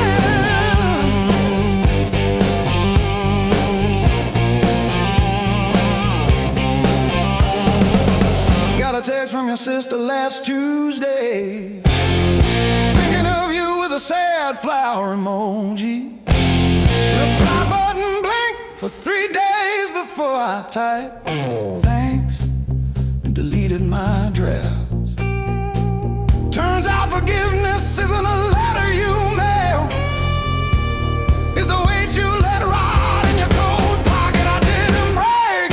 Got a text from your sister last Tuesday, thinking of you with a sad flower emoji. Reply button blinked for 3 days before I typed thanks and deleted my drafts. Turns out forgiveness isn't a letter you mail. It's the weight you let ride in your coat pocket. I didn't break,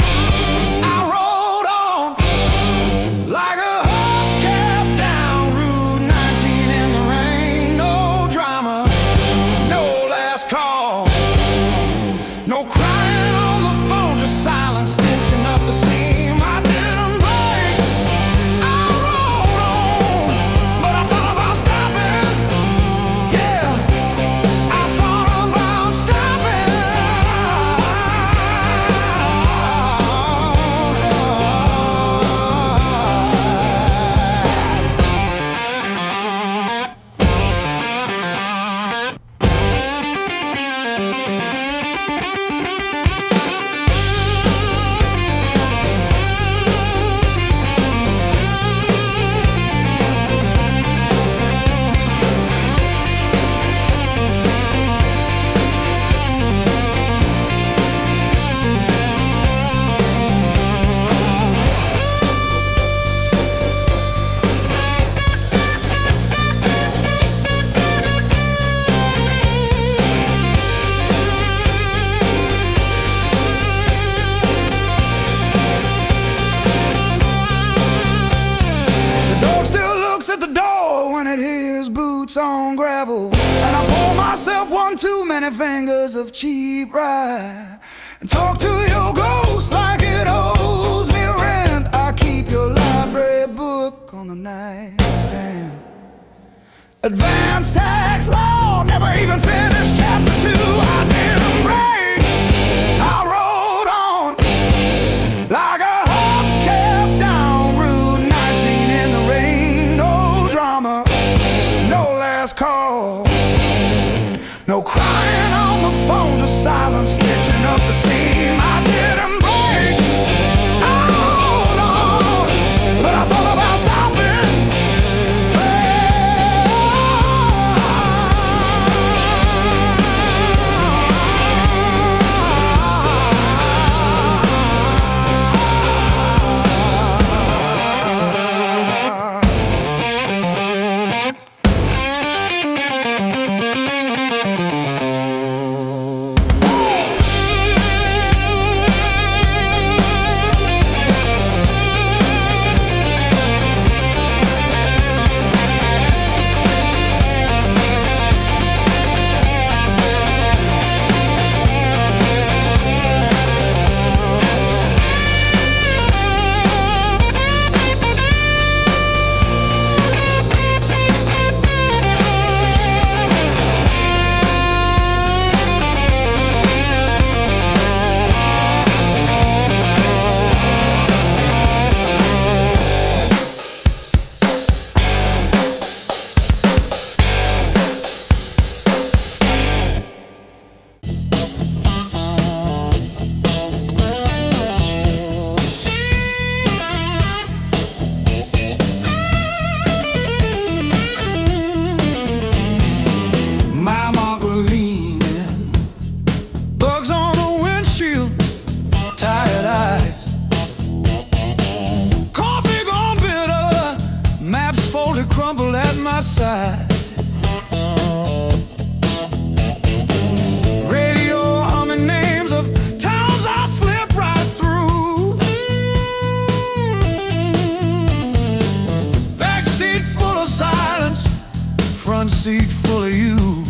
I rolled on like a hubcap down Route 19 in the rain. No drama, no last call, no crying on the phone, just silent stitching up the seam. I didn't break, I rolled on, but I thought about stopping. On gravel, and I pour myself one too many fingers of cheap rye, and talk to your ghost like it owes me rent. I keep your library book on the nightstand. Advanced tax law, never even finished chapter 2. I didn't break, I rode on like a hubcap down Route 19 in the rain. No drama, no last call, no crying on the phone, just silence stitching up the seam. I didn't break, I hold on, but I thought about stopping. Crumble at my side, radio humming names of towns I slip right through. Back seat full of silence, front seat full of you.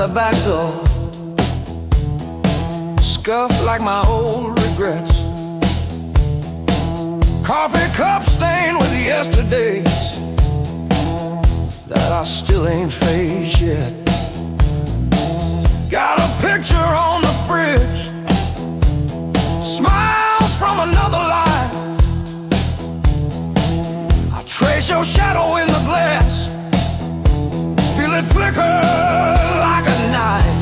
the back door, scuffed like my old regrets. Coffee cup stained with yesterdays that I still ain't faced yet. Got a picture on the fridge, smiles from another life. I trace your shadow in the glass, feel it flicker like a knife.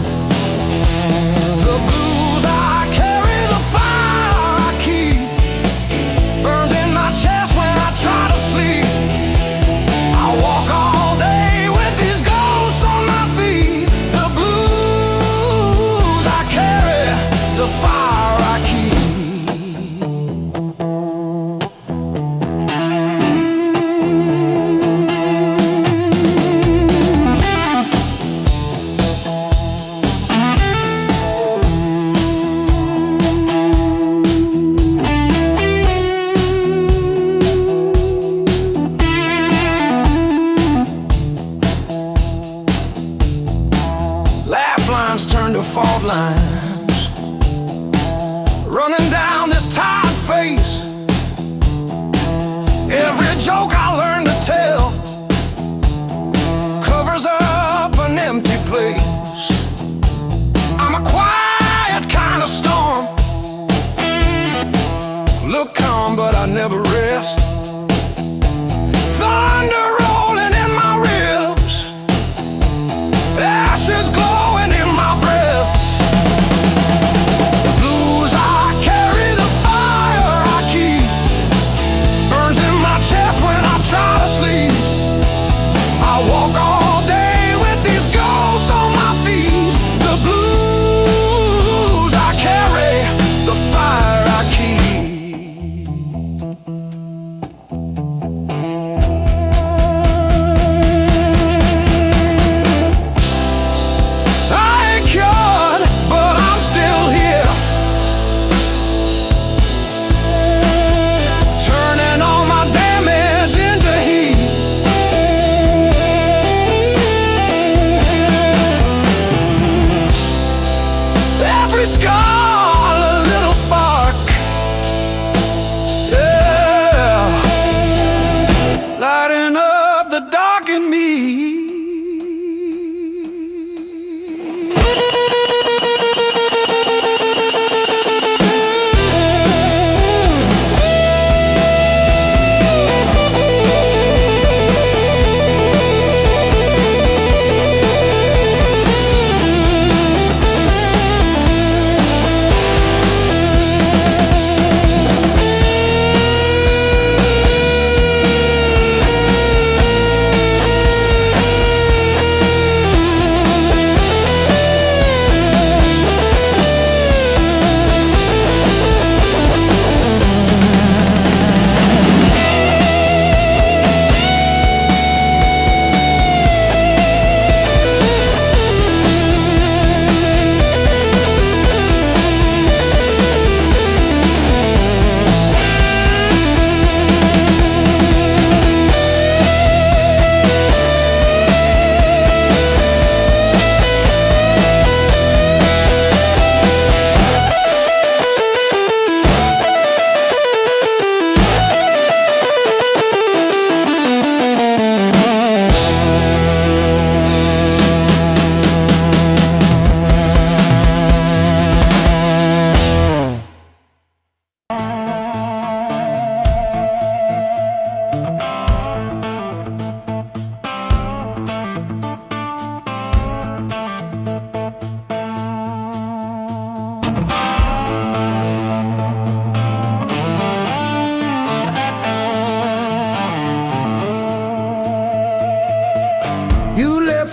The blues I carry, the fire I keep, burns in my chest when I try to sleep. I walk all day with these ghosts on my feet. The blues I carry, the fire I keep. Turn to fault lines, running down this tired face. Every joke I learn to tell covers up an empty place. I'm a quiet kind of storm, look calm but I never rest. Thunder rolling in my ribs, ashes glowing in my breath. The blues I carry, the fire I keep, burns in my chest when I try to sleep. I walk all day with these ghosts on my feet. The blues I carry, the fire I keep.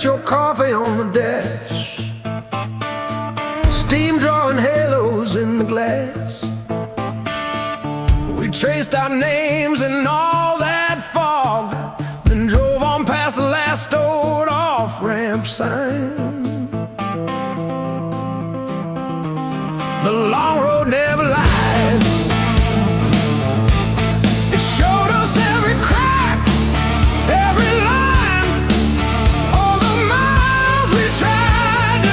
Your coffee on the dash, steam drawing halos in the glass. We traced our names in all that fog, then drove on past the last old off-ramp sign. The long road never lies, it showed us every crack, every line, all the miles we tried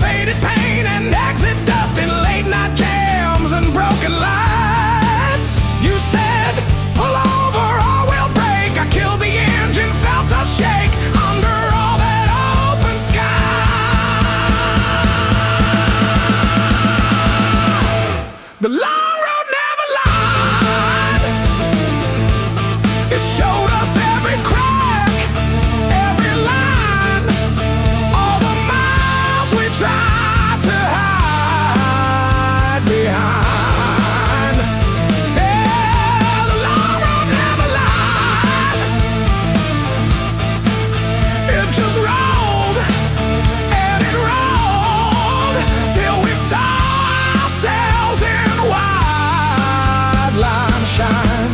faded paint and exit dust and late night jams and broken lights. You said, pull over or we'll break. I killed the engine, felt us shake under all that open sky. The long road never lied. It showed us every crack, every line, all the miles we tried to hide behind. Yeah, the long road never lied. It just rolled and it rolled till we saw ourselves in wide line shine.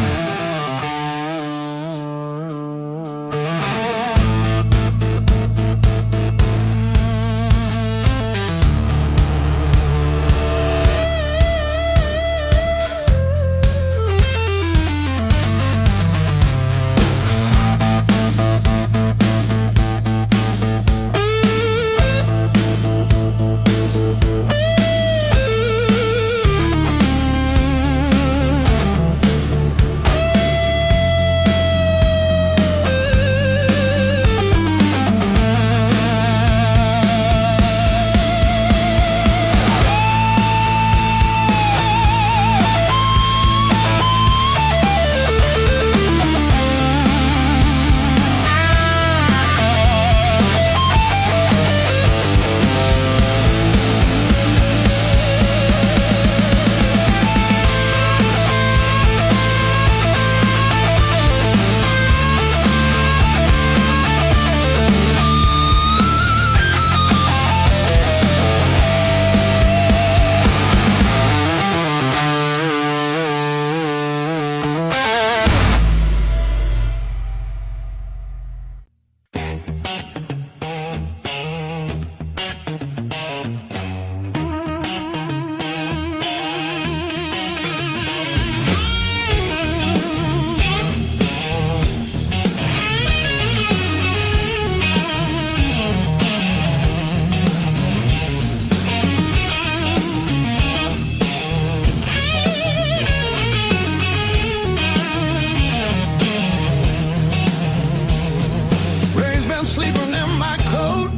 Rain's been sleeping in my coat,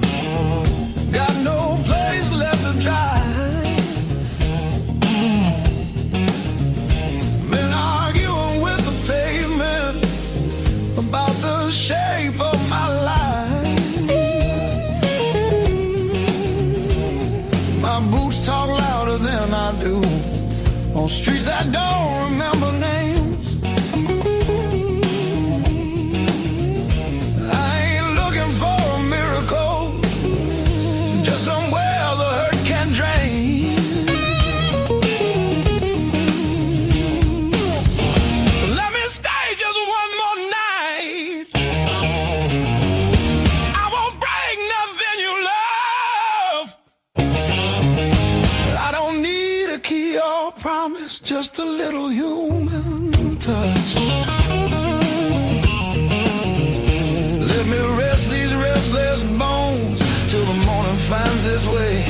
got no place left to dry. Been arguing with the pavement about the shape of my life. My boots talk louder than I do on streets I don't remember names. I ain't looking for a miracle, just somewhere the hurt can drain. Let me stay just one more night. I won't break nothing you love. I don't need a key or promise, just a little human touch. Let me rest these restless bones till the morning finds its way.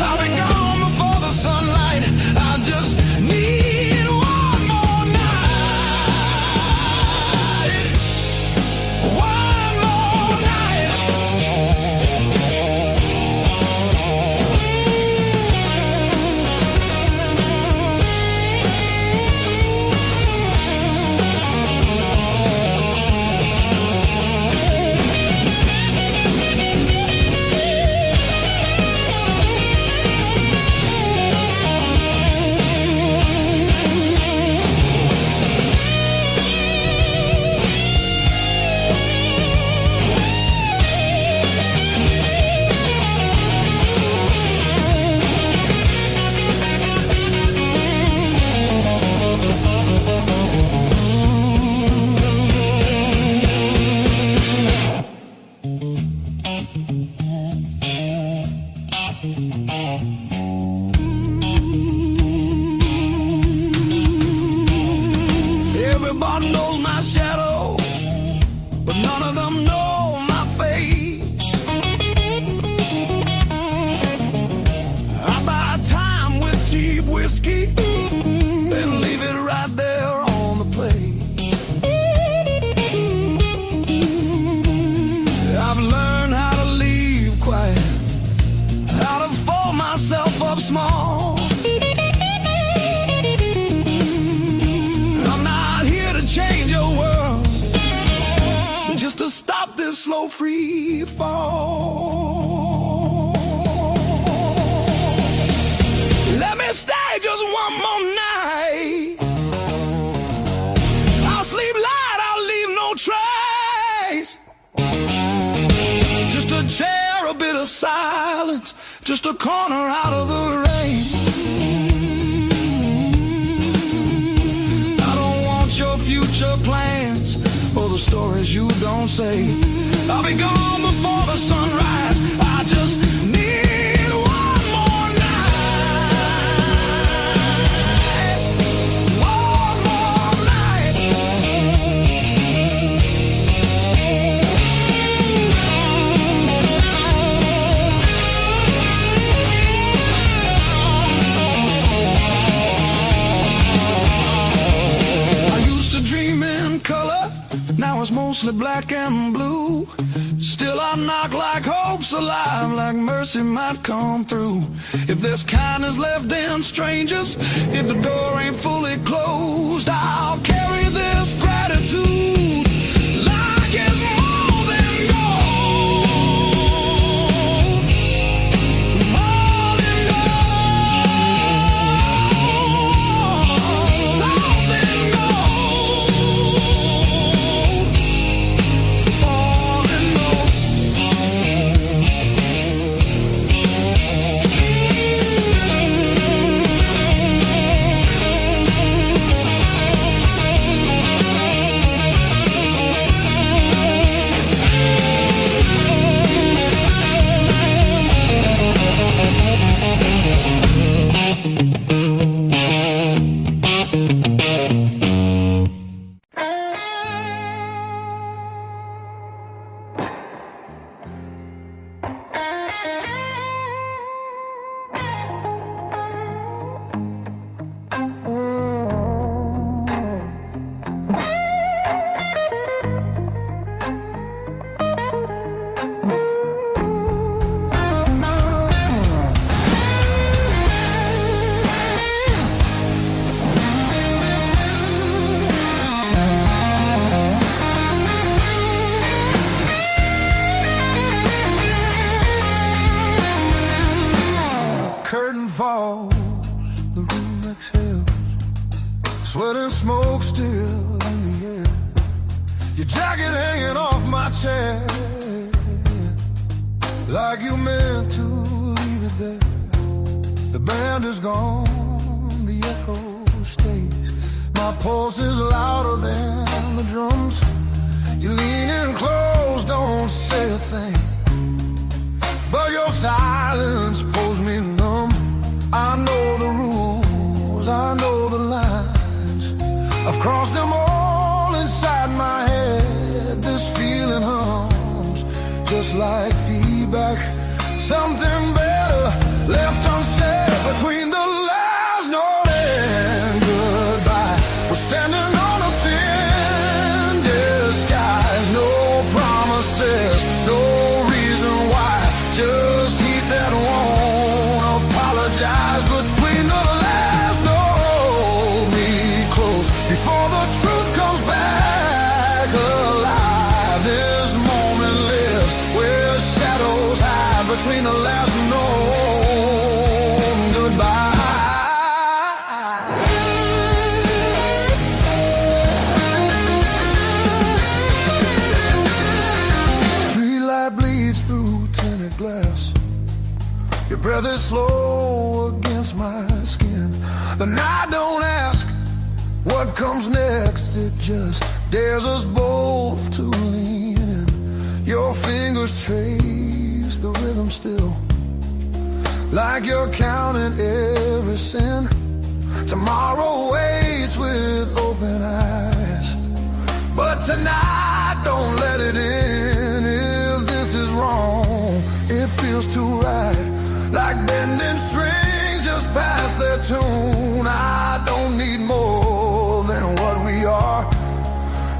I'll be gone before the sunlight. I just need one more night. One more night. Everybody knows my shadow, but none of them know my face. just a corner out of the rain. I don't want your future plans or the stories you don't say. I'll be gone before the sunrise. I just need one more night. One more night. I used to dream in color, now it's mostly black and blue. Still I knock like hope's alive, like mercy might come through. If there's kindness left in strangers, if the door ain't fully closed, I'll carry this gratitude like it's more than gold. More than gold. More than gold. More than gold. Curtain fall, the room exhales, sweat and smoke still in the air. Your jacket hanging off my chair, like you meant to leave it there. The band is gone, the echo stays. My pulse is louder than the drums. You lean in close, don't say a thing, but your silence pulls me numb. I know the rules, I know the lines. I've crossed them all inside my head. This feeling hums, just like feedback. Something better left unsaid between the last note and goodbye. We're standing on a thin disguise. No promises, no reason why. Just heat that won't apologize. Between the last note, hold me close before the truth comes back alive. This moment lives where shadows hide. Between the last note and goodbye. Street light bleeds through tinted glass. Your breath is slow against my skin. The night don't ask what comes next. It just dares us both to lean in. Your fingers trace the rhythm still, like you're counting every sin. Tomorrow waits with open eyes, but tonight don't let it in. If this is wrong, it feels too right, like bending strings just past their tune. I don't need more than what we are.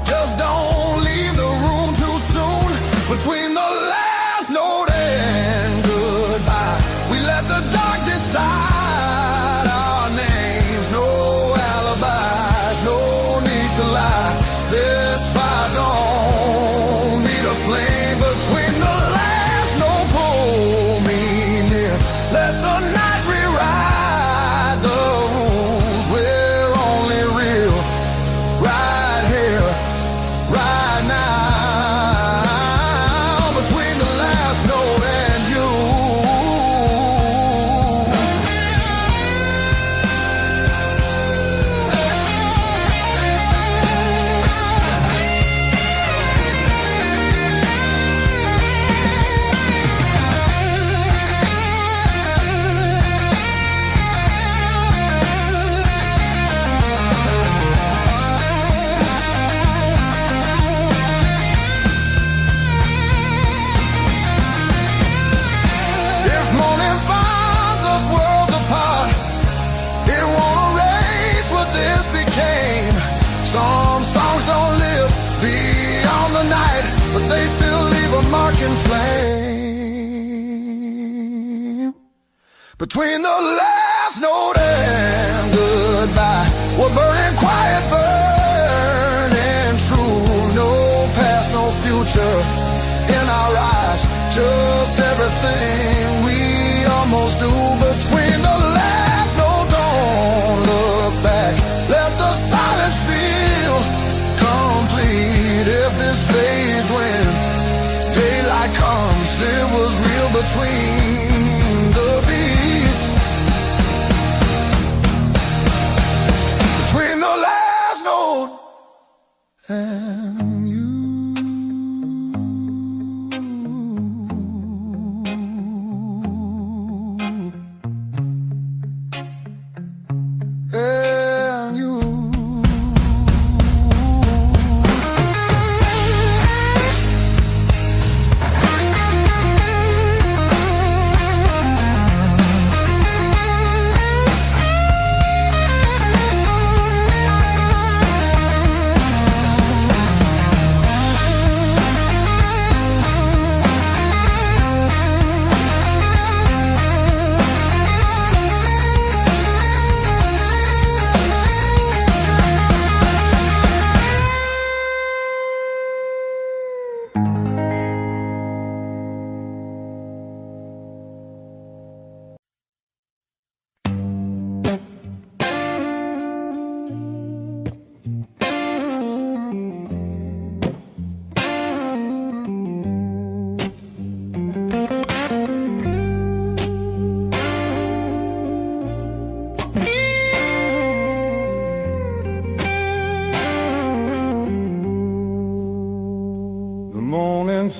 Just don't leave the room too soon. Between the last note and goodbye, we let the dark decide our names. No alibis, no need to lie. This fire don't need a flame. Between the last note, pull me near. Let the night rewrite the flame. Between the last note and goodbye, we're burning quiet, burning true. No past, no future in our eyes, just everything we almost do. Between the last note, don't look back, let the silence feel complete. If this fades when daylight comes, it was real between the beats. Between the last note and you. And you.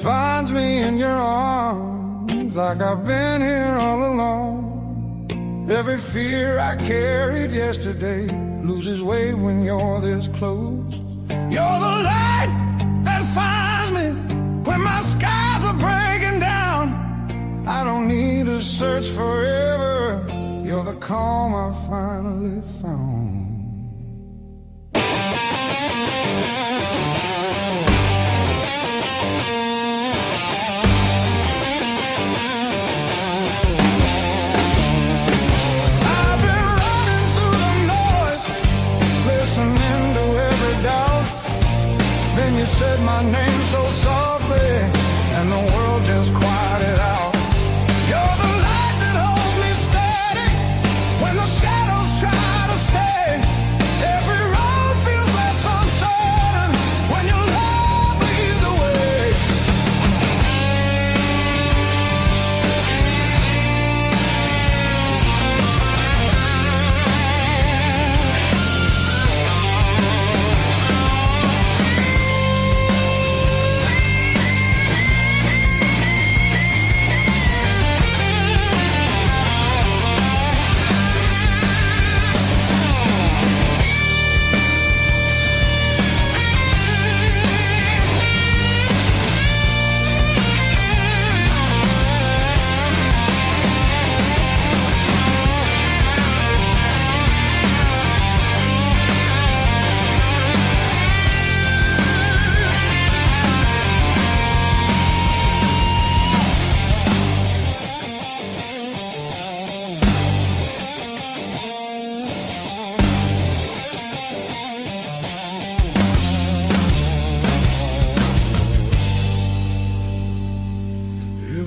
Finds me in your arms like I've been here all along. Every fear I carried yesterday loses weight when you're this close. You're the light that finds me when my skies are breaking down. I don't need to search forever. You're the calm I finally found. You said my name so softly, and the world just quieted out. You're the light that holds me steady when the shadows try to stay. Every road feels less uncertain when your love leads the way.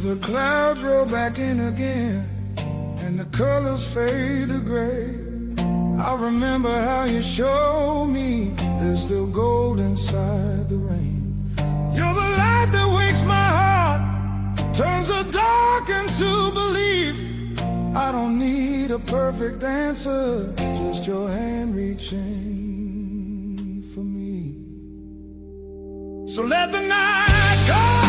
The clouds roll back in again and the colors fade to gray. I remember how you showed me there's still gold inside the rain. You're the light that wakes my heart, turns the dark into belief. I don't need a perfect answer, just your hand reaching for me. So let the night come.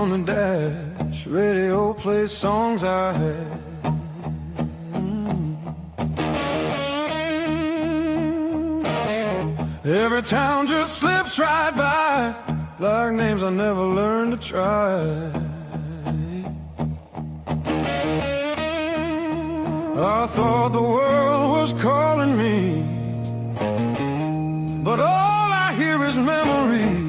on the dash, radio plays songs I had. Every town just slips right by, like names I never learned to try. I thought the world was calling me, but all I hear is memory.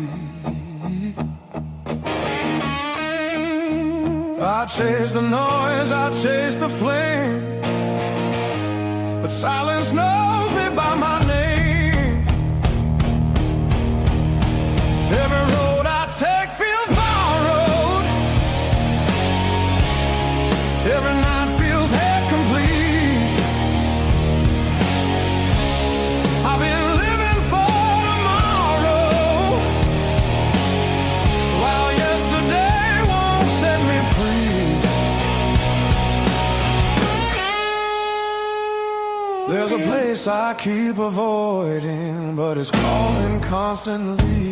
I chase the noise, I chase the flame, but silence knows me by my name. Every road I take feels borrowed. Every night feels half complete. I've been living for tomorrow, while yesterday won't set me free. There's a place I keep avoiding, but it's calling constantly.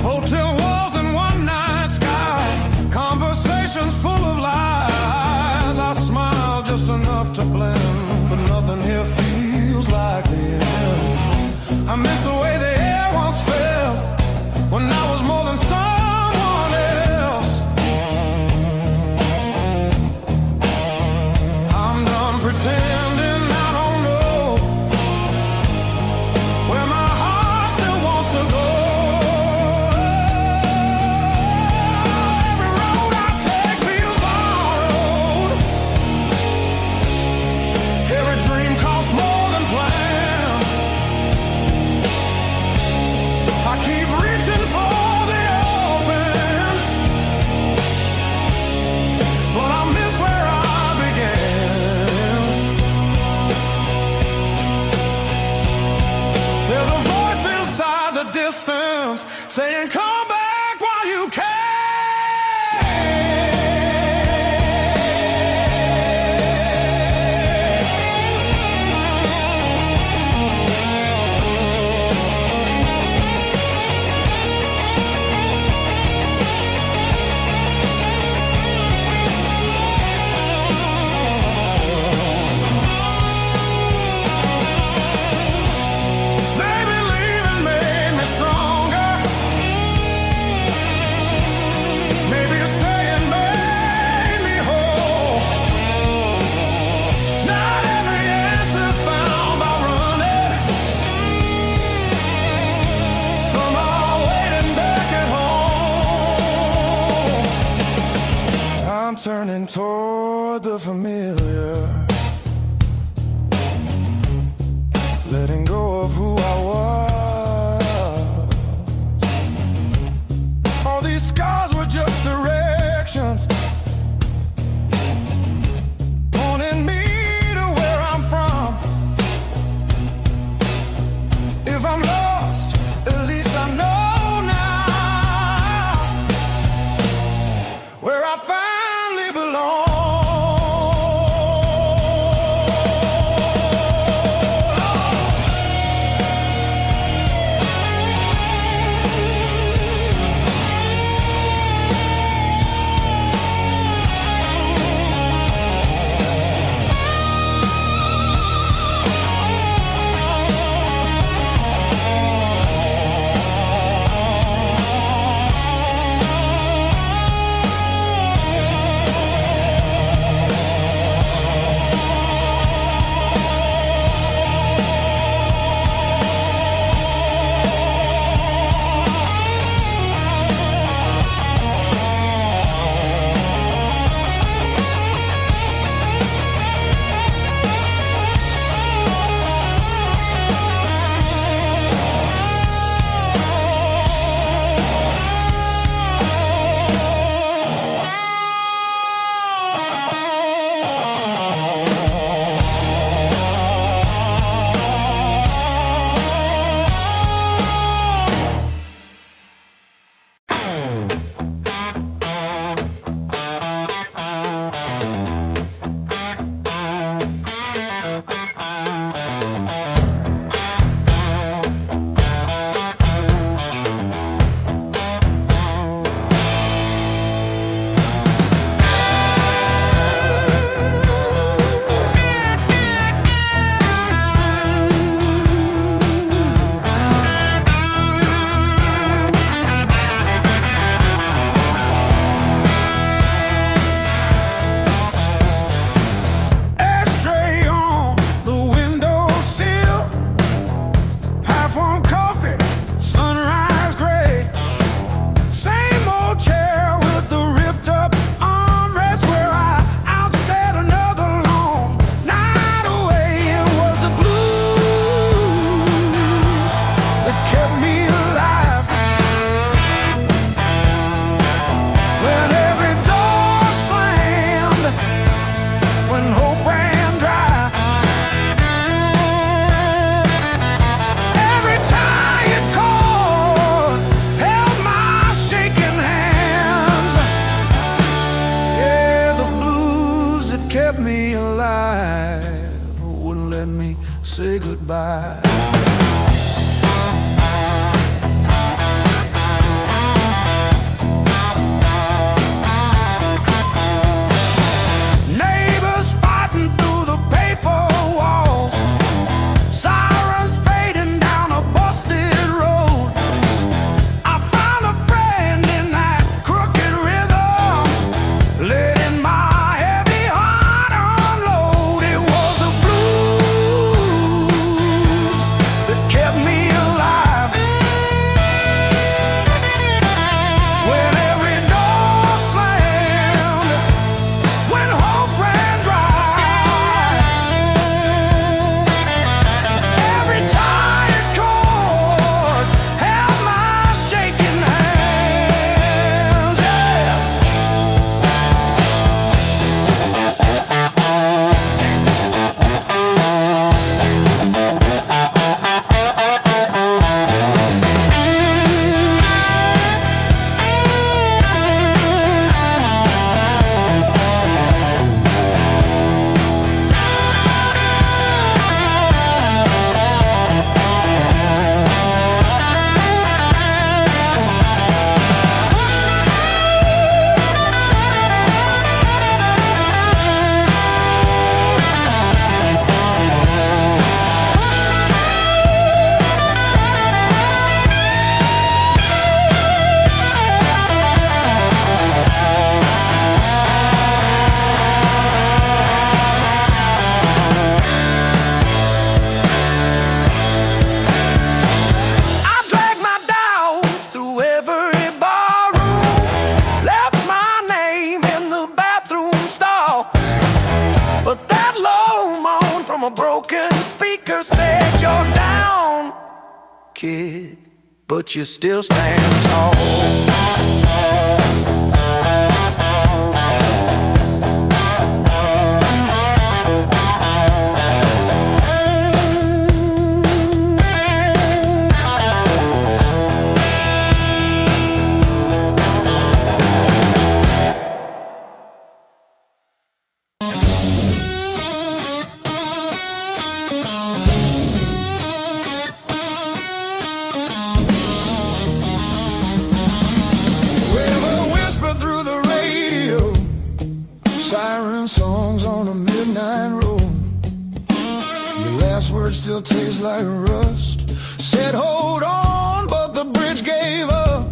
Hotel walls and one-night skies, conversations full of lies. I smile just enough to blend, but nothing here feels like the end. I miss the way the air once felt, when I was more than someone else. I'm done pretending I don't know where my heart still wants to go. Every road I take feels borrowed. Every dream costs more than planned. I keep reaching for the open, but I miss where I began. There's a voice inside the distance saying, come back while you can. Maybe leaving made me stronger. Maybe staying made me whole. Not every answer's found by running. Some are waiting back at home. I'm turning toward the familiar, letting go of who I was. All these scars were just directions, pointing me to where I'm from. If I'm lost, at least I know now where I finally belong. say goodbye. Neighbors fighting through the paper walls, sirens fading down a busted road. I found a friend in that crooked rhythm, letting my heavy heart unload. It was the blues that kept me alive. When every door slammed, when hope ran dry, every tired chord held my shaking hands. Yeah. I dragged my doubts through every barroom, left my name in the bathroom stall. But that low moan from a broken speaker said, "You're down, kid, but you still stand tall." River whisper through the radio, siren songs on a midnight road. Your last words still taste like rust. Said hold on, but the bridge gave up.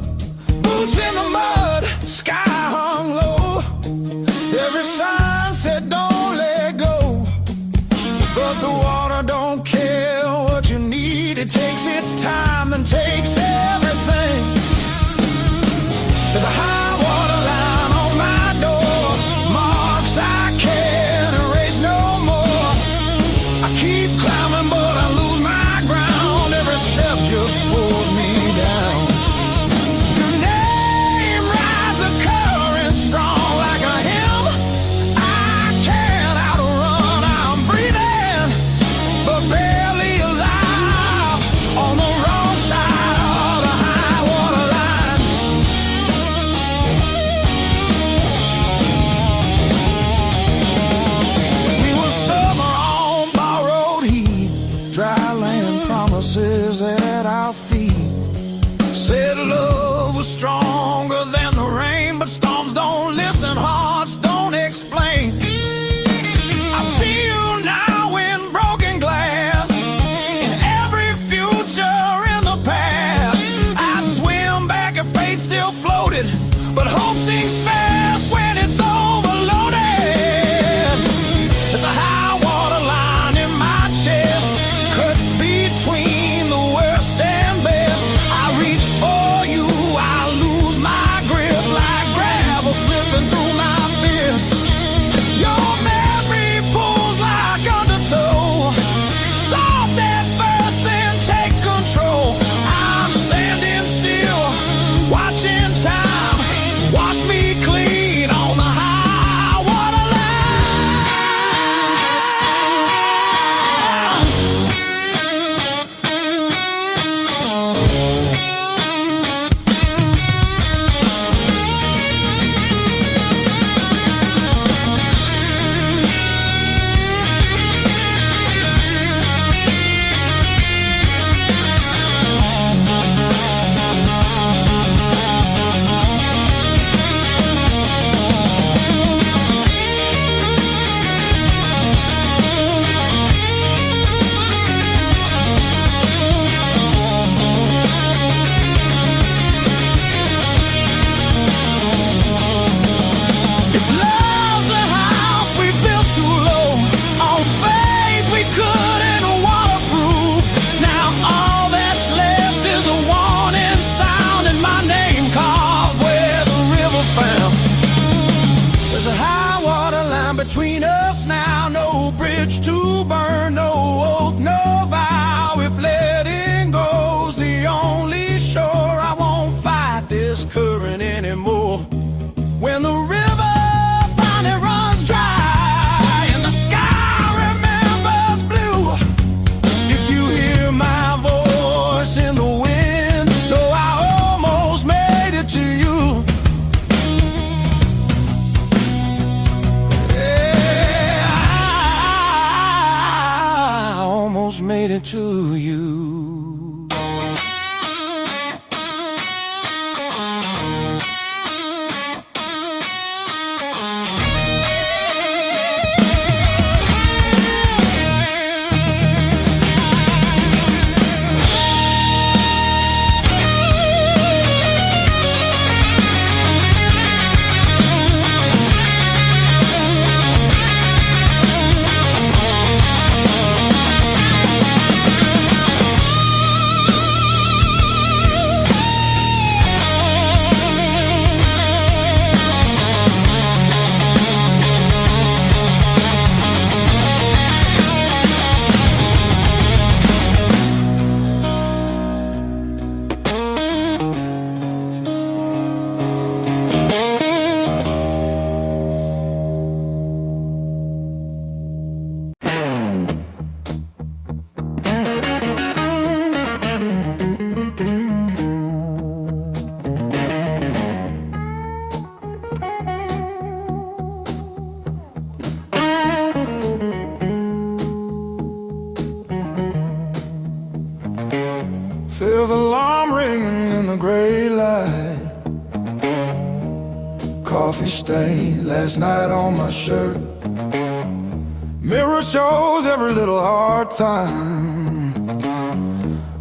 Boots in the mud, sky hung low. Every sign said don't let go, but the water don't care what you need. It takes its time, then takes everything. There's a high water line on my door, marks I can't erase no more. I keep climbing, but I lose my ground. Every step just pulls me down. Your name rides a current strong like a hymn. I can't outrun, I'm breathing, but barely alive on the wrong side of the high water line. We were summer on borrowed heat, dry land promises at our feet. Said love was stronger than the rain, but storms don't listen, hearts don't explain. I see you now in broken glass, in every future in the past. I'd swim back if fate still floated, but hope sinks fast when it's overloaded. There's a high water line in my chest, cuts between the worst and best. I reach for you, I lose my grip like gravel slipping through my fist. Your memory pulls like undertow, soft at first then takes control. I'm standing still, watching time wash me clean. Love's a house we built too low, on faith we couldn't waterproof. Now all that's left is a warning sound and my name carved where the river found. There's a high water line between us now, no bridge to burn, no oath, no vow. If letting go's the only shore, I won't fight this current anymore. When the river finally runs dry and the sky remembers blue, if you hear my voice in the wind, know I almost made it to you. Yeah, I almost made it to you. Feel the alarm ringing in the gray light. Coffee stain last night on my shirt. Mirror shows every little hard time,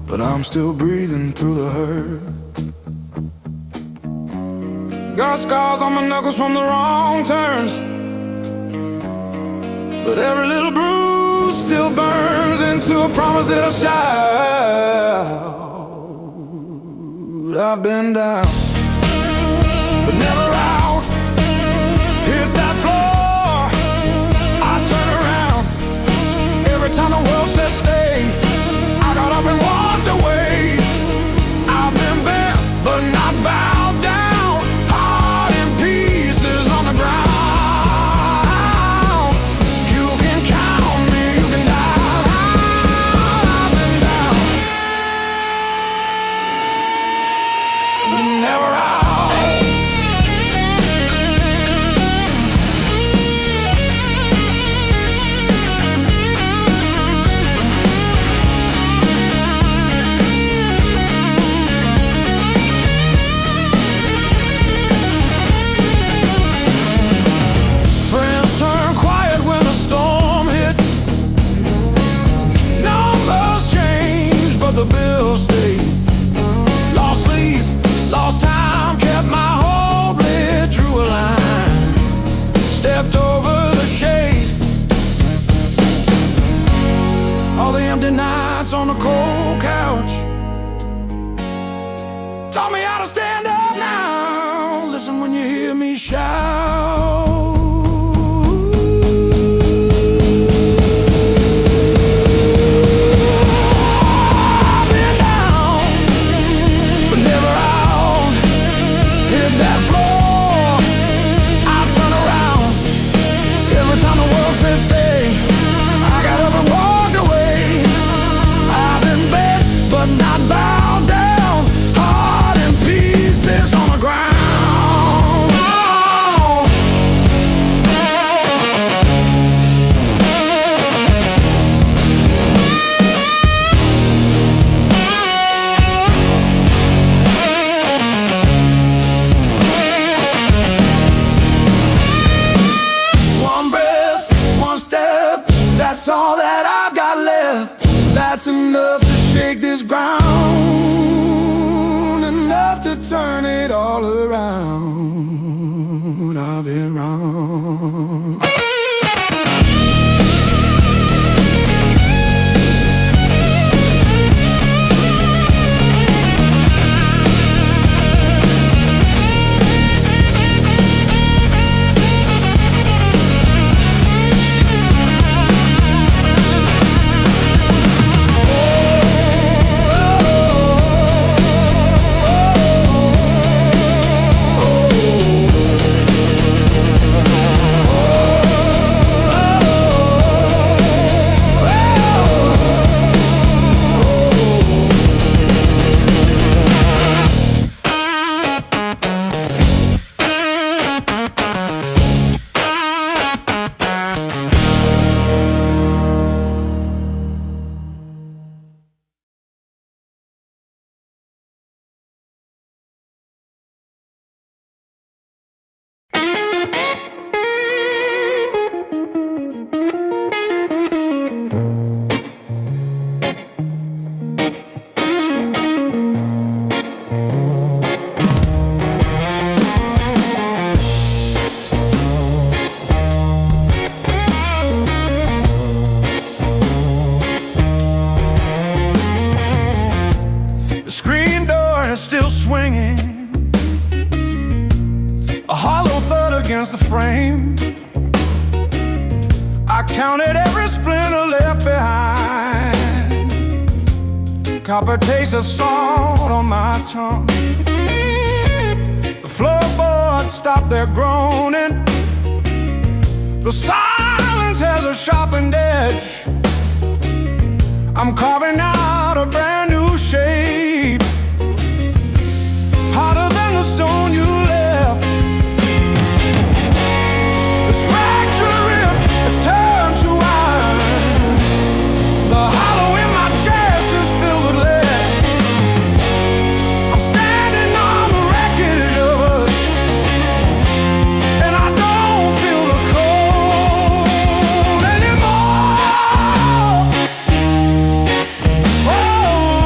but I'm still breathing through the hurt. Got scars on my knuckles from the wrong turns, but every little bruise still burns into a promise that I shout. I've been down, but never out. Hit that floor, I turn around. Every time the world says stay, I got up and walked away. I've been bent, but not bowed down. Heart in pieces on the ground. You can count me, you can die. I've been down, but never out. Friends turn quiet when the storm hit. Numbers change, but the bills stay. Lost sleep, lost time, kept my hope lit, drew a line, stepped over the shade. All the empty nights on the cold couch taught me how to stand up now. Listen when you hear me shout. I've been down, but never out. Hit that floor, I turn around. Every time the world says stay, I got up and walked away. I've been bent, but not bowed down. Heart in pieces on the ground. One breath, one step, that's all that I've got left. That's enough to shake this ground, enough to turn it all around. I've been wrong. against the frame. I counted every splinter left behind. Copper taste of salt on my tongue. The floorboards stopped their groaning. The silence has a sharpened edge. I'm carving out a brand new shape, harder than the stone you left. This fractured rib is turned to iron. The hollow in my chest is filled with lead. I'm standing on the wreckage of us, and I don't feel the cold anymore. Oh,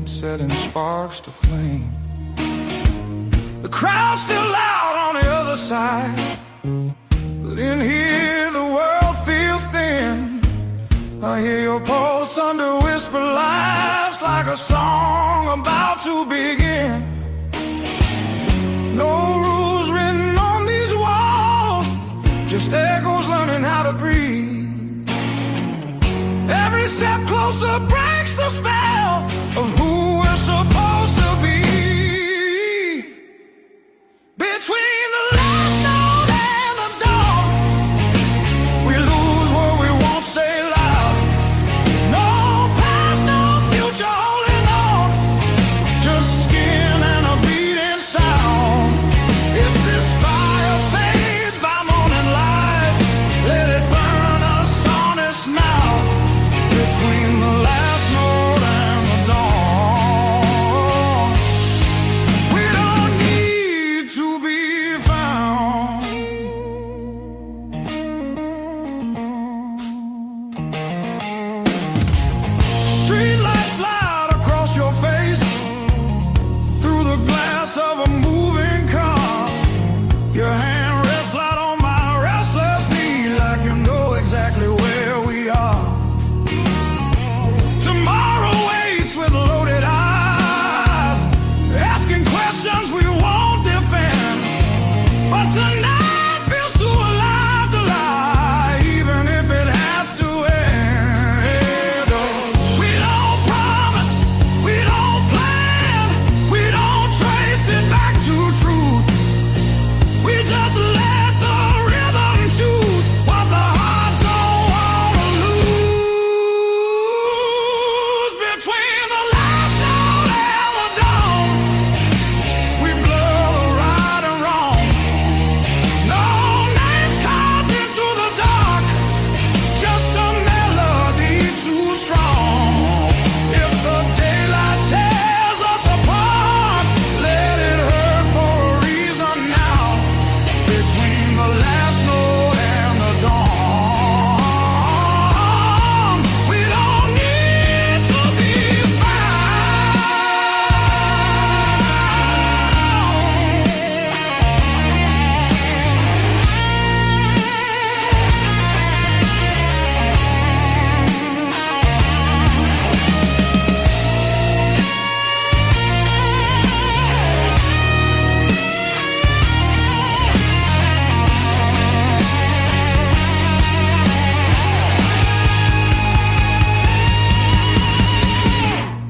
setting sparks to flame. The crowd's still loud on the other side, but in here the world feels thin. I hear your pulse under whispered laughs, like a song about to begin. No rules written on these walls, just echoes learning how to breathe. Every step closer breaks the spell of who we're supposed to be. Between the last note and the dawn, we lose what we won't say loud. No past, no future holding on, just skin and a beating sound. If this fire fades by morning light, let it burn us honest now. Between the last note and the dawn, we don't need to be found. Street lights slide across your face, through the glass of a moving car. Your hand rests light on my restless knee, like you know exactly where we are. Tomorrow waits with loaded eyes, asking questions we won't defend. But tonight feels too alive to lie, even if it has to end. Oh, we don't promise, we don't plan, we don't trace it back to truth. We just let the rhythm choose what the heart don't wanna lose. Between the last note and the dawn, we blur the right and wrong. No names carved into the dark, just a melody too strong. If the daylight tears us apart, let it hurt for a reason now. Between the last note and the dawn, we don't need to be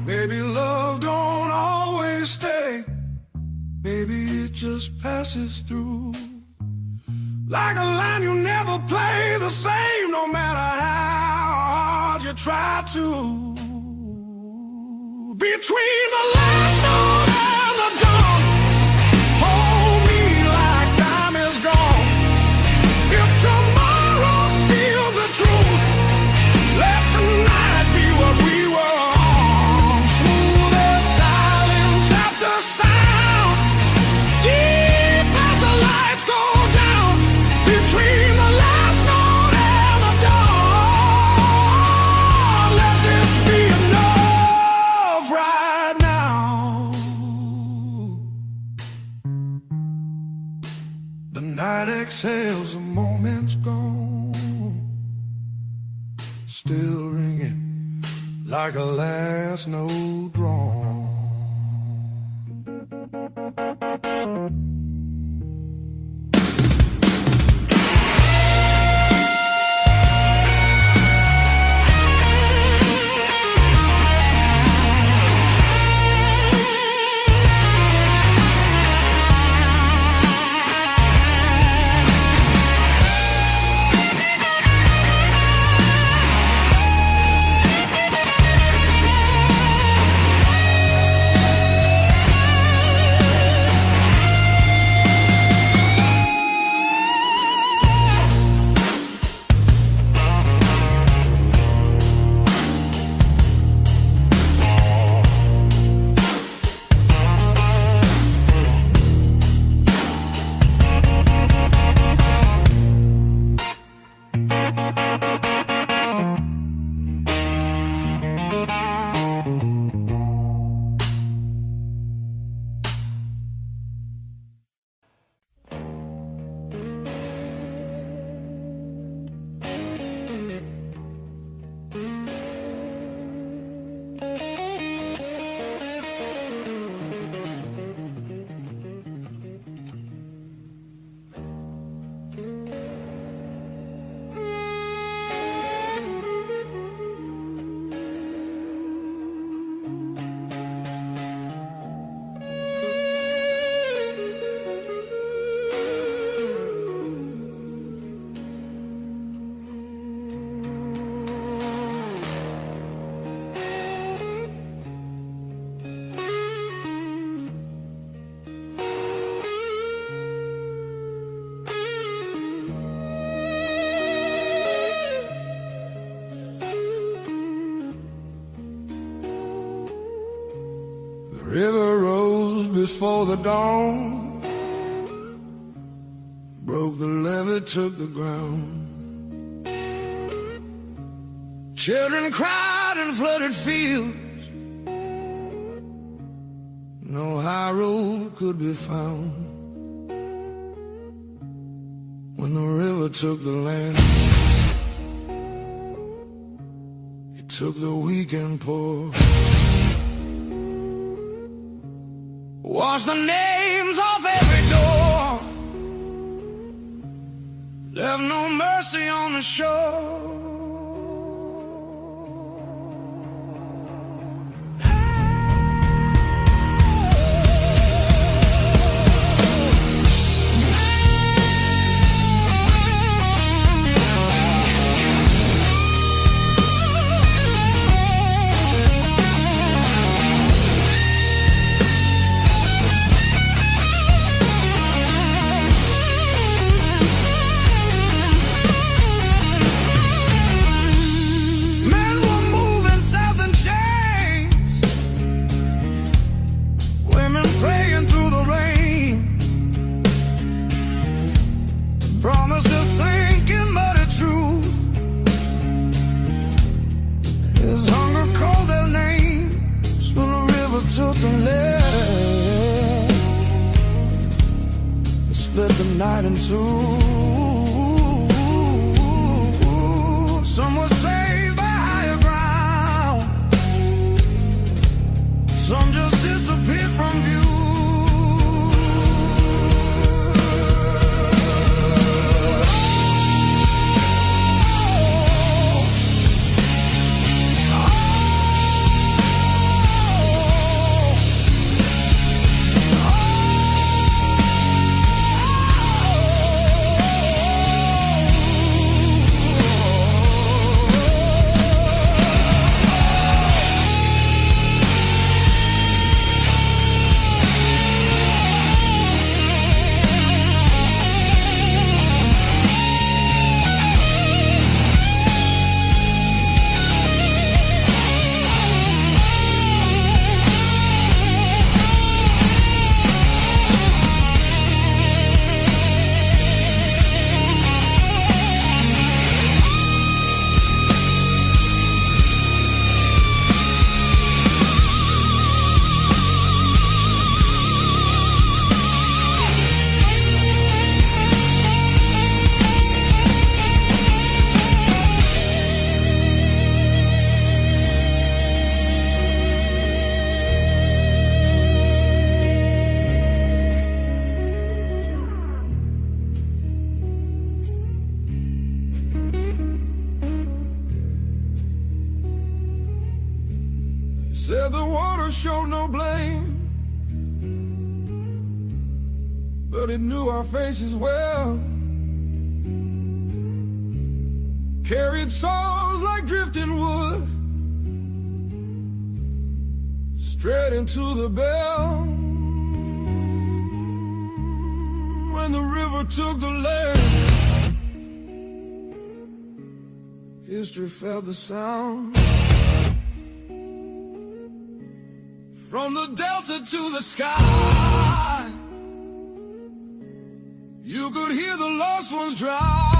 Maybe love don't always stay. Maybe it just passes through. Like a line you never play the same, no matter how hard you try to. Between the last note and the dawn, hold me like time is gone. If tomorrow steals the truth, let tonight be what we were on. Smooth as silence after sound, deep as the lights go down. Between the last note and the dawn, let this be enough right now. The night exhales, the moment's gone, still ringing like a last note drawn. River rose before the dawn, broke the levee, took the ground. Children cried in flooded fields, no high road could be found. When the river took the land, it took the weak and poor. Washed the names off every door, left no mercy on the shore. Took the land, split the night in two. Some were saved by higher ground, some just disappeared from view. Said the water showed no blame, but it knew our faces well. Carried souls like drifting wood, straight into the bell. When the river took the land, history felt the sound. From the delta to the sky, you could hear the lost ones drown.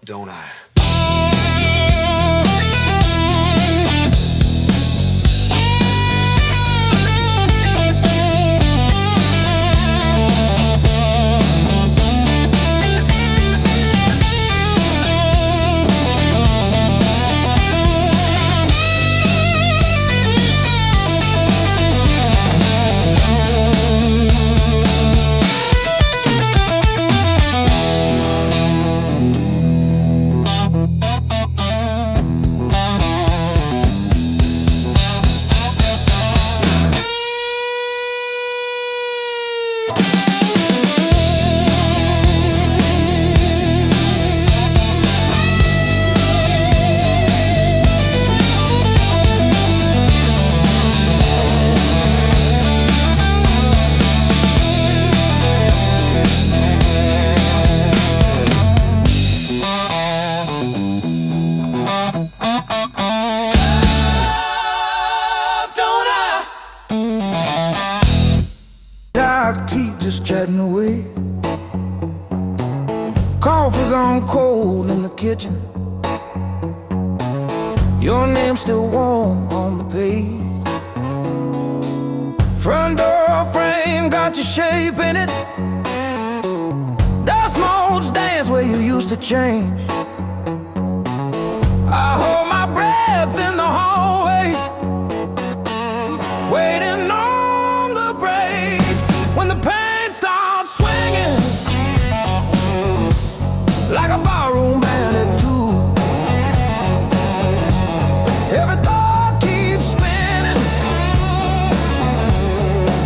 Don't I? Just chatting away. Coffee gone cold in the kitchen. Your name's still warm on the page. Front door frame got your shape in it. Dust motes dance where you used to change. I hold my breath in the hallway, waiting on the break. When the pain starts swinging like a barroom band at two, every thought keeps spinning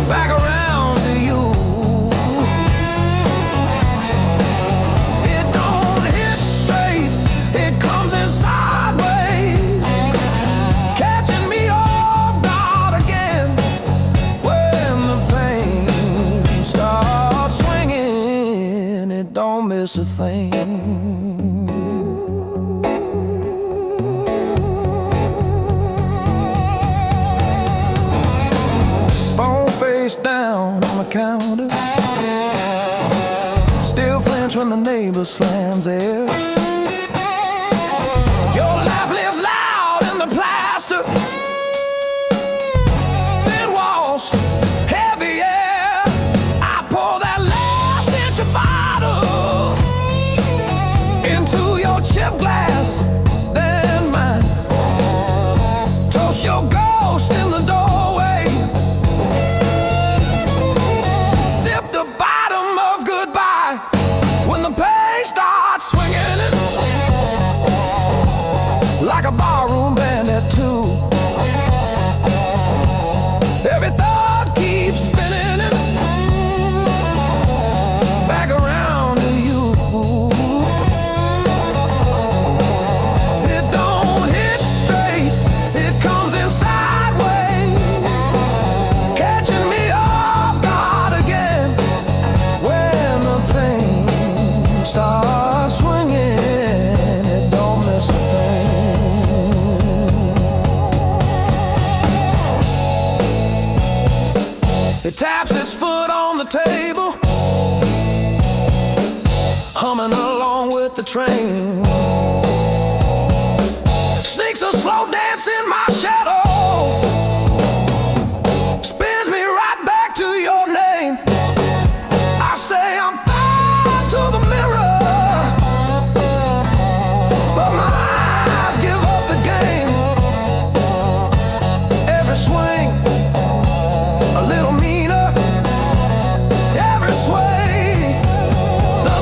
back around to you. It don't hit straight, it comes in sideways, catching me off guard again. When the pain starts swinging, it don't miss a thing. Phone face down counter. Still flinch when the neighbor slams theirs. Your life lives loud in the plaster. Thin walls, heavy air. I pour that last inch of bottle into your chip glass, then mine. Toast your ghost in the doorway. Sip the bottom of goodbye when the pain starts swinging it, like a barroom band at two. Every thought keeps spinning it back around to you. It don't hit straight, it comes in sideways, catching me off guard again when the pain starts swinging. It don't miss a thing. It taps its foot on the table, humming along with the train. Sneaks a slow dance in my shadow, spins me right back to your name. I say I'm fine to the mirror, but my eyes give up the game. Every swing a little meaner, every sway the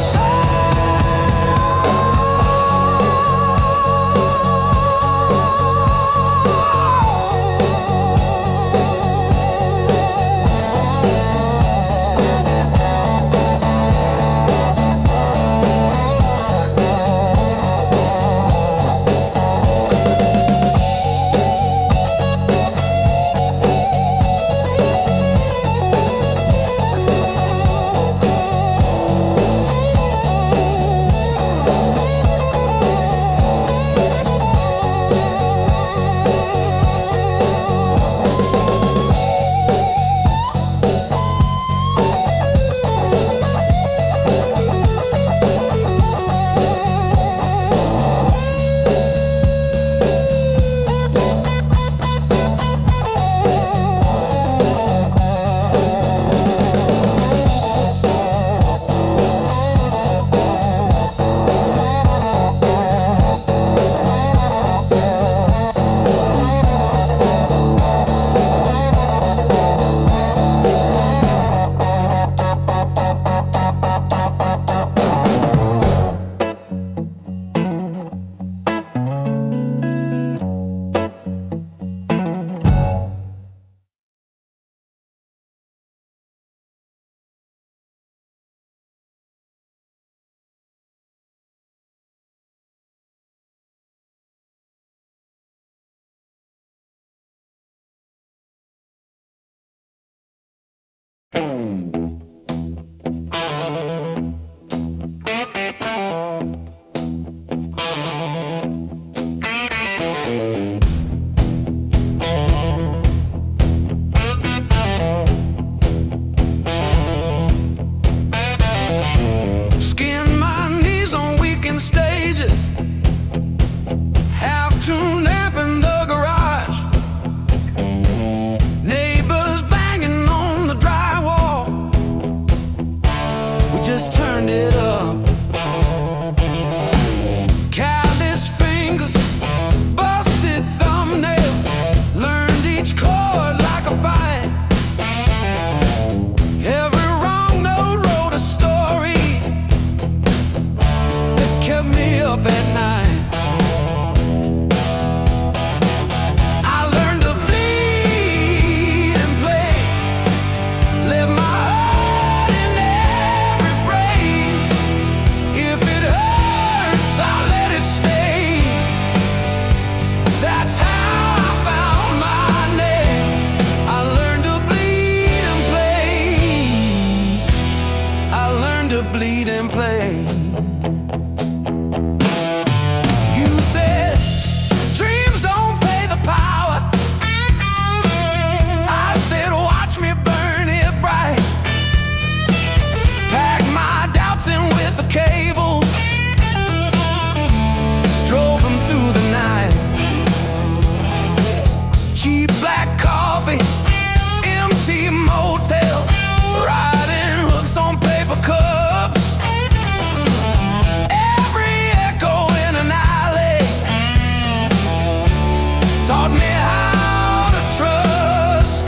taught me how to trust.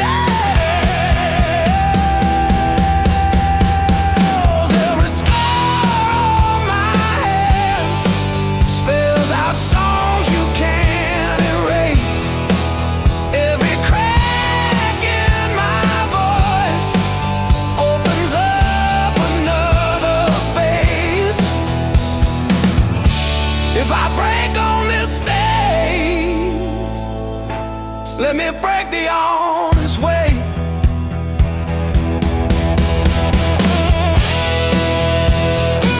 Every scar on my hands spells out songs you can't erase. Every crack in my voice opens up another space. If I break on this stage, let me break the honest way.